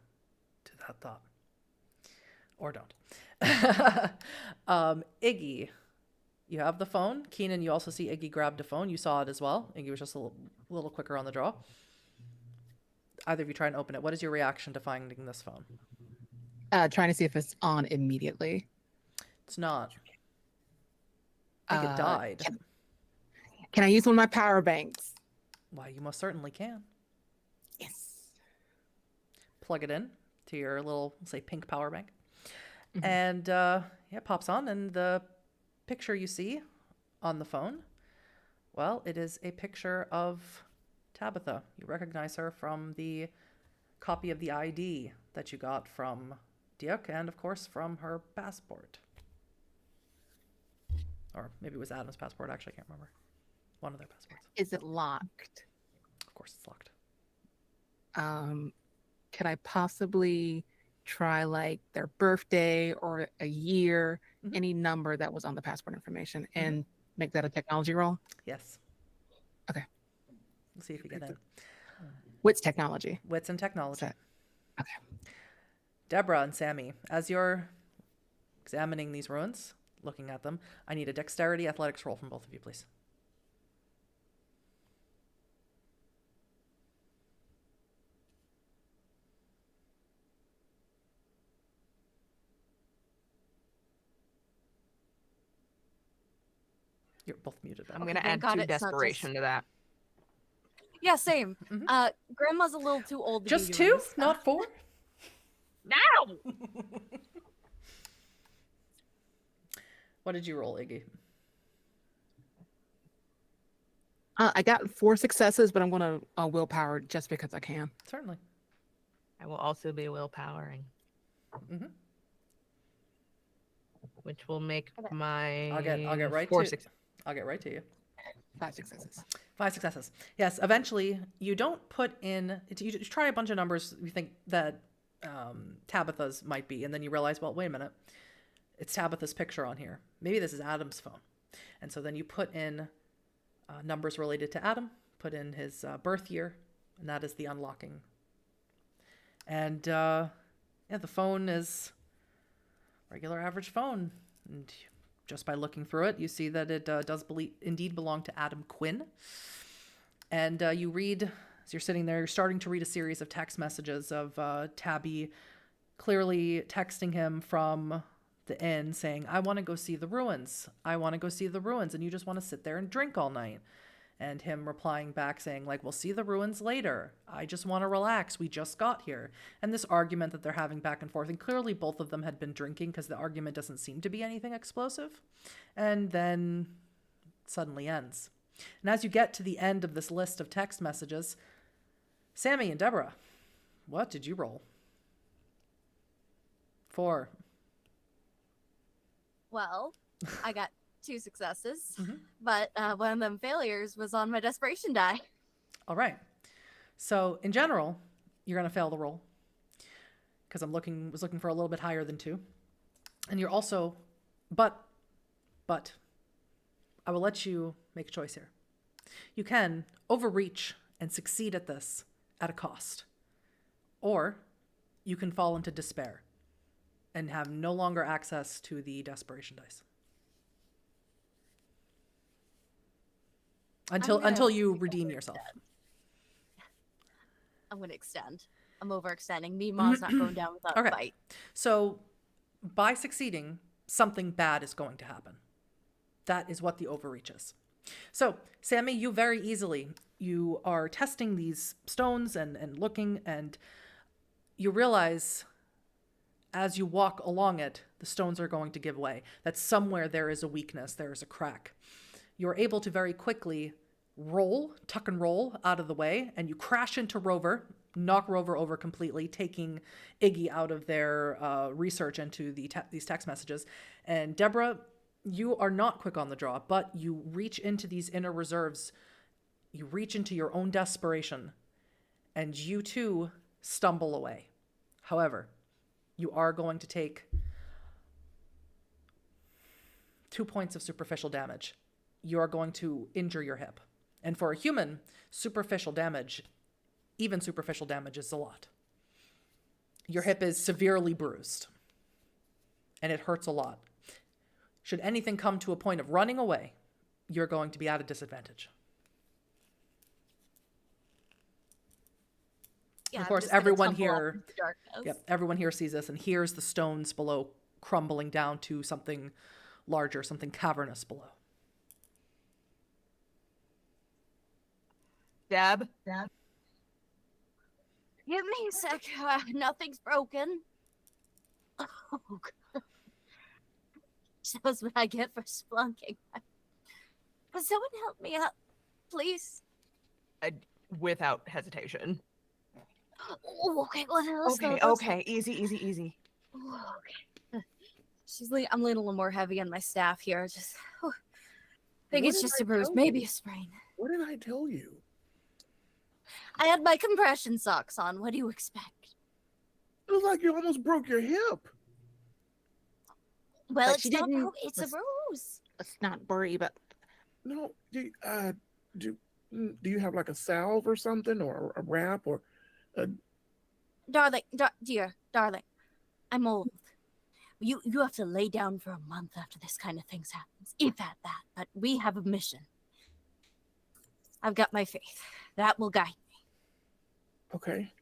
to that thought, or don't. Iggy, you have the phone. Keenan, you also see Iggy grabbed a phone. You saw it as well. Iggy was just a little quicker on the draw. Either of you try and open it. What is your reaction to finding this phone? Trying to see if it's on immediately. It's not. I think it died. Can I use one of my power banks? Why, you most certainly can. Yes. Plug it in to your little, say, pink power bank. Mhm. And yeah, it pops on. And the picture you see on the phone, well, it is a picture of Tabitha. You recognize her from the copy of the ID that you got from Diuk and, of course, from her passport. Or maybe it was Adam's passport. Actually, I can't remember. One of their passports. Is it locked? Of course, it's locked. Could I possibly try like their birthday or a year, Mhm. any number that was on the passport information, and make that a technology roll? Yes. Okay. We'll see if you get in. What's technology? Wits and technology. Set. Okay. Deborah and Sammy, as you're examining these ruins, looking at them, I need a dexterity athletics roll from both of you, please. You're both muted. I'm Okay, gonna thank add God 2 it's not just- desperation to that. Yeah, same. Mhm. Grandma's a little too old to Just be doing 2, this stuff. not 4? No. What did you roll, Iggy? I got 4 successes, but I'm gonna willpower just because I can. Certainly. I will also be willpowering, Mhm. which will make Okay. my I'll get right 4 to success. I'll get right to you. 5 successes. 5 successes. Yes, eventually you don't put in, you try a bunch of numbers you think that Tabitha's might be, and then you realize, well, wait a minute, it's Tabitha's picture on here. Maybe this is Adam's phone. And so then you put in numbers related to Adam, put in his birth year, and that is the unlocking. And yeah, the phone is a regular average phone. And just by looking through it, you see that it does indeed belong to Adam Quinn. And you read, as you're sitting there, you're starting to read a series of text messages of Tabby clearly texting him from the inn saying, I want to go see the ruins. I want to go see the ruins. And you just want to sit there and drink all night. And him replying back saying, like, we'll see the ruins later. I just want to relax. We just got here. And this argument that they're having back and forth. And clearly both of them had been drinking because the argument doesn't seem to be anything explosive. And then it suddenly ends. And as you get to the end of this list of text messages, Sammy and Deborah, what did you roll? 4. Well, I got 2 successes, Mhm. but one of them failures was on my desperation die. All right. So in general, you're going to fail the roll because was looking for a little bit higher than 2. And you're also, but I will let you make a choice here. You can overreach and succeed at this at a cost, or you can fall into despair and have no longer access to the desperation dice until you redeem yourself. I'm going to extend. I'm overextending. Meemaw's not going down without a Okay. fight. So by succeeding, something bad is going to happen. That is what the overreach is. So, Sammy, you very easily, you are testing these stones and looking, and you realize as you walk along it, the stones are going to give way. That somewhere there is a weakness, there is a crack. You're able to very quickly tuck and roll out of the way, and you crash into Rover, knock Rover over completely, taking Iggy out of their research into these text messages. And Deborah, you are not quick on the draw, but you reach into these inner reserves. You reach into your own desperation, and you too stumble away. However, you are going to take 2 points of superficial damage. You're going to injure your hip. And for a human, superficial damage, even superficial damage, is a lot. Your hip is severely bruised, and it hurts a lot. Should anything come to a point of running away, you're going to be at a disadvantage. Yeah, Of I'm course, just gonna everyone tumble off here, into darkness. yep, everyone here sees this and hears the stones below crumbling down to something larger, something cavernous below. Deb? Give me a sec. Nothing's broken. Oh, God. That's what I get for splunking. Could someone help me up, please? Without hesitation. Oh, okay, let's go. Okay. Easy. Oh, okay. I'm leaning a little more heavy on my staff here. Just, I think What it's did just I a bruise, tell maybe you? a sprain. What did I tell you? I had my compression socks on. What do you expect? It was like you almost broke your hip. Well, But it's she not didn't- broke. It's a bruise. Let's not worry about. No, do you have like a salve or something, or a wrap, or Darling, dear, darling, I'm old. You have to lay down for a month after this kind of things happens, if at that. But we have a mission. I've got my faith. That will guide me. okay?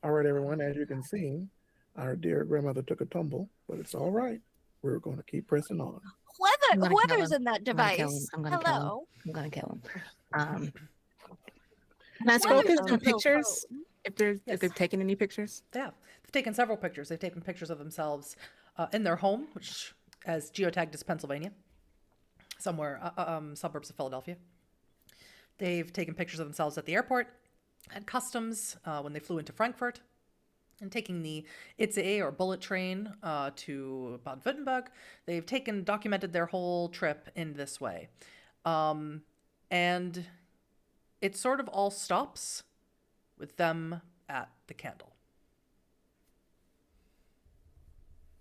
All right, everyone. As you can see, our dear grandmother took a tumble, but it's all right. We're going to keep pressing on. I'm gonna kill Whoever's him. in that I'm gonna kill him. device. I'm gonna kill him. Hello. I'm gonna kill him. Can I scroll Whoever's through on some that little pictures? phone. If Yes. they've taken any pictures? Yeah, they've taken several pictures. They've taken pictures of themselves in their home, which, as geotagged, is Pennsylvania, somewhere suburbs of Philadelphia. They've taken pictures of themselves at the airport, at customs, when they flew into Frankfurt, and taking the ICE or bullet train to Baden-Württemberg. They've documented their whole trip in this way. And it sort of all stops with them at the candle.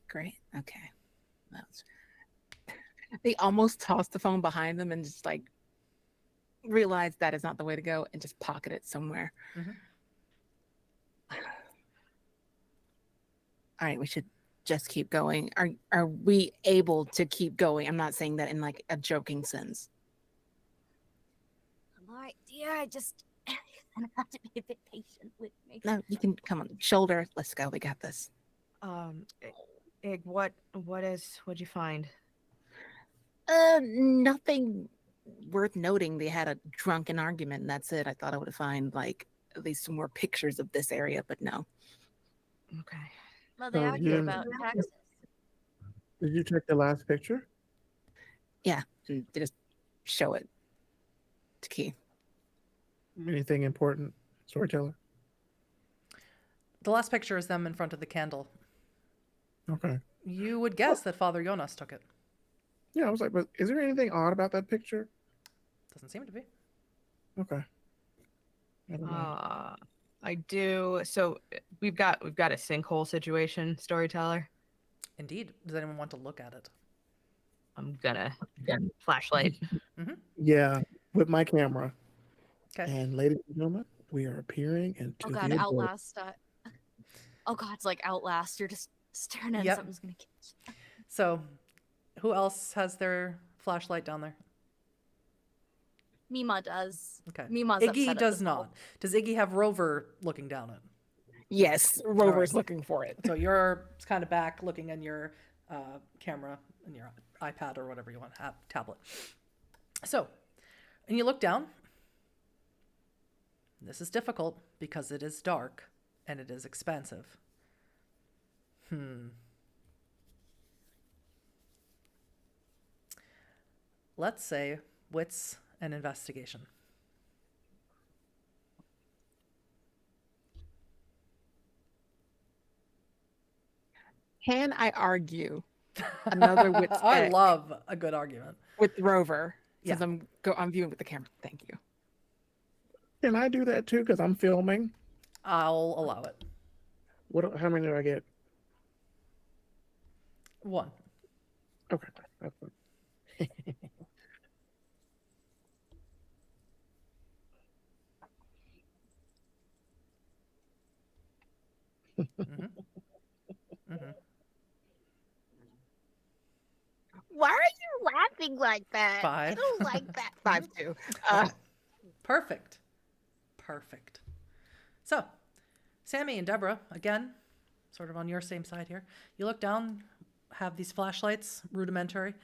Great. Okay. They almost tossed the phone behind them and just like realized that is not the way to go and just pocket it somewhere. Mhm. All right, we should just keep going. Are we able to keep going? I'm not saying that in like a joking sense. I'm all right, dear. I just gonna have to be a bit patient with me. No, you can come on. Shoulder, let's go. We got this. Ig, what'd you find? Nothing worth noting. They had a drunken argument and that's it. I thought I would find like at least some more pictures of this area, but no. Okay. Well, they So argue you- about taxes. Did you take the last picture? They just show it to Key. Anything important, storyteller? The last picture is them in front of the candle. Okay. You would guess that Father Jonas took it. Yeah, I was like, but is there anything odd about that picture? Doesn't seem to be. Okay. Never mind. I do. So we've got a sinkhole situation, storyteller. Indeed. Does anyone want to look at it? I'm gonna flashlight. Yeah, with my camera. Okay. And ladies and gentlemen, we are appearing into Oh god, the abyss. Outlast. Oh god, it's like Outlast. You're just staring at Yep. something's gonna kill you. So, who else has their flashlight down there? Mima does. Okay. Mima's upset Iggy at does the not. Does Iggy have Rover looking down it? Yes, Rover's looking for it. So you're kind of back looking in your camera and your iPad or whatever you want, tablet. So, and you look down. This is difficult because it is dark and it is expansive. Let's say wits and investigation. Can I argue another wit's I check love a good argument. with Rover since Yeah. I'm viewing with the camera? Thank you. Can I do that too? Because I'm filming. I'll allow it. How many do I get? 1. Okay. That's it. Mm-hmm. Mm-hmm. Why are you laughing like that? I 5. don't like that. 5-2. Okay. Perfect. Perfect. So, Sammy and Deborah, again, sort of on your same side here. You look down, have these flashlights, rudimentary.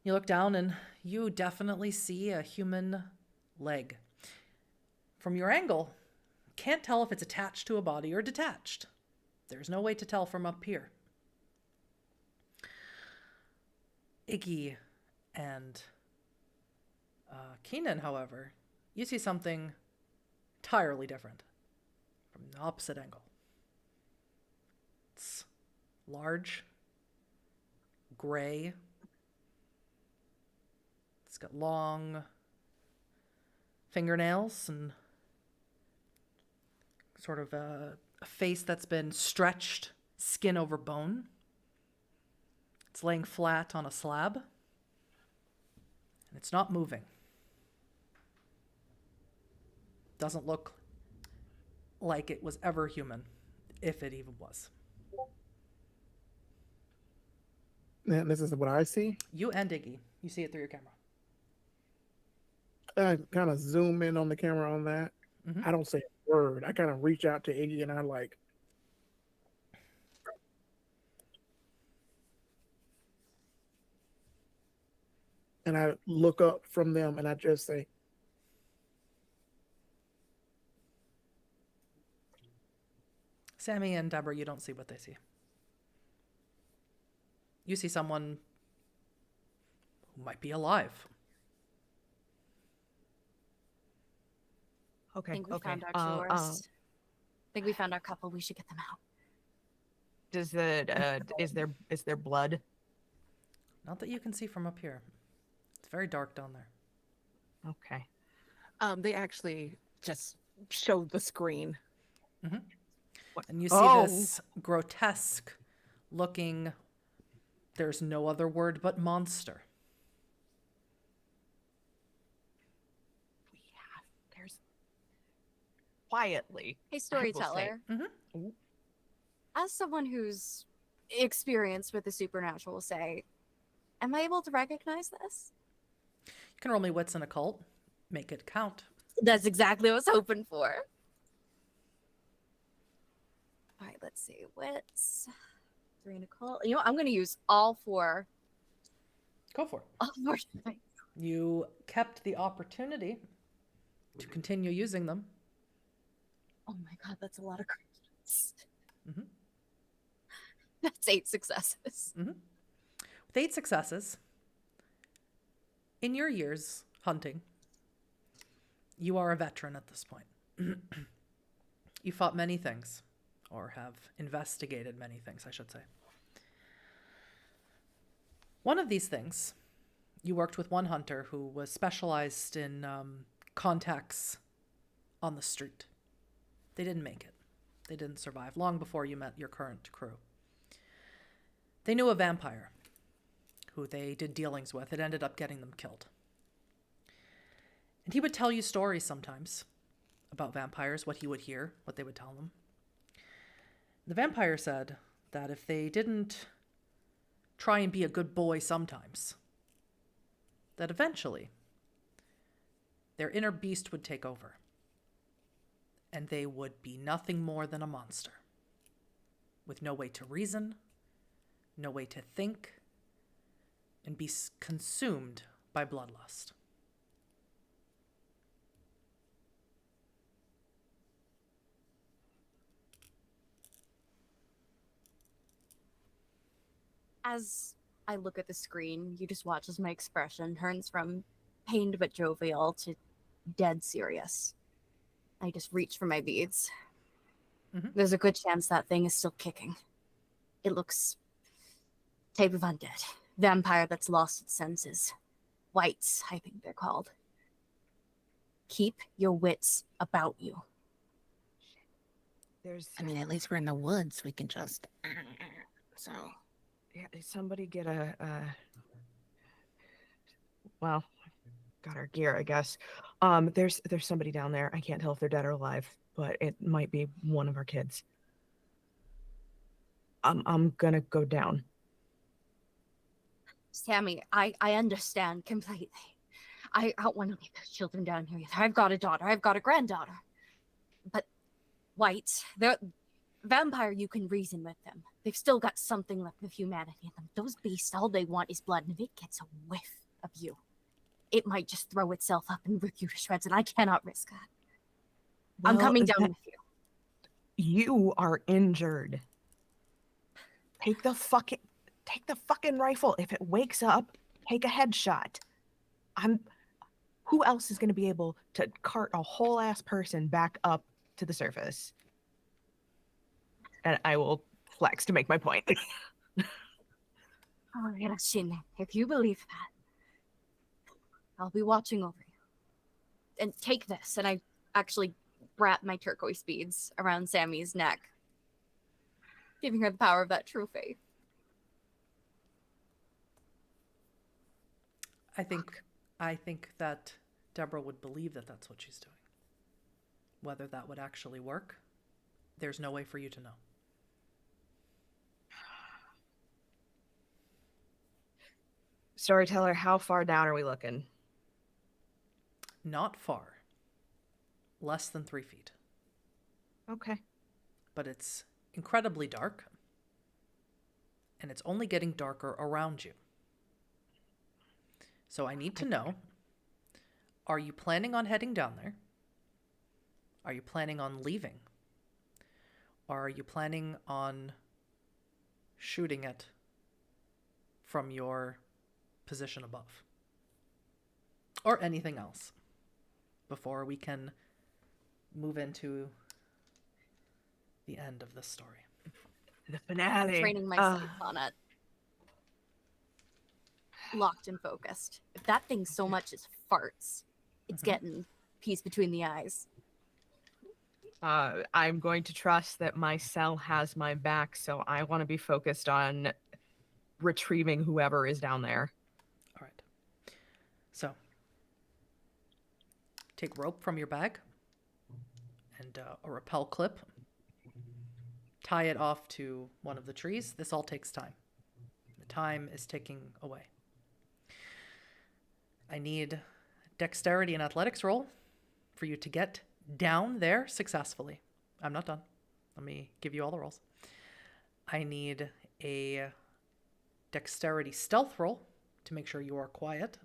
You look down and you definitely see a human leg. From your angle, can't tell if it's attached to a body or detached. There's no way to tell from up here. Iggy and Keenan, however, you see something entirely different from the opposite angle. It's large, gray. It's got long fingernails and sort of a face that's been stretched, skin over bone. It's laying flat on a slab, and it's not moving. Doesn't look like it was ever human, if it even was. And this is what I see. You and Iggy, you see it through your camera. I kind of zoom in on the camera on that. Mhm. I don't say a word. I kind of reach out to Iggy and I like, and I look up from them and I just say, Sammy and Deborah, you don't see what they see. You see someone who might be alive. I Okay. think we Okay. found our tourist. I think we found our couple. We should get them out. Does the is there blood? Not that you can see from up here. It's very dark down there. Okay. They actually just showed the screen. And you see Oh. this grotesque looking, there's no other word but monster. There's quietly. Hey, I will say- Storyteller. Mhm. As someone who's experienced with the supernatural, say, am I able to recognize this? You can roll me wits in occult, make it count. That's exactly what I was hoping for. All right, let's see. Wits. 3 and a call. You know what? I'm going to use all four. Go for it. All four. dice. You kept the opportunity to continue using them. Oh my god, that's a lot of crits. Mhm. That's 8 successes. With 8 successes, in your years hunting, you are a veteran at this point. You fought many things, or have investigated many things, I should say. One of these things, you worked with one hunter who was specialized in contacts on the street. They didn't make it. They didn't survive long before you met your current crew. They knew a vampire who they did dealings with. It ended up getting them killed. And he would tell you stories sometimes about vampires, what he would hear, what they would tell them. The vampire said that if they didn't try and be a good boy sometimes, that eventually their inner beast would take over and they would be nothing more than a monster with no way to reason, no way to think, and be consumed by bloodlust. As I look at the screen, you just watch as my expression turns from pained but jovial to dead serious. I just reach for my beads. Mhm. There's a good chance that thing is still kicking. It looks type of undead. Vampire that's lost its senses. Whites, I think they're called. Keep your wits about you. There's I mean, at least we're in the woods. We can just. So Yeah, somebody get well, got our gear, I guess. There's somebody down there. I can't tell if they're dead or alive, but it might be one of our kids. I'm gonna go down. Sammy, I understand completely. I don't want to leave those children down here either. I've got a daughter. I've got a granddaughter. But White, the vampire, you can reason with them. They've still got something left of humanity in them. Those beasts, all they want is blood, and if it gets a whiff of you, it might just throw itself up and rip you to shreds, and I cannot risk that. I'm Well, coming down with you. You are injured. Take the fucking rifle. If it wakes up, take a headshot. Who else is going to be able to cart a whole ass person back up to the surface? And I will flex to make my point. Oh, Hirashin, if you believe that, I'll be watching over you. And take this, and I actually wrap my turquoise beads around Sammy's neck, giving her the power of that true faith. I think that Deborah would believe that that's what she's doing. Whether that would actually work, there's no way for you to know. Storyteller, how far down are we looking? Not far. Less than 3 feet. Okay. But it's incredibly dark. And it's only getting darker around you. So I need to know, are you planning on heading down there? Are you planning on leaving? Or are you planning on shooting it from your position above? Or anything else before we can move into the end of this story. The finale. Training my sights on it. Locked and focused. If that thing so much as farts, it's getting peace between the eyes. I'm going to trust that my cell has my back, so I want to be focused on retrieving whoever is down there. All right. So, take rope from your bag and a rappel clip. Tie it off to one of the trees. This all takes time. The time is ticking away. I need dexterity and athletics roll for you to get down there successfully. I'm not done. Let me give you all the rolls. I need a dexterity stealth roll to make sure you are quiet.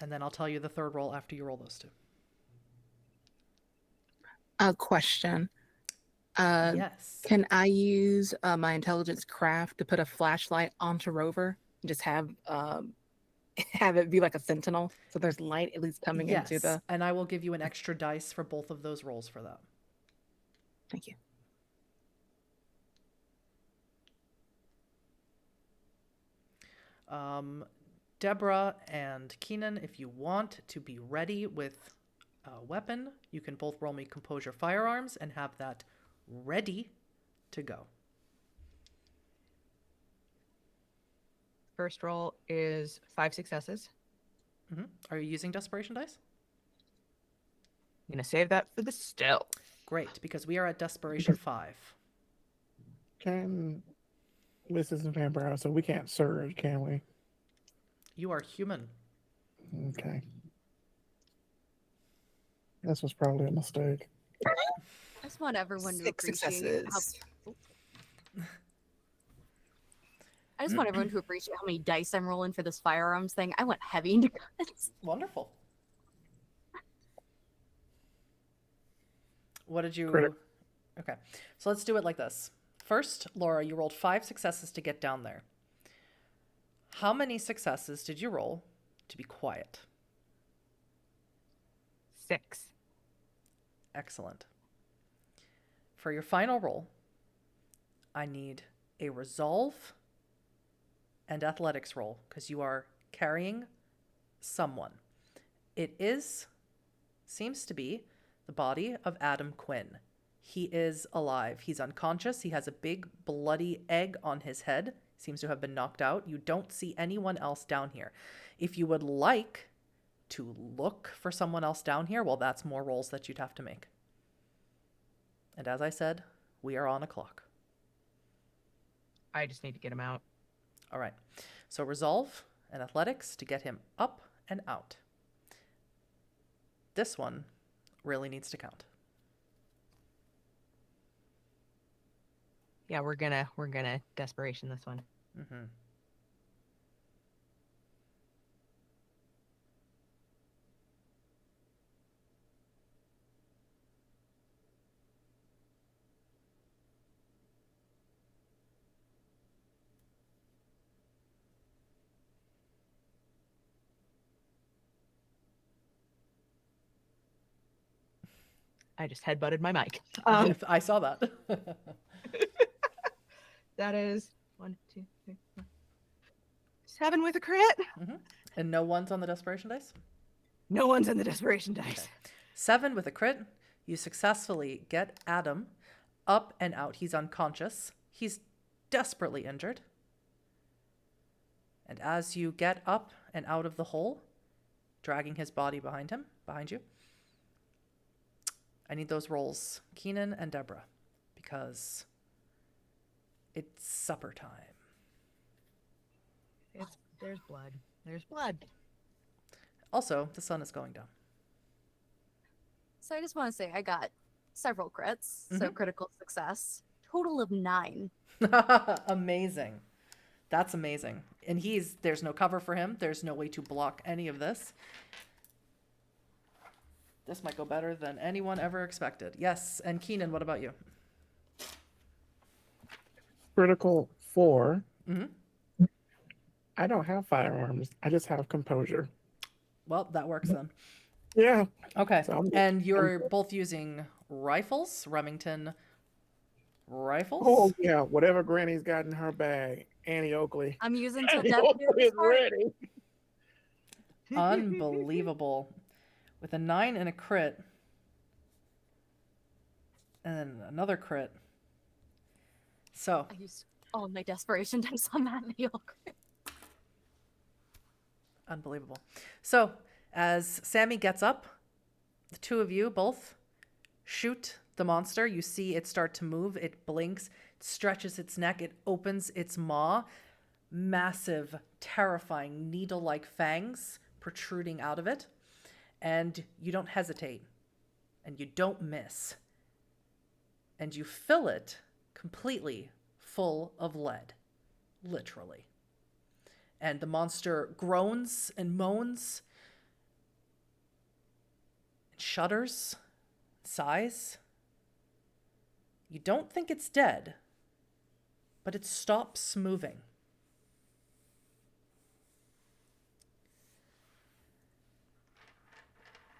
And then I'll tell you the third roll after you roll those two. A question. Yes. Can I use my intelligence craft to put a flashlight onto Rover and just have it be like a sentinel, so there's light at least coming into the... And I will give you an extra dice for both of those rolls for that. Thank you. Deborah and Keenan, if you want to be ready with a weapon, you can both roll me composure firearms and have that ready to go. First roll is 5 successes. Are you using desperation dice? I'm going to save that for the stealth. Great, because we are at desperation 5. This isn't vampire, so we can't surge, can we? You are human. Okay. This was probably a mistake. I just want everyone to 6 appreciate how... successes. I just want everyone to appreciate how many dice I'm rolling for this firearms thing. I went heavy into guns. Wonderful. What did you... Critic. Okay, so let's do it like this. First, Laura, you rolled 5 successes to get down there. How many successes did you roll to be quiet? 6. Excellent. For your final roll, I need a resolve and athletics roll because you are carrying someone. It seems to be the body of Adam Quinn. He is alive. He's unconscious. He has a big bloody egg on his head. Seems to have been knocked out. You don't see anyone else down here. If you would like to look for someone else down here, well, that's more rolls that you'd have to make. And as I said, we are on a clock. I just need to get him out. All right. So resolve and athletics to get him up and out. This one really needs to count. Yeah, we're gonna desperation this one. Mm-hmm. I just headbutted my mic. I saw that. That is 1, 2, 3, 4, 7 with a crit. Mm-hmm. And no one's on the desperation dice? No one's in the desperation dice. Okay. 7 with a crit. You successfully get Adam up and out. He's unconscious. He's desperately injured. And as you get up and out of the hole, dragging his body behind you, I need those rolls, Keenan and Deborah, because it's supper time. There's blood. There's blood. Also, the sun is going down. So I just want to say I got several crits, so critical success. Total of 9. Amazing. That's amazing. And there's no cover for him. There's no way to block any of this. This might go better than anyone ever expected. Yes. And Keenan, what about you? Critical 4. Mm-hmm. I don't have firearms. I just have composure. Well, that works then. Yeah. Okay. So And you're both using rifles, Remington rifles? Oh yeah, whatever Granny's got in her bag, Annie Oakley. I'm using till Annie death Oakley do is us part. ready. Unbelievable. With a 9 and a crit. And then another crit. So, I used all my desperation dice on that nail crit. unbelievable. So, as Sammy gets up, the two of you both shoot the monster. You see it start to move. It blinks, it stretches its neck, it opens its maw. Massive, terrifying, needle-like fangs protruding out of it. And you don't hesitate. And you don't miss. And you fill it completely full of lead. Literally. And the monster groans and moans and shudders, sighs. You don't think it's dead, but it stops moving.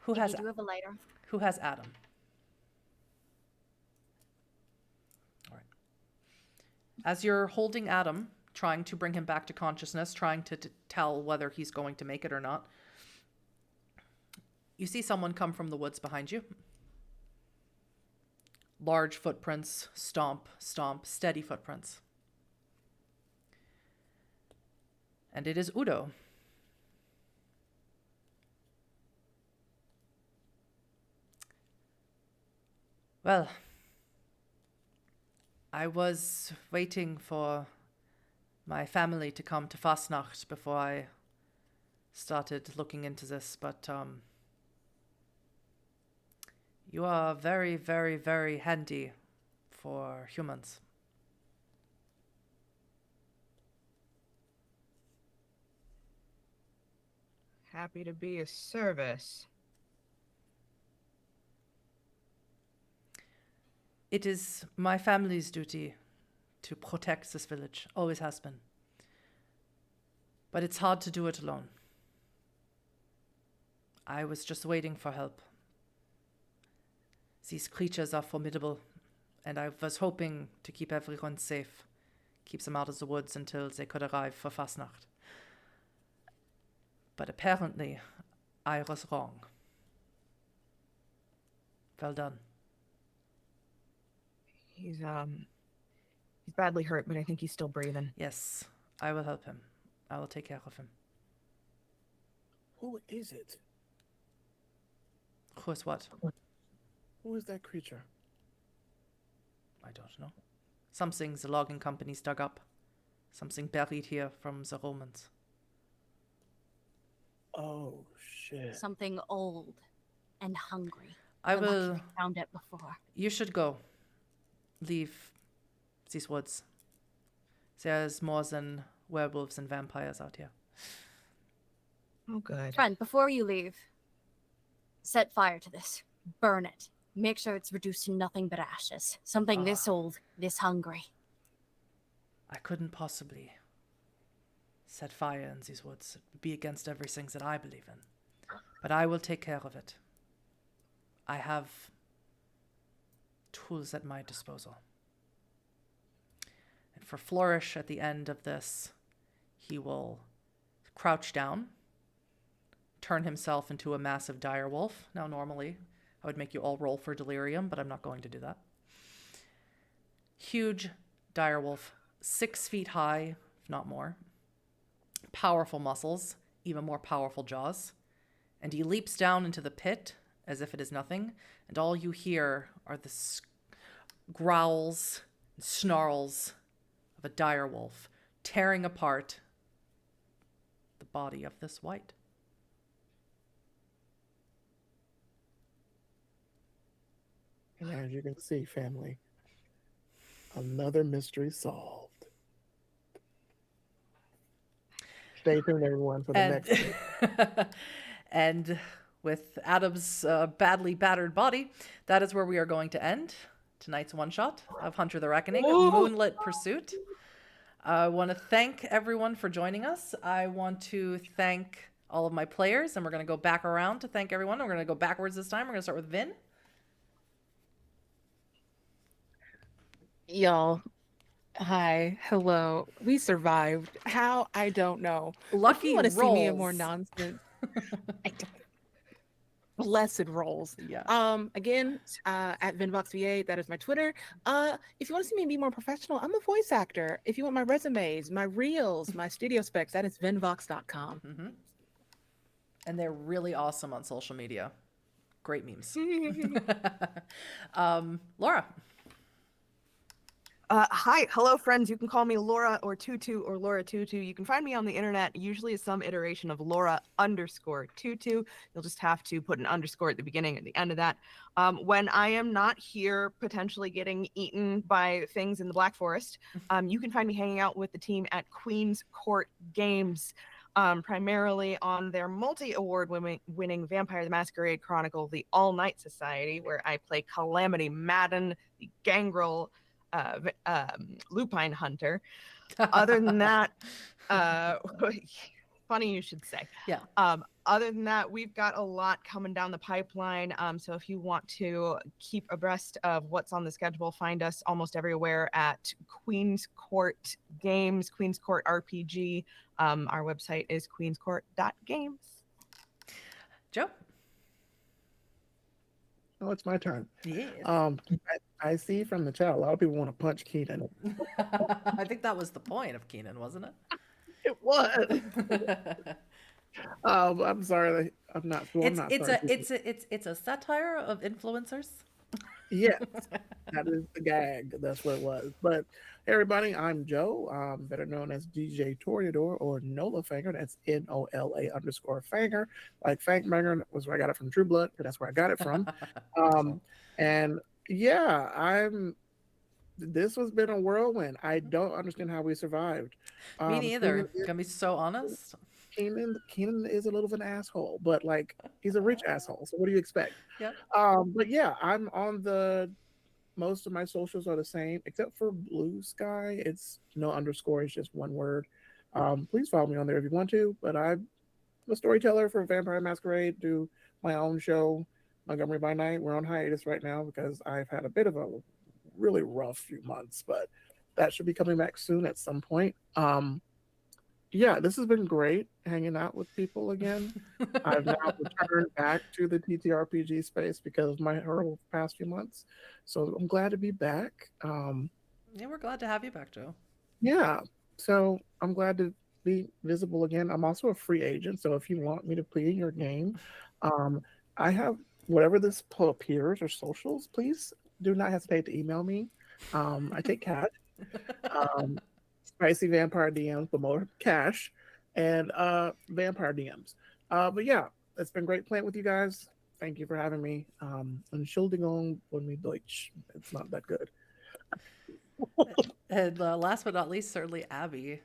Who If has you do have a lighter. Who has Adam? All right. As you're holding Adam, trying to bring him back to consciousness, trying to tell whether he's going to make it or not, you see someone come from the woods behind you. Large footprints, stomp, stomp, steady footprints. And it is Udo. Well, I was waiting for my family to come to Fastnacht before I started looking into this, but you are very, very, very handy for humans. Happy to be of service. It is my family's duty to protect this village, always has been. But it's hard to do it alone. I was just waiting for help. These creatures are formidable, and I was hoping to keep everyone safe, keep them out of the woods until they could arrive for Fastnacht. But apparently, I was wrong. Well done. He's badly hurt, but I think he's still breathing. Yes, I will help him. I will take care of him. Who is it? Who is what? Who is that creature? I don't know. Something the logging companies dug up. Something buried here from the Romans. Oh shit. Something old and hungry. I The will. luxury found it before. You should go. Leave these woods. There's more than werewolves and vampires out here. Oh, good. Friend, before you leave, set fire to this. Burn it. Make sure it's reduced to nothing but ashes. Something this old, this hungry. I couldn't possibly set fire in these woods. It would be against everything that I believe in. But I will take care of it. I have tools at my disposal. And for Flourish, at the end of this, he will crouch down, turn himself into a massive direwolf. Now, normally, I would make you all roll for delirium, but I'm not going to do that. Huge direwolf, 6 feet high, if not more. Powerful muscles, even more powerful jaws. And he leaps down into the pit as if it is nothing, and all you hear are the growls and snarls of a direwolf tearing apart the body of this wight. And as you can see, family, another mystery solved. Stay tuned, everyone, for the next one. And with Adam's badly battered body, that is where we are going to end tonight's one-shot of Hunter the Reckoning, Moonlit Pursuit. I want to thank everyone for joining us. I want to thank all of my players, and we're going to go back around to thank everyone. We're going to go backwards this time. We're going to start with Vin. Y'all, hi, hello. We survived. How? I don't know. If Lucky you want to see me in more rolls. nonsense, I don't. Blessed rolls. Yeah. Again, at VinVoxVA, that is my Twitter. If you want to see me be more professional, I'm a voice actor. If you want my resumes, my reels, my studio specs, that is vinvox.com. Mm-hmm. And they're really awesome on social media. Great memes. Laura. Hi, hello, friends. You can call me Laura or Tutu or Laura Tutu. You can find me on the internet, usually as some iteration of Laura_Tutu. You'll just have to put an underscore at the beginning and the end of that. When I am not here, potentially getting eaten by things in the Black Forest, you can find me hanging out with the team at Queen's Court Games, primarily on their multi-award winning Vampire the Masquerade Chronicle, the All Night Society, where I play Calamity Madden, the Gangrel lupine hunter. Other than that, funny you should say. Yeah. Other than that, we've got a lot coming down the pipeline. So if you want to keep abreast of what's on the schedule, find us almost everywhere at Queen's Court Games, Queen's Court RPG. Our website is queenscourt.games. Joe. Oh, it's my turn. Yes. I see from the chat a lot of people want to punch Keenan. I think that was the point of Keenan, wasn't it? It was. I'm sorry. I'm not. Well, It's a satire of influencers. Yes, that is the gag. That's what it was. But hey, everybody, I'm Joe, better known as DJ Toreador or Nola Fanger. That's NOLA_Fanger. Like Fangbanger was where I got it from True Blood, because that's where I got it from. And yeah, this has been a whirlwind. I don't understand how we survived. Me neither. Gonna be so honest. Keenan is a little of an asshole, but like he's a rich asshole. So what do you expect? Yeah. But yeah, I'm on most of my socials are the same except for Blue Sky. It's no underscore. It's just one word. Please follow me on there if you want to. But I'm a storyteller for Vampire Masquerade. Do my own show, Montgomery by Night. We're on hiatus right now because I've had a bit of a really rough few months, but that should be coming back soon at some point. yeah, this has been great hanging out with people again. I've now returned back to the TTRPG space because of my horrible past few months. So I'm glad to be back. Yeah, we're glad to have you back, Joe. Yeah, so I'm glad to be visible again. I'm also a free agent, so if you want me to play in your game, um, I have whatever this pull appears or socials, please do not hesitate to email me. I take cash. Um, Spicy Vampire DMs, but more cash and Vampire DMs. But yeah, it's been great playing with you guys. Thank you for having me. Entschuldigung von mir Deutsch. It's not that good. And last but not least, certainly Abby.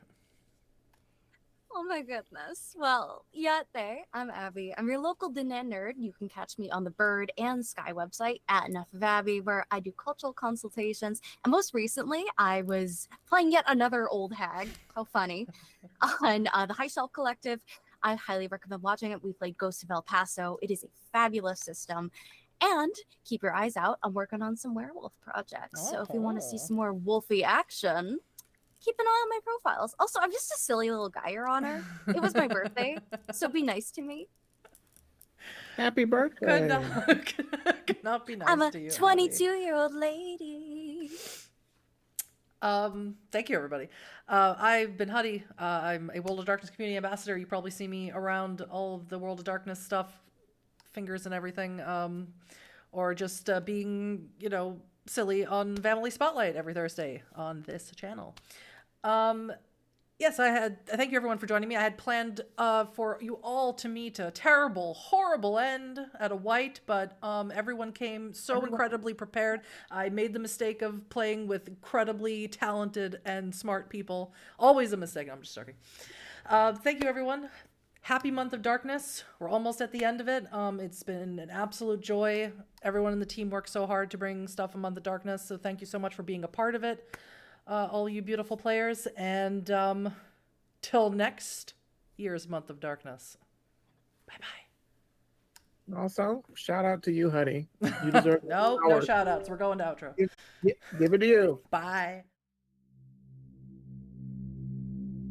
Oh my goodness. Well, yeah, there. I'm Abby. I'm your local Dinan nerd. You can catch me on the Bird and Sky website at Enough of Abby, where I do cultural consultations. And most recently, I was playing yet another old hag. How funny. On the High Shelf Collective. I highly recommend watching it. We played Ghost of El Paso. It is a fabulous system. And keep your eyes out. I'm working on some werewolf projects. So if you want to see some more wolfy action, keep an eye on my profiles. Also, I'm just a silly little guy, Your Honor. It was my birthday, so be nice to me. Happy birthday. Could not be nice I'm a to you. 22-year-old lady. Thank you, everybody. I've been Huddy. I'm a World of Darkness community ambassador. You probably see me around all of the World of Darkness stuff, fingers and everything, or just being, silly on Family Spotlight every Thursday on this channel. Yes, thank you everyone for joining me. I had planned for you all to meet a terrible, horrible end at a white, but everyone came so incredibly prepared. I made the mistake of playing with incredibly talented and smart people. Always a mistake. I'm just joking. Thank you everyone. Happy month of darkness. We're almost at the end of it. It's been an absolute joy. Everyone in the team worked so hard to bring stuff a month of darkness, so thank you so much for being a part of it. All you beautiful players, and till next year's month of darkness. Bye-bye. Also, shout out to you, honey. You deserve no shout outs. We're going to outro. Give it to you. Bye.